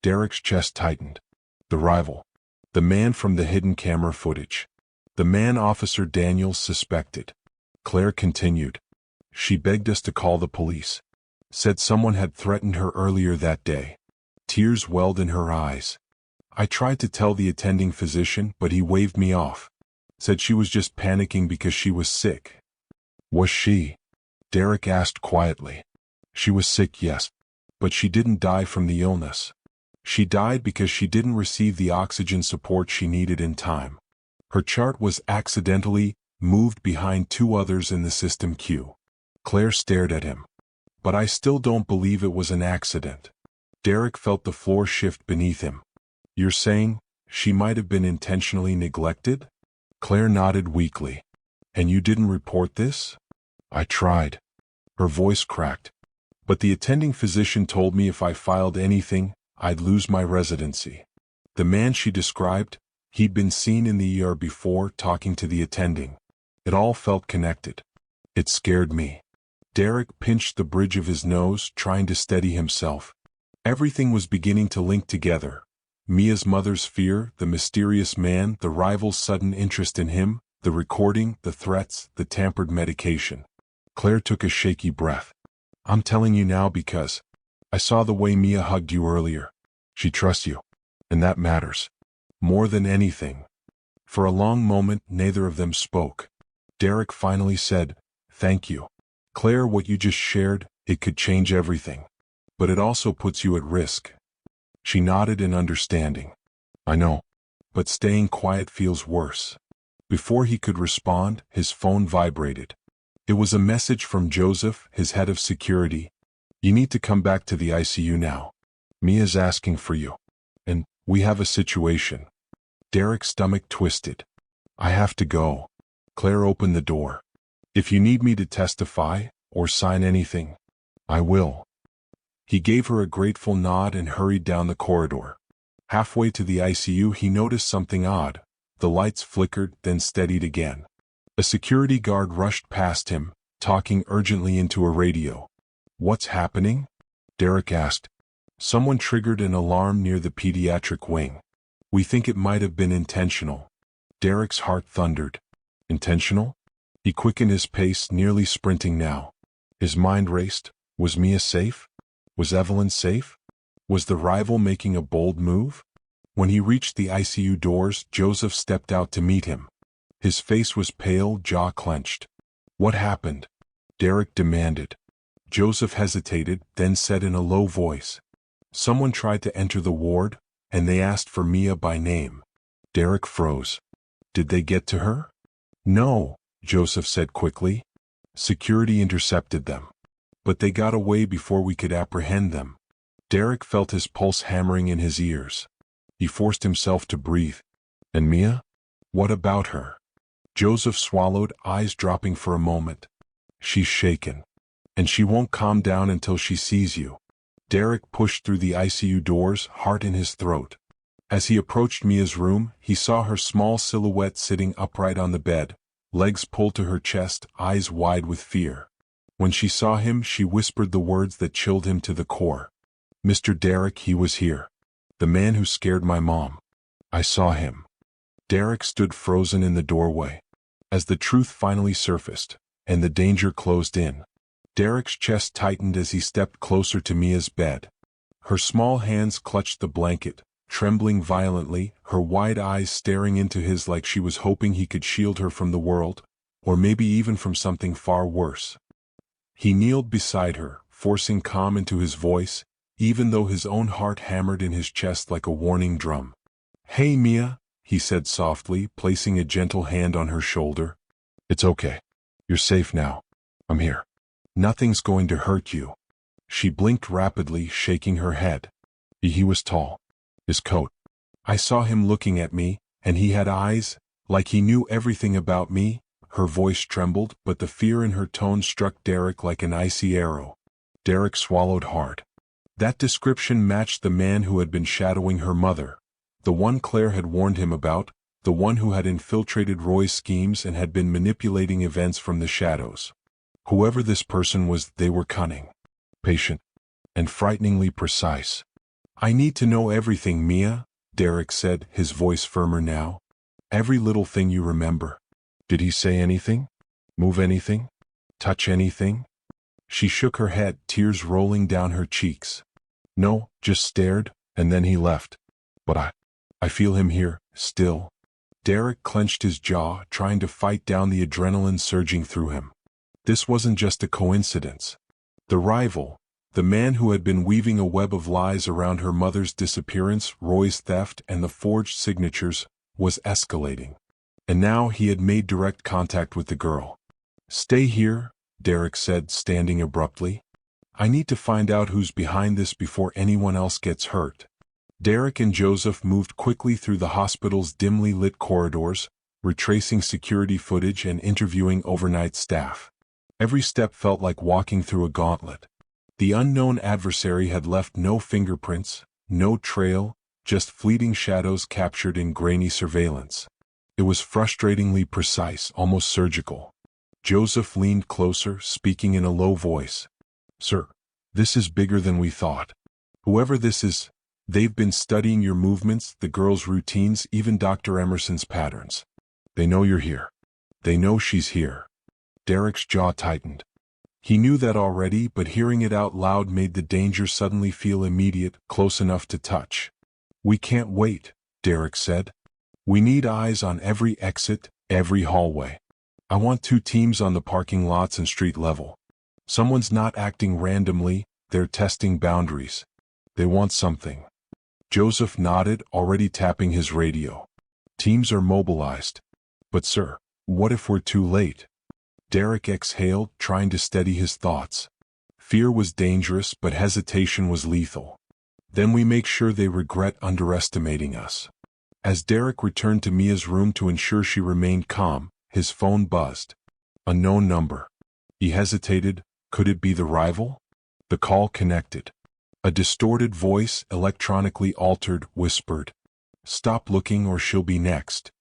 Derek's chest tightened. The rival. The man from the hidden camera footage. The man Officer Daniels suspected. Claire continued. She begged us to call the police. Said someone had threatened her earlier that day. Tears welled in her eyes. I tried to tell the attending physician, but he waved me off. Said she was just panicking because she was sick. Was she? Derek asked quietly. She was sick, yes. But she didn't die from the illness. She died because she didn't receive the oxygen support she needed in time. Her chart was accidentally moved behind two others in the system queue. Claire stared at him. But I still don't believe it was an accident. Derek felt the floor shift beneath him. You're saying she might have been intentionally neglected? Claire nodded weakly. And you didn't report this? I tried. Her voice cracked. But the attending physician told me if I filed anything, I'd lose my residency. The man she described, he'd been seen in the ER before talking to the attending. It all felt connected. It scared me. Derek pinched the bridge of his nose, trying to steady himself. Everything was beginning to link together. Mia's mother's fear, the mysterious man, the rival's sudden interest in him, the recording, the threats, the tampered medication. Claire took a shaky breath. I'm telling you now because I saw the way Mia hugged you earlier. She trusts you. And that matters. More than anything. For a long moment, neither of them spoke. Derek finally said, Thank you. Claire, what you just shared, it could change everything. But it also puts you at risk. She nodded in understanding. I know. But staying quiet feels worse. Before he could respond, his phone vibrated. It was a message from Joseph, his head of security. You need to come back to the ICU now. Mia's asking for you. And we have a situation. Derek's stomach twisted. I have to go. Claire opened the door. If you need me to testify, or sign anything, I will. He gave her a grateful nod and hurried down the corridor. Halfway to the ICU he noticed something odd. The lights flickered, then steadied again. A security guard rushed past him, talking urgently into a radio. What's happening? Derek asked. Someone triggered an alarm near the pediatric wing. We think it might have been intentional. Derek's heart thundered. Intentional? He quickened his pace, nearly sprinting now. His mind raced. Was Mia safe? Was Evelyn safe? Was the rival making a bold move? When he reached the ICU doors, Joseph stepped out to meet him. His face was pale, jaw clenched. What happened? Derek demanded. Joseph hesitated, then said in a low voice. Someone tried to enter the ward, and they asked for Mia by name. Derek froze. Did they get to her? No, Joseph said quickly. Security intercepted them. But they got away before we could apprehend them. Derek felt his pulse hammering in his ears. He forced himself to breathe. And Mia? What about her? Joseph swallowed, eyes dropping for a moment. She's shaken. And she won't calm down until she sees you. Derek pushed through the ICU doors, heart in his throat. As he approached Mia's room, he saw her small silhouette sitting upright on the bed, legs pulled to her chest, eyes wide with fear. When she saw him, she whispered the words that chilled him to the core. Mr. Derek, he was here. The man who scared my mom. I saw him. Derek stood frozen in the doorway. As the truth finally surfaced, and the danger closed in, Derek's chest tightened as he stepped closer to Mia's bed. Her small hands clutched the blanket, trembling violently, her wide eyes staring into his like she was hoping he could shield her from the world. Or maybe even from something far worse. He kneeled beside her, forcing calm into his voice, even though his own heart hammered in his chest like a warning drum. "Hey, Mia," he said softly, placing a gentle hand on her shoulder. "It's okay. You're safe now. I'm here. Nothing's going to hurt you." She blinked rapidly, shaking her head. He was tall. His coat. I saw him looking at me, and he had eyes, like he knew everything about me. Her voice trembled, but the fear in her tone struck Derek like an icy arrow. Derek swallowed hard. That description matched the man who had been shadowing her mother, the one Claire had warned him about, the one who had infiltrated Roy's schemes and had been manipulating events from the shadows. Whoever this person was, they were cunning, patient, and frighteningly precise. "I need to know everything, Mia," Derek said, his voice firmer now. "Every little thing you remember." Did he say anything? Move anything? Touch anything? She shook her head, tears rolling down her cheeks. "No, just stared, and then he left. But I feel him here, still." Derek clenched his jaw, trying to fight down the adrenaline surging through him. This wasn't just a coincidence. The rival, the man who had been weaving a web of lies around her mother's disappearance, Roy's theft, and the forged signatures, was escalating. And now he had made direct contact with the girl. "Stay here," Derek said, standing abruptly. "I need to find out who's behind this before anyone else gets hurt." Derek and Joseph moved quickly through the hospital's dimly lit corridors, retracing security footage and interviewing overnight staff. Every step felt like walking through a gauntlet. The unknown adversary had left no fingerprints, no trail, just fleeting shadows captured in grainy surveillance. It was frustratingly precise, almost surgical. Joseph leaned closer, speaking in a low voice. "Sir, this is bigger than we thought. Whoever this is, they've been studying your movements, the girl's routines, even Dr. Emerson's patterns. They know you're here. They know she's here." Derek's jaw tightened. He knew that already, but hearing it out loud made the danger suddenly feel immediate, close enough to touch. "We can't wait," Derek said. "We need eyes on every exit, every hallway. I want 2 teams on the parking lots and street level. Someone's not acting randomly, they're testing boundaries. They want something." Joseph nodded, already tapping his radio. "Teams are mobilized. But sir, what if we're too late?" Derek exhaled, trying to steady his thoughts. Fear was dangerous, but hesitation was lethal. "Then we make sure they regret underestimating us." As Derek returned to Mia's room to ensure she remained calm, his phone buzzed. Unknown number. He hesitated. Could it be the rival? The call connected. A distorted voice, electronically altered, whispered, "Stop looking or she'll be next."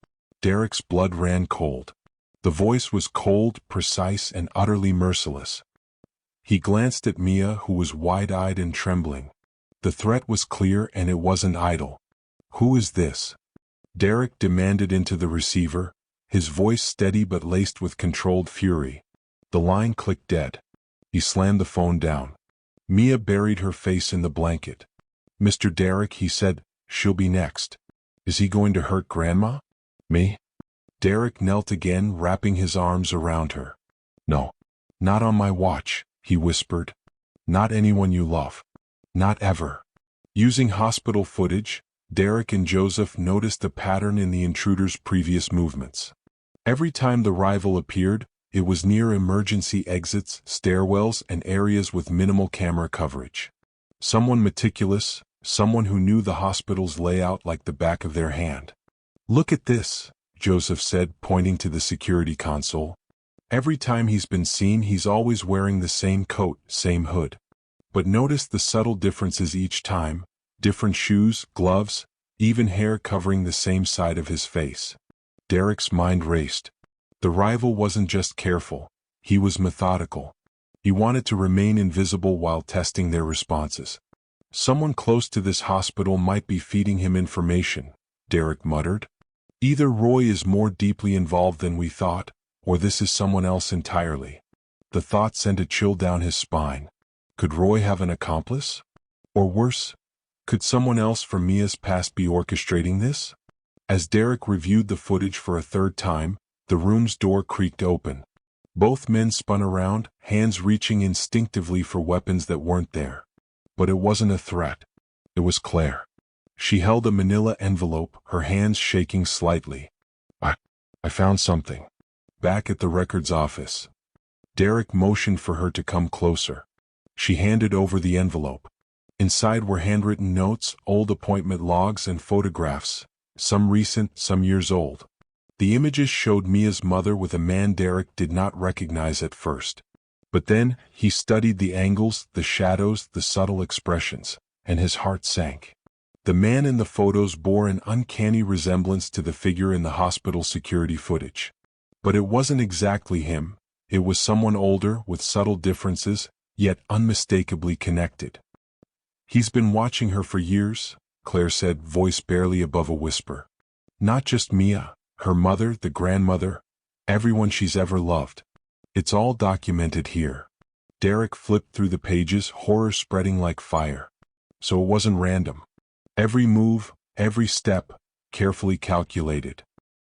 Derek's blood ran cold. The voice was cold, precise, and utterly merciless. He glanced at Mia, who was wide-eyed and trembling. The threat was clear, and it wasn't idle. "Who is this?" Derek demanded into the receiver, his voice steady but laced with controlled fury. The line clicked dead. He slammed the phone down. Mia buried her face in the blanket. "Mr. Derek," he said, "she'll be next. Is he going to hurt Grandma?" "Me?" Derek knelt again, wrapping his arms around her. "No. Not on my watch," he whispered. "Not anyone you love. Not ever." Using hospital footage, Derek and Joseph noticed a pattern in the intruder's previous movements. Every time the rival appeared, it was near emergency exits, stairwells, and areas with minimal camera coverage. Someone meticulous, someone who knew the hospital's layout like the back of their hand. "Look at this," Joseph said, pointing to the security console. "Every time he's been seen, he's always wearing the same coat, same hood. But notice the subtle differences each time, different shoes, gloves, even hair covering the same side of his face." Derek's mind raced. The rival wasn't just careful, he was methodical. He wanted to remain invisible while testing their responses. "Someone close to this hospital might be feeding him information," Derek muttered. "Either Roy is more deeply involved than we thought, or this is someone else entirely." The thought sent a chill down his spine. Could Roy have an accomplice? Or worse, could someone else from Mia's past be orchestrating this? As Derek reviewed the footage for a third time, The room's door creaked open. Both men spun around, hands reaching instinctively for weapons that weren't there. But it wasn't a threat. It was Claire. She held a manila envelope, her hands shaking slightly. I found something. Back at the records office. Derek motioned for her to come closer. She handed over the envelope. Inside were handwritten notes, old appointment logs, and photographs, some recent, some years old. The images showed Mia's mother with a man Derek did not recognize at first. But then, he studied the angles, the shadows, the subtle expressions, and his heart sank. The man in the photos bore an uncanny resemblance to the figure in the hospital security footage. But it wasn't exactly him. It was someone older, with subtle differences, yet unmistakably connected. He's been watching her for years, Claire said, voice barely above a whisper. Not just Mia, her mother, the grandmother, everyone she's ever loved. It's all documented here. Derek flipped through the pages, horror spreading like fire. So it wasn't random. Every move, every step, carefully calculated.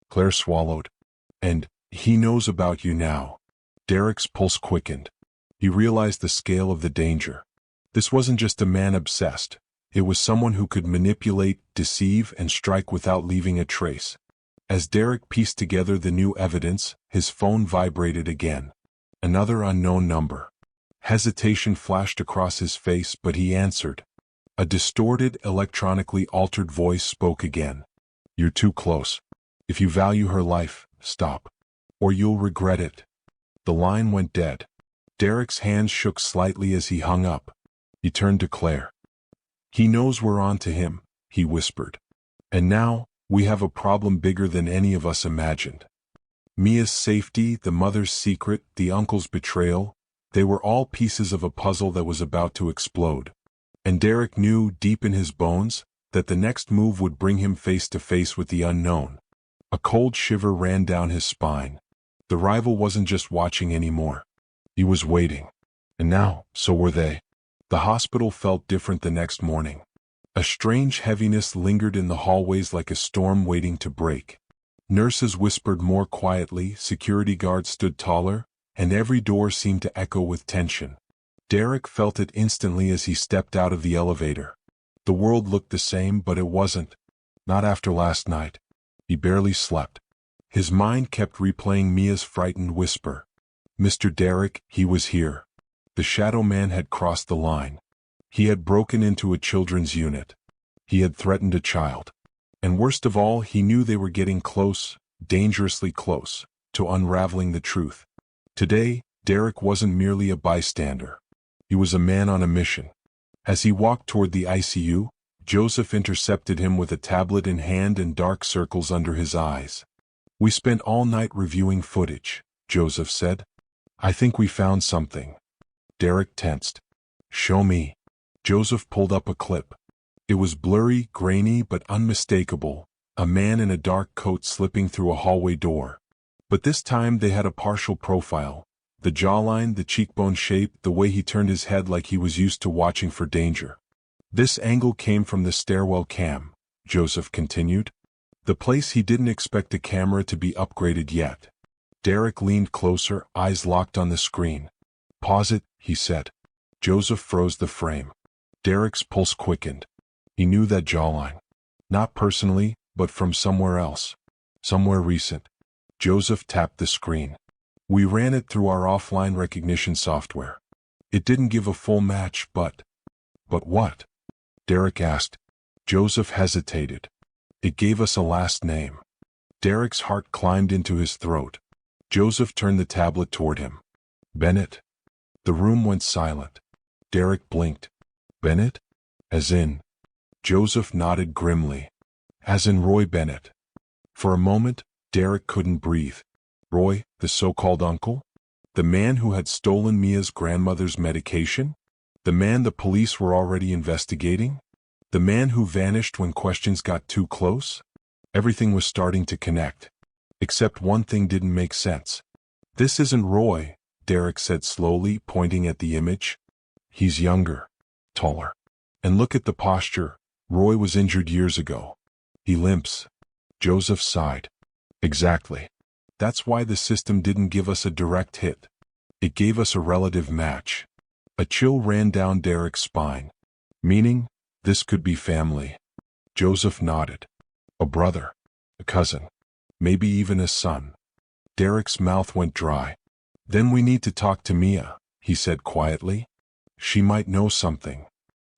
Claire swallowed. And he knows about you now. Derek's pulse quickened. He realized the scale of the danger. This wasn't just a man obsessed. It was someone who could manipulate, deceive, and strike without leaving a trace. As Derek pieced together the new evidence, his phone vibrated again. Another unknown number. Hesitation flashed across his face, but he answered. A distorted, electronically altered voice spoke again. You're too close. If you value her life, stop. Or you'll regret it. The line went dead. Derek's hands shook slightly as he hung up. He turned to Claire. He knows we're on to him, he whispered. And now, we have a problem bigger than any of us imagined. Mia's safety, the mother's secret, the uncle's betrayal, they were all pieces of a puzzle that was about to explode. And Derek knew, deep in his bones, that the next move would bring him face to face with the unknown. A cold shiver ran down his spine. The rival wasn't just watching anymore. He was waiting. And now, so were they. The hospital felt different the next morning. A strange heaviness lingered in the hallways like a storm waiting to break. Nurses whispered more quietly, security guards stood taller, and every door seemed to echo with tension. Derek felt it instantly as he stepped out of the elevator. The world looked the same, but it wasn't. Not after last night. He barely slept. His mind kept replaying Mia's frightened whisper. Mr. Derek, he was here. The shadow man had crossed the line. He had broken into a children's unit. He had threatened a child. And worst of all, he knew they were getting close, dangerously close, to unraveling the truth. Today, Derek wasn't merely a bystander. He was a man on a mission. As he walked toward the ICU, Joseph intercepted him with a tablet in hand and dark circles under his eyes. We spent all night reviewing footage, Joseph said. I think we found something. Derek tensed. Show me. Joseph pulled up a clip. It was blurry, grainy, but unmistakable, a man in a dark coat slipping through a hallway door. But this time they had a partial profile. The jawline, the cheekbone shape, the way he turned his head like he was used to watching for danger. This angle came from the stairwell cam, Joseph continued. The place he didn't expect the camera to be upgraded yet. Derek leaned closer, eyes locked on the screen. Pause it, he said. Joseph froze the frame. Derek's pulse quickened. He knew that jawline. Not personally, but from somewhere else. Somewhere recent. Joseph tapped the screen. We ran it through our offline recognition software. It didn't give a full match, but... But what? Derek asked. Joseph hesitated. It gave us a last name. Derek's heart climbed into his throat. Joseph turned the tablet toward him. Bennett. The room went silent. Derek blinked. Bennett? As in? Joseph nodded grimly. As in Roy Bennett. For a moment, Derek couldn't breathe. Roy, the so-called uncle? The man who had stolen Mia's grandmother's medication? The man the police were already investigating? The man who vanished when questions got too close? Everything was starting to connect. Except one thing didn't make sense. This isn't Roy, Derek said slowly, pointing at the image. He's younger, taller. And look at the posture. Roy was injured years ago. He limps. Joseph sighed. Exactly. That's why the system didn't give us a direct hit. It gave us a relative match. A chill ran down Derek's spine. Meaning, this could be family. Joseph nodded. A brother. A cousin. Maybe even a son. Derek's mouth went dry. Then we need to talk to Mia, he said quietly. She might know something.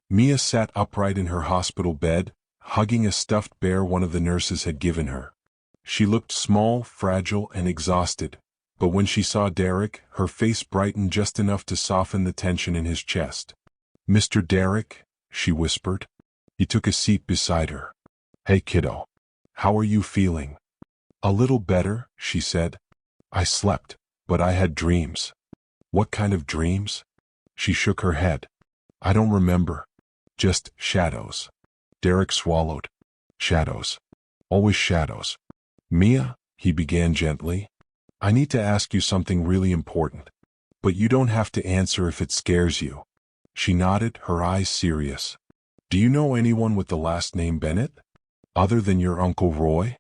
Mia sat upright in her hospital bed, hugging a stuffed bear one of the nurses had given her. She looked small, fragile, and exhausted, but when she saw Derek, her face brightened just enough to soften the tension in his chest. "Mr. Derek," she whispered. He took a seat beside her. "Hey kiddo. How are you feeling?" "A little better," she said. "I slept, but I had dreams." "What kind of dreams?" She shook her head. "I don't remember. Just shadows." Derek swallowed. "Shadows. Always shadows." "Mia," he began gently, "I need to ask you something really important. But you don't have to answer if it scares you." She nodded, her eyes serious. "Do you know anyone with the last name Bennett? Other than your Uncle Roy?"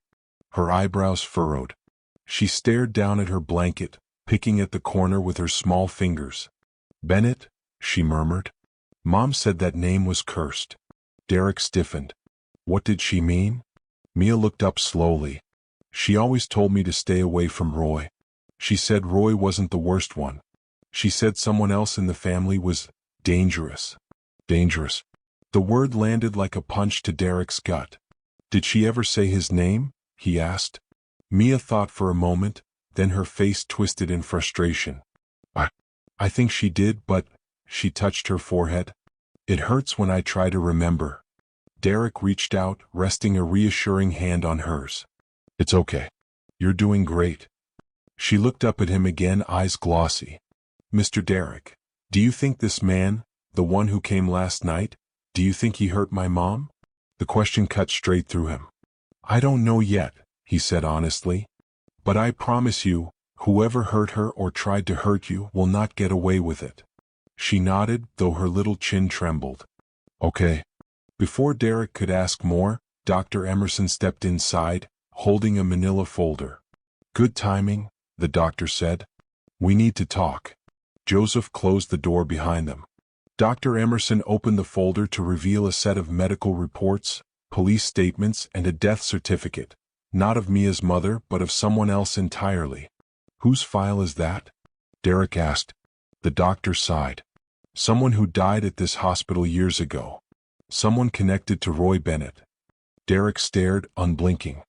Her eyebrows furrowed. She stared down at her blanket, picking at the corner with her small fingers. "Bennett," she murmured. "Mom said that name was cursed." Derek stiffened. What did she mean? Mia looked up slowly. "She always told me to stay away from Roy. She said Roy wasn't the worst one. She said someone else in the family was dangerous." Dangerous. The word landed like a punch to Derek's gut. "Did she ever say his name?" he asked. Mia thought for a moment, then her face twisted in frustration. I think she did, but," she touched her forehead. "It hurts when I try to remember." Derek reached out, resting a reassuring hand on hers. "It's okay. You're doing great." She looked up at him again, eyes glossy. "Mr. Derek, do you think this man, the one who came last night, do you think he hurt my mom?" The question cut straight through him. "I don't know yet," he said honestly. "But I promise you, whoever hurt her or tried to hurt you will not get away with it." She nodded, though her little chin trembled. "Okay." Before Derek could ask more, Dr. Emerson stepped inside, holding a manila folder. "Good timing," the doctor said. "We need to talk." Joseph closed the door behind them. Dr. Emerson opened the folder to reveal a set of medical reports, police statements, and a death certificate, not of Mia's mother but of someone else entirely. "Whose file is that?" Derek asked. The doctor sighed. "Someone who died at this hospital years ago. Someone connected to Roy Bennett." Derek stared, unblinking.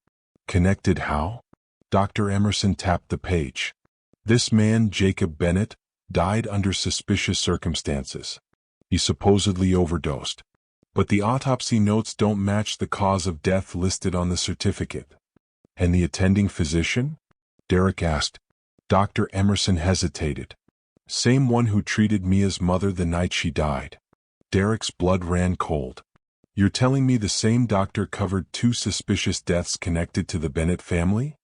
"Connected how?" Dr. Emerson tapped the page. "This man, Jacob Bennett, died under suspicious circumstances. He supposedly overdosed. But the autopsy notes don't match the cause of death listed on the certificate." "And the attending physician?" Derek asked. Dr. Emerson hesitated. "Same one who treated Mia's mother the night she died." Derek's blood ran cold. "You're telling me the same doctor covered 2 suspicious deaths connected to the Bennett family?"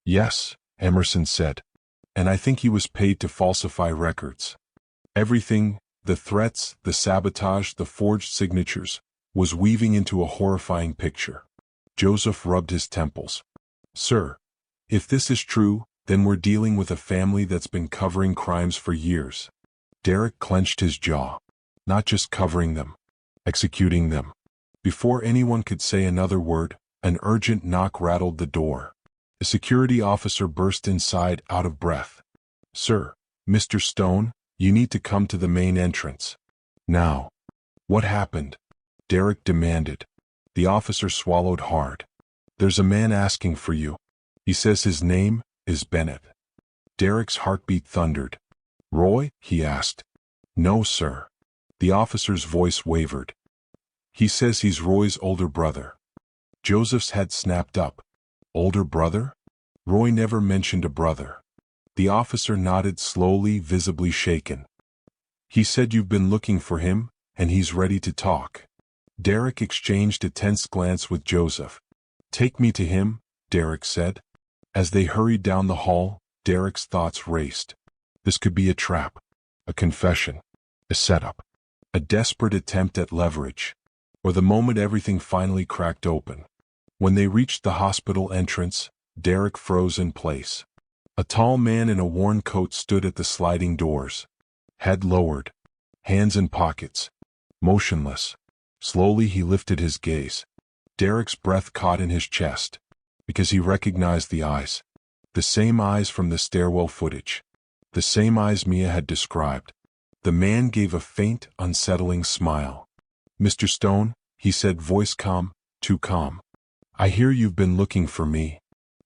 "Yes," Emerson said. "And I think he was paid to falsify records. Everything, the threats, the sabotage, the forged signatures, was weaving into a horrifying picture." Joseph rubbed his temples. "Sir, if this is true, then we're dealing with a family that's been covering crimes for years." Derek clenched his jaw. "Not just covering them, executing them." Before anyone could say another word, an urgent knock rattled the door. A security officer burst inside, out of breath. "Sir, Mr. Stone, you need to come to the main entrance. Now." "What happened?" Derek demanded. The officer swallowed hard. "There's a man asking for you. He says his name is Bennett." Derek's heartbeat thundered. "Roy?" he asked. "No, sir." The officer's voice wavered. "He says he's Roy's older brother." Joseph's head snapped up. "Older brother?" Roy never mentioned a brother. The officer nodded slowly, visibly shaken. "He said you've been looking for him, and he's ready to talk." Derek exchanged a tense glance with Joseph. "Take me to him," Derek said. As they hurried down the hall, Derek's thoughts raced. This could be a trap, a confession, a setup, a desperate attempt at leverage, or the moment everything finally cracked open. When they reached the hospital entrance, Derek froze in place. A tall man in a worn coat stood at the sliding doors. Head lowered, hands in pockets, motionless. Slowly he lifted his gaze. Derek's breath caught in his chest, because he recognized the eyes. The same eyes from the stairwell footage. The same eyes Mia had described. The man gave a faint, unsettling smile. "Mr. Stone," he said, voice calm, too calm. "I hear you've been looking for me."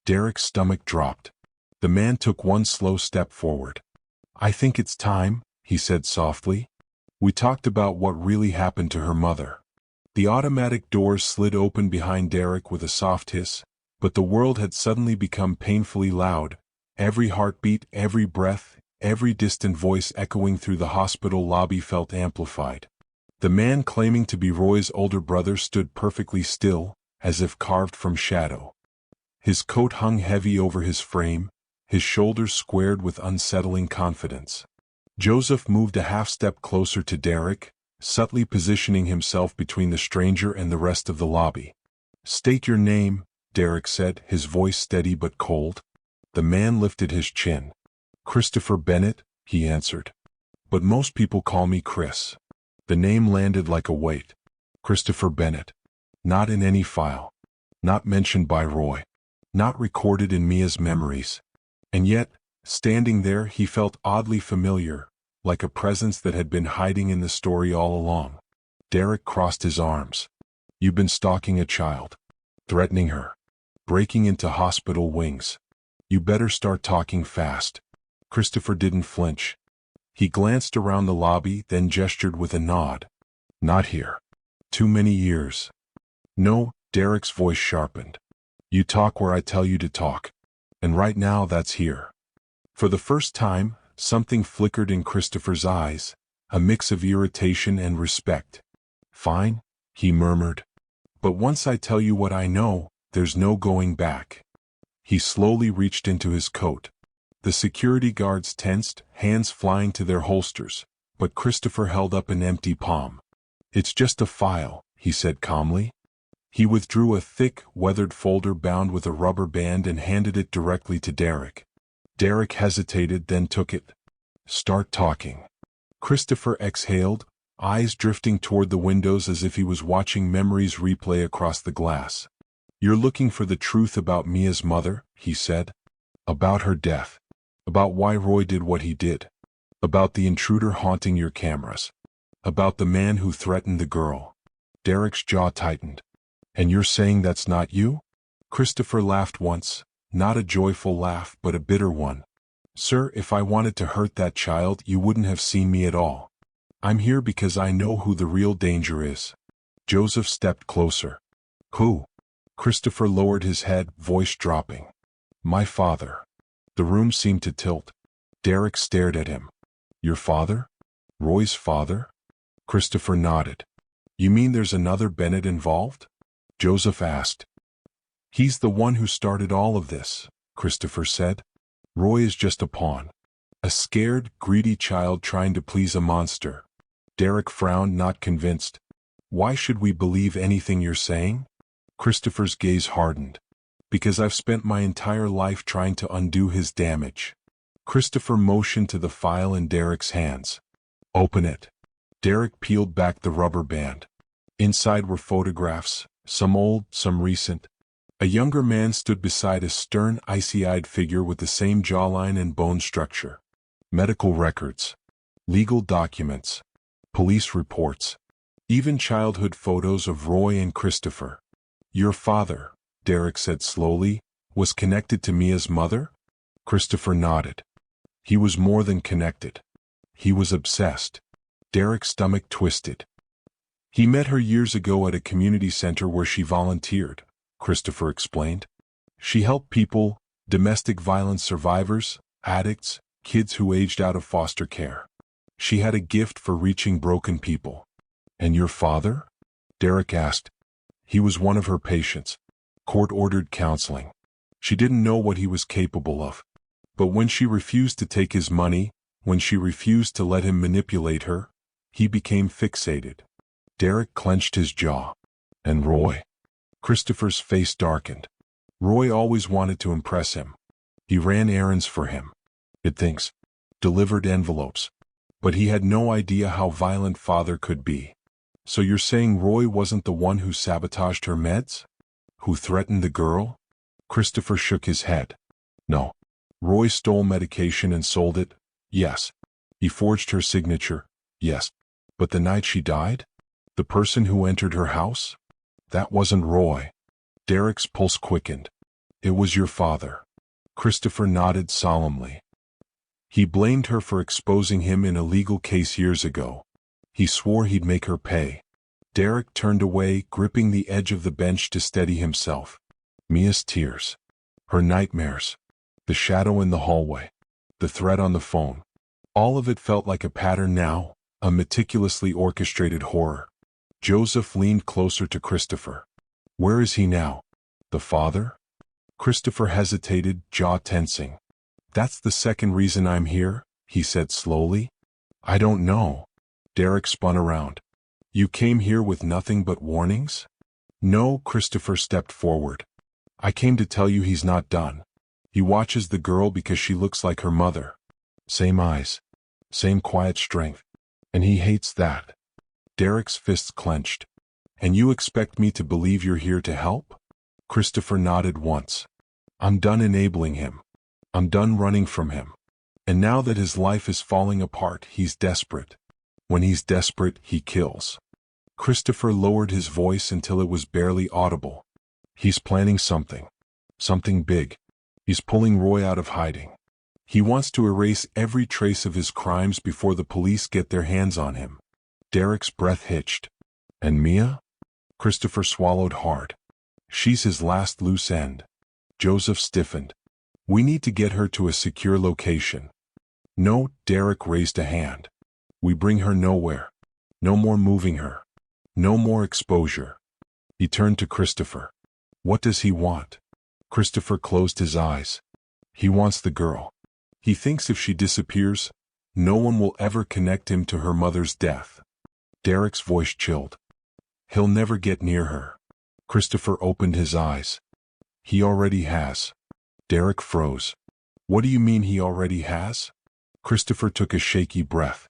Derek's stomach dropped. The man took one slow step forward. "I think it's time," he said softly. "We talked about what really happened to her mother." The automatic doors slid open behind Derek with a soft hiss, but the world had suddenly become painfully loud. Every heartbeat, every breath, every distant voice echoing through the hospital lobby felt amplified. The man claiming to be Roy's older brother stood perfectly still, as if carved from shadow. His coat hung heavy over his frame, his shoulders squared with unsettling confidence. Joseph moved a half-step closer to Derek, subtly positioning himself between the stranger and the rest of the lobby. "State your name," Derek said, his voice steady but cold. The man lifted his chin. "Christopher Bennett," he answered. "But most people call me Chris." The name landed like a weight. Christopher Bennett. Not in any file. Not mentioned by Roy. Not recorded in Mia's memories. And yet, standing there, he felt oddly familiar, like a presence that had been hiding in the story all along. Derek crossed his arms. "You've been stalking a child. Threatening her. Breaking into hospital wings. You better start talking fast." Christopher didn't flinch. He glanced around the lobby, then gestured with a nod. "Not here. Too many years." "No," Derek's voice sharpened. "You talk where I tell you to talk. And right now that's here." For the first time, something flickered in Christopher's eyes, a mix of irritation and respect. "Fine," he murmured. "But once I tell you what I know, there's no going back." He slowly reached into his coat. The security guards tensed, hands flying to their holsters, but Christopher held up an empty palm. "It's just a file," he said calmly. He withdrew a thick, weathered folder bound with a rubber band and handed it directly to Derek. Derek hesitated, then took it. "Start talking." Christopher exhaled, eyes drifting toward the windows as if he was watching memories replay across the glass. "You're looking for the truth about Mia's mother," he said. "About her death. About why Roy did what he did. About the intruder haunting your cameras. About the man who threatened the girl." Derek's jaw tightened. "And you're saying that's not you?" Christopher laughed once, not a joyful laugh but a bitter one. "Sir, if I wanted to hurt that child, you wouldn't have seen me at all. I'm here because I know who the real danger is." Joseph stepped closer. "Who?" Christopher lowered his head, voice dropping. "My father." The room seemed to tilt. Derek stared at him. "Your father? Roy's father?" Christopher nodded. "You mean there's another Bennett involved?" Joseph asked. "He's the one who started all of this," Christopher said. "Roy is just a pawn. A scared, greedy child trying to please a monster." Derek frowned, not convinced. "Why should we believe anything you're saying?" Christopher's gaze hardened. "Because I've spent my entire life trying to undo his damage." Christopher motioned to the file in Derek's hands. "Open it." Derek peeled back the rubber band. Inside were photographs, some old, some recent. A younger man stood beside a stern, icy-eyed figure with the same jawline and bone structure. Medical records. Legal documents. Police reports. Even childhood photos of Roy and Christopher. "Your father," Derek said slowly, "was connected to Mia's mother?" Christopher nodded. "He was more than connected. He was obsessed." Derek's stomach twisted. "He met her years ago at a community center where she volunteered," Christopher explained. "She helped people, domestic violence survivors, addicts, kids who aged out of foster care. She had a gift for reaching broken people." "And your father?" Derek asked. "He was one of her patients. Court-ordered counseling. She didn't know what he was capable of. But when she refused to take his money, when she refused to let him manipulate her, he became fixated." Derek clenched his jaw. "And Roy?" Christopher's face darkened. "Roy always wanted to impress him. He ran errands for him. It thinks. Delivered envelopes. But he had no idea how violent father could be. So you're saying Roy wasn't the one who sabotaged her meds? Who threatened the girl? Christopher shook his head. No. Roy stole medication and sold it? Yes. He forged her signature? Yes. But the night she died? The person who entered her house? That wasn't Roy. Derek's pulse quickened. It was your father. Christopher nodded solemnly. He blamed her for exposing him in a legal case years ago. He swore he'd make her pay. Derek turned away, gripping the edge of the bench to steady himself. Mia's tears. Her nightmares. The shadow in the hallway. The threat on the phone. All of it felt like a pattern now, a meticulously orchestrated horror. Joseph leaned closer to Christopher. Where is he now? The father? Christopher hesitated, jaw tensing. That's the second reason I'm here, he said slowly. I don't know. Derek spun around. You came here with nothing but warnings? No, Christopher stepped forward. I came to tell you he's not done. He watches the girl because she looks like her mother. Same eyes. Same quiet strength. And he hates that. Derek's fists clenched. And you expect me to believe you're here to help? Christopher nodded once. I'm done enabling him. I'm done running from him. And now that his life is falling apart, he's desperate. When he's desperate, he kills. Christopher lowered his voice until it was barely audible. He's planning something. Something big. He's pulling Roy out of hiding. He wants to erase every trace of his crimes before the police get their hands on him. Derek's breath hitched. And Mia? Christopher swallowed hard. She's his last loose end. Joseph stiffened. We need to get her to a secure location. No, Derek raised a hand. We bring her nowhere. No more moving her. No more exposure. He turned to Christopher. What does he want? Christopher closed his eyes. He wants the girl. He thinks if she disappears, no one will ever connect him to her mother's death. Derek's voice chilled. He'll never get near her. Christopher opened his eyes. He already has. Derek froze. What do you mean he already has? Christopher took a shaky breath.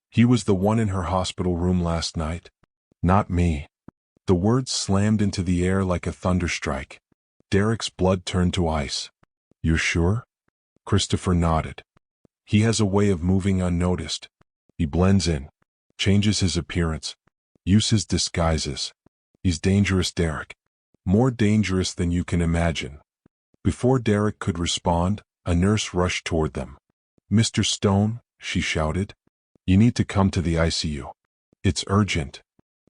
He was the one in her hospital room last night. Not me. The words slammed into the air like a thunderstrike. Derek's blood turned to ice. You're sure? Christopher nodded. He has a way of moving unnoticed. He blends in, changes his appearance, uses disguises. He's dangerous, Derek. More dangerous than you can imagine. Before Derek could respond, a nurse rushed toward them. Mr. Stone, she shouted. You need to come to the ICU. It's urgent.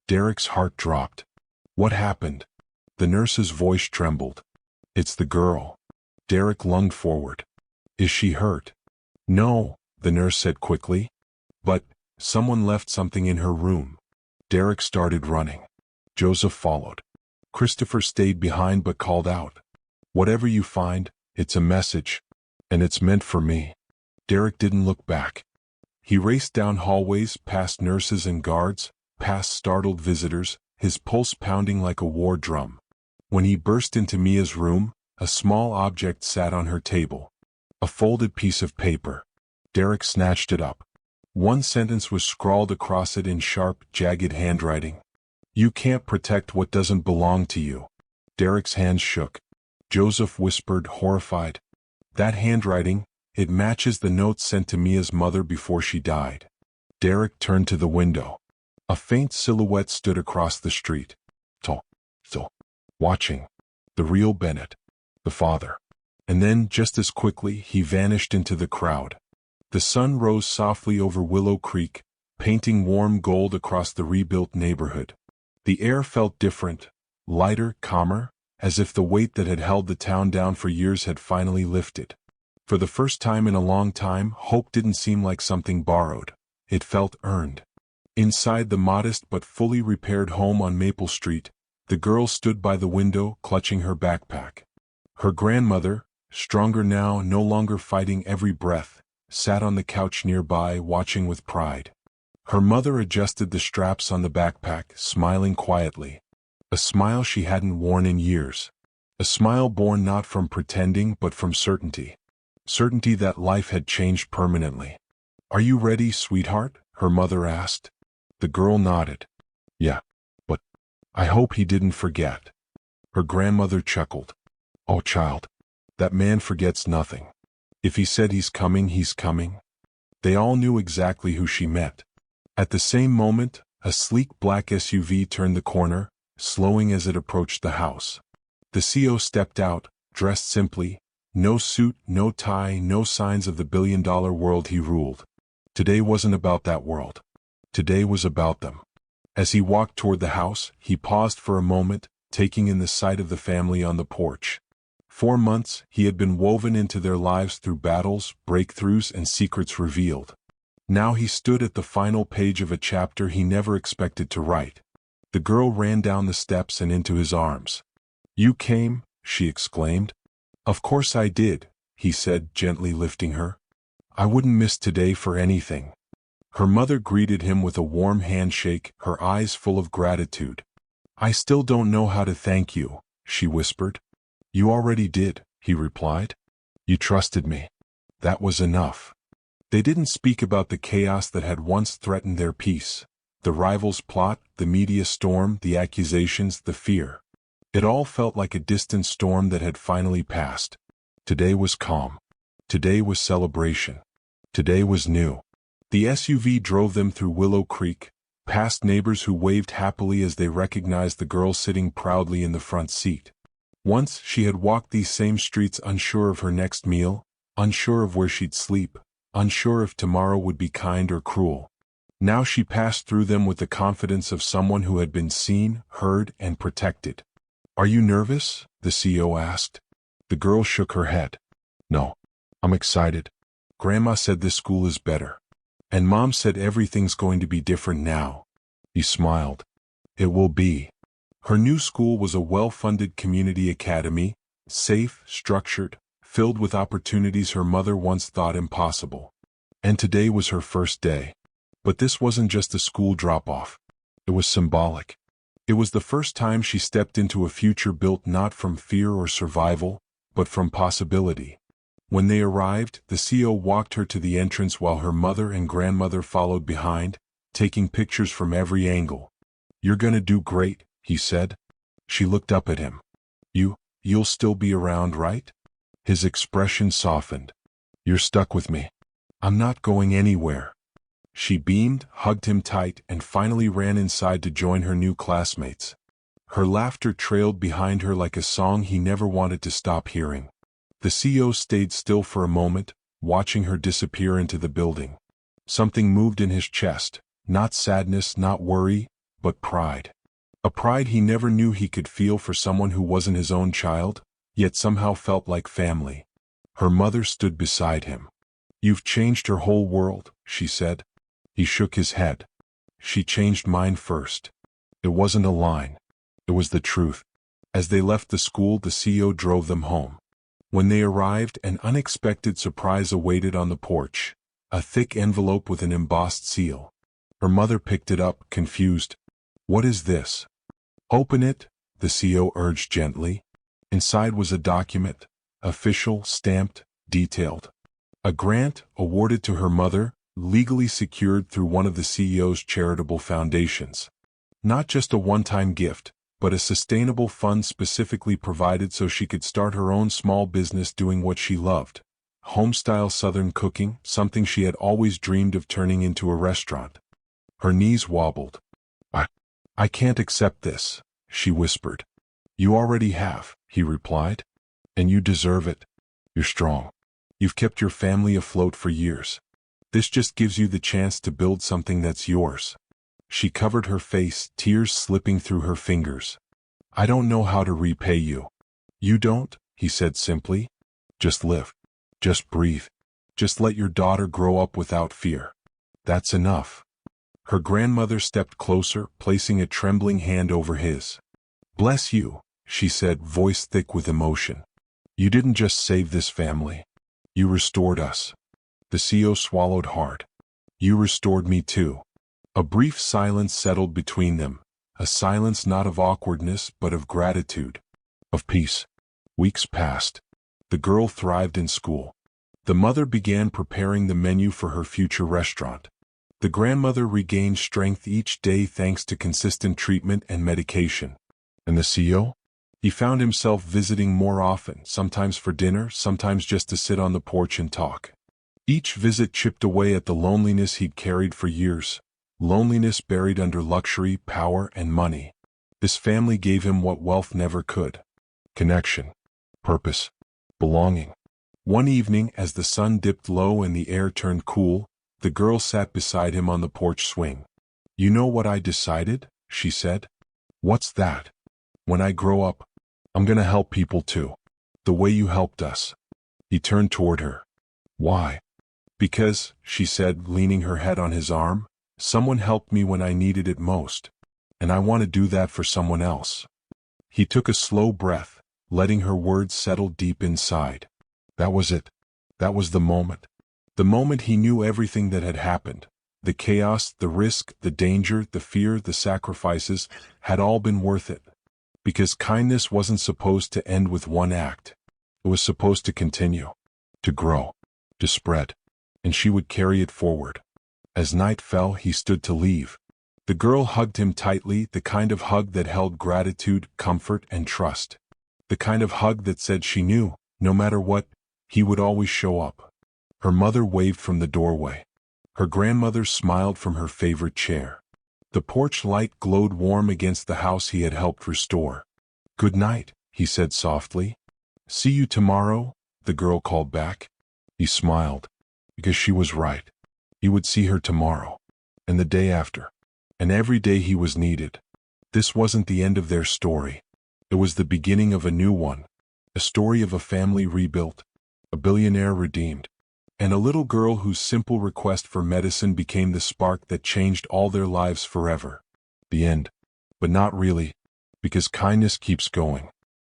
Derek's heart dropped. What happened? The nurse's voice trembled. It's the girl. Derek lunged forward. Is she hurt? No, the nurse said quickly. But someone left something in her room. Derek started running. Joseph followed. Christopher stayed behind but called out. Whatever you find, it's a message. And it's meant for me. Derek didn't look back. He raced down hallways, past nurses and guards, past startled visitors, his pulse pounding like a war drum. When he burst into Mia's room, a small object sat on her table. A folded piece of paper. Derek snatched it up. One sentence was scrawled across it in sharp, jagged handwriting. You can't protect what doesn't belong to you. Derek's hands shook. Joseph whispered, horrified. That handwriting, it matches the notes sent to Mia's mother before she died. Derek turned to the window. A faint silhouette stood across the street. Watching. The real Bennett. The father. And then, just as quickly, he vanished into the crowd. The sun rose softly over Willow Creek, painting warm gold across the rebuilt neighborhood. The air felt different, lighter, calmer, as if the weight that had held the town down for years had finally lifted. For the first time in a long time, hope didn't seem like something borrowed. It felt earned. Inside the modest but fully repaired home on Maple Street, the girl stood by the window, clutching her backpack. Her grandmother, stronger now, no longer fighting every breath, sat on the couch nearby, watching with pride. Her mother adjusted the straps on the backpack, smiling quietly. A smile she hadn't worn in years. A smile born not from pretending but from certainty. Certainty that life had changed permanently. "Are you ready, sweetheart?" her mother asked. The girl nodded. "Yeah, but I hope he didn't forget." Her grandmother chuckled. "Oh, child, that man forgets nothing. If he said he's coming, he's coming." They all knew exactly who she meant. At the same moment, a sleek black SUV turned the corner, slowing as it approached the house. The CO stepped out, dressed simply, no suit, no tie, no signs of the billion-dollar world he ruled. Today wasn't about that world. Today was about them. As he walked toward the house, he paused for a moment, taking in the sight of the family on the porch. 4 months, he had been woven into their lives through battles, breakthroughs, and secrets revealed. Now he stood at the final page of a chapter he never expected to write. The girl ran down the steps and into his arms. "You came?" she exclaimed. "Of course I did," he said, gently lifting her. "I wouldn't miss today for anything." Her mother greeted him with a warm handshake, her eyes full of gratitude. "I still don't know how to thank you," she whispered. "You already did," he replied. "You trusted me. That was enough." They didn't speak about the chaos that had once threatened their peace. The rivals' plot, the media storm, the accusations, the fear. It all felt like a distant storm that had finally passed. Today was calm. Today was celebration. Today was new. The SUV drove them through Willow Creek, past neighbors who waved happily as they recognized the girl sitting proudly in the front seat. Once she had walked these same streets unsure of her next meal, unsure of where she'd sleep, unsure if tomorrow would be kind or cruel. Now she passed through them with the confidence of someone who had been seen, heard, and protected. "Are you nervous?" the CEO asked. The girl shook her head. "No, I'm excited. Grandma said this school is better. And Mom said everything's going to be different now." He smiled. "It will be." Her new school was a well-funded community academy, safe, structured, filled with opportunities her mother once thought impossible. And today was her first day. But this wasn't just a school drop-off. It was symbolic. It was the first time she stepped into a future built not from fear or survival, but from possibility. When they arrived, the CO walked her to the entrance while her mother and grandmother followed behind, taking pictures from every angle. "You're gonna do great," he said. She looked up at him. You'll still be around, right?" His expression softened. "You're stuck with me. I'm not going anywhere." She beamed, hugged him tight, and finally ran inside to join her new classmates. Her laughter trailed behind her like a song he never wanted to stop hearing. The CO stayed still for a moment, watching her disappear into the building. Something moved in his chest, not sadness, not worry, but pride. A pride he never knew he could feel for someone who wasn't his own child, yet somehow felt like family. Her mother stood beside him. "You've changed her whole world," she said. He shook his head. "She changed mine first." It wasn't a line. It was the truth. As they left the school, the CO drove them home. When they arrived, an unexpected surprise awaited on the porch. A thick envelope with an embossed seal. Her mother picked it up, confused. "What is this?" "Open it," the CO urged gently. Inside was a document, official, stamped, detailed. A grant, awarded to her mother, legally secured through one of the CEO's charitable foundations. Not just a one-time gift, but a sustainable fund specifically provided so she could start her own small business doing what she loved. Home-style Southern cooking, something she had always dreamed of turning into a restaurant. Her knees wobbled. I can't accept this," she whispered. "You already have," he replied. "And you deserve it. You're strong. You've kept your family afloat for years. This just gives you the chance to build something that's yours." She covered her face, tears slipping through her fingers. "I don't know how to repay you." "You don't," he said simply. "Just live. Just breathe. Just let your daughter grow up without fear. That's enough." Her grandmother stepped closer, placing a trembling hand over his. "Bless you," she said, voice thick with emotion. "You didn't just save this family. You restored us." The CO swallowed hard. "You restored me too." A brief silence settled between them, a silence not of awkwardness but of gratitude, of peace. Weeks passed. The girl thrived in school. The mother began preparing the menu for her future restaurant. The grandmother regained strength each day thanks to consistent treatment and medication. And the CEO? He found himself visiting more often, sometimes for dinner, sometimes just to sit on the porch and talk. Each visit chipped away at the loneliness he'd carried for years, loneliness buried under luxury, power, and money. This family gave him what wealth never could: connection, purpose, belonging. One evening, as the sun dipped low and the air turned cool, the girl sat beside him on the porch swing. "You know what I decided?" she said. "What's that?" "When I grow up, I'm gonna help people too. The way you helped us." He turned toward her. "Why?" "Because," she said, leaning her head on his arm, "someone helped me when I needed it most. And I want to do that for someone else." He took a slow breath, letting her words settle deep inside. That was it. That was the moment. The moment he knew everything that had happened. The chaos, the risk, the danger, the fear, the sacrifices had all been worth it. Because kindness wasn't supposed to end with one act. It was supposed to continue, to grow, to spread. And she would carry it forward. As night fell, he stood to leave. The girl hugged him tightly, the kind of hug that held gratitude, comfort, and trust. The kind of hug that said she knew, no matter what, he would always show up. Her mother waved from the doorway. Her grandmother smiled from her favorite chair. The porch light glowed warm against the house he had helped restore. "Good night," he said softly. "See you tomorrow," the girl called back. He smiled, because she was right. He would see her tomorrow, and the day after, and every day he was needed. This wasn't the end of their story. It was the beginning of a new one, a story of a family rebuilt, a billionaire redeemed, and a little girl whose simple request for medicine became the spark that changed all their lives forever. The end. But not really, because kindness keeps going.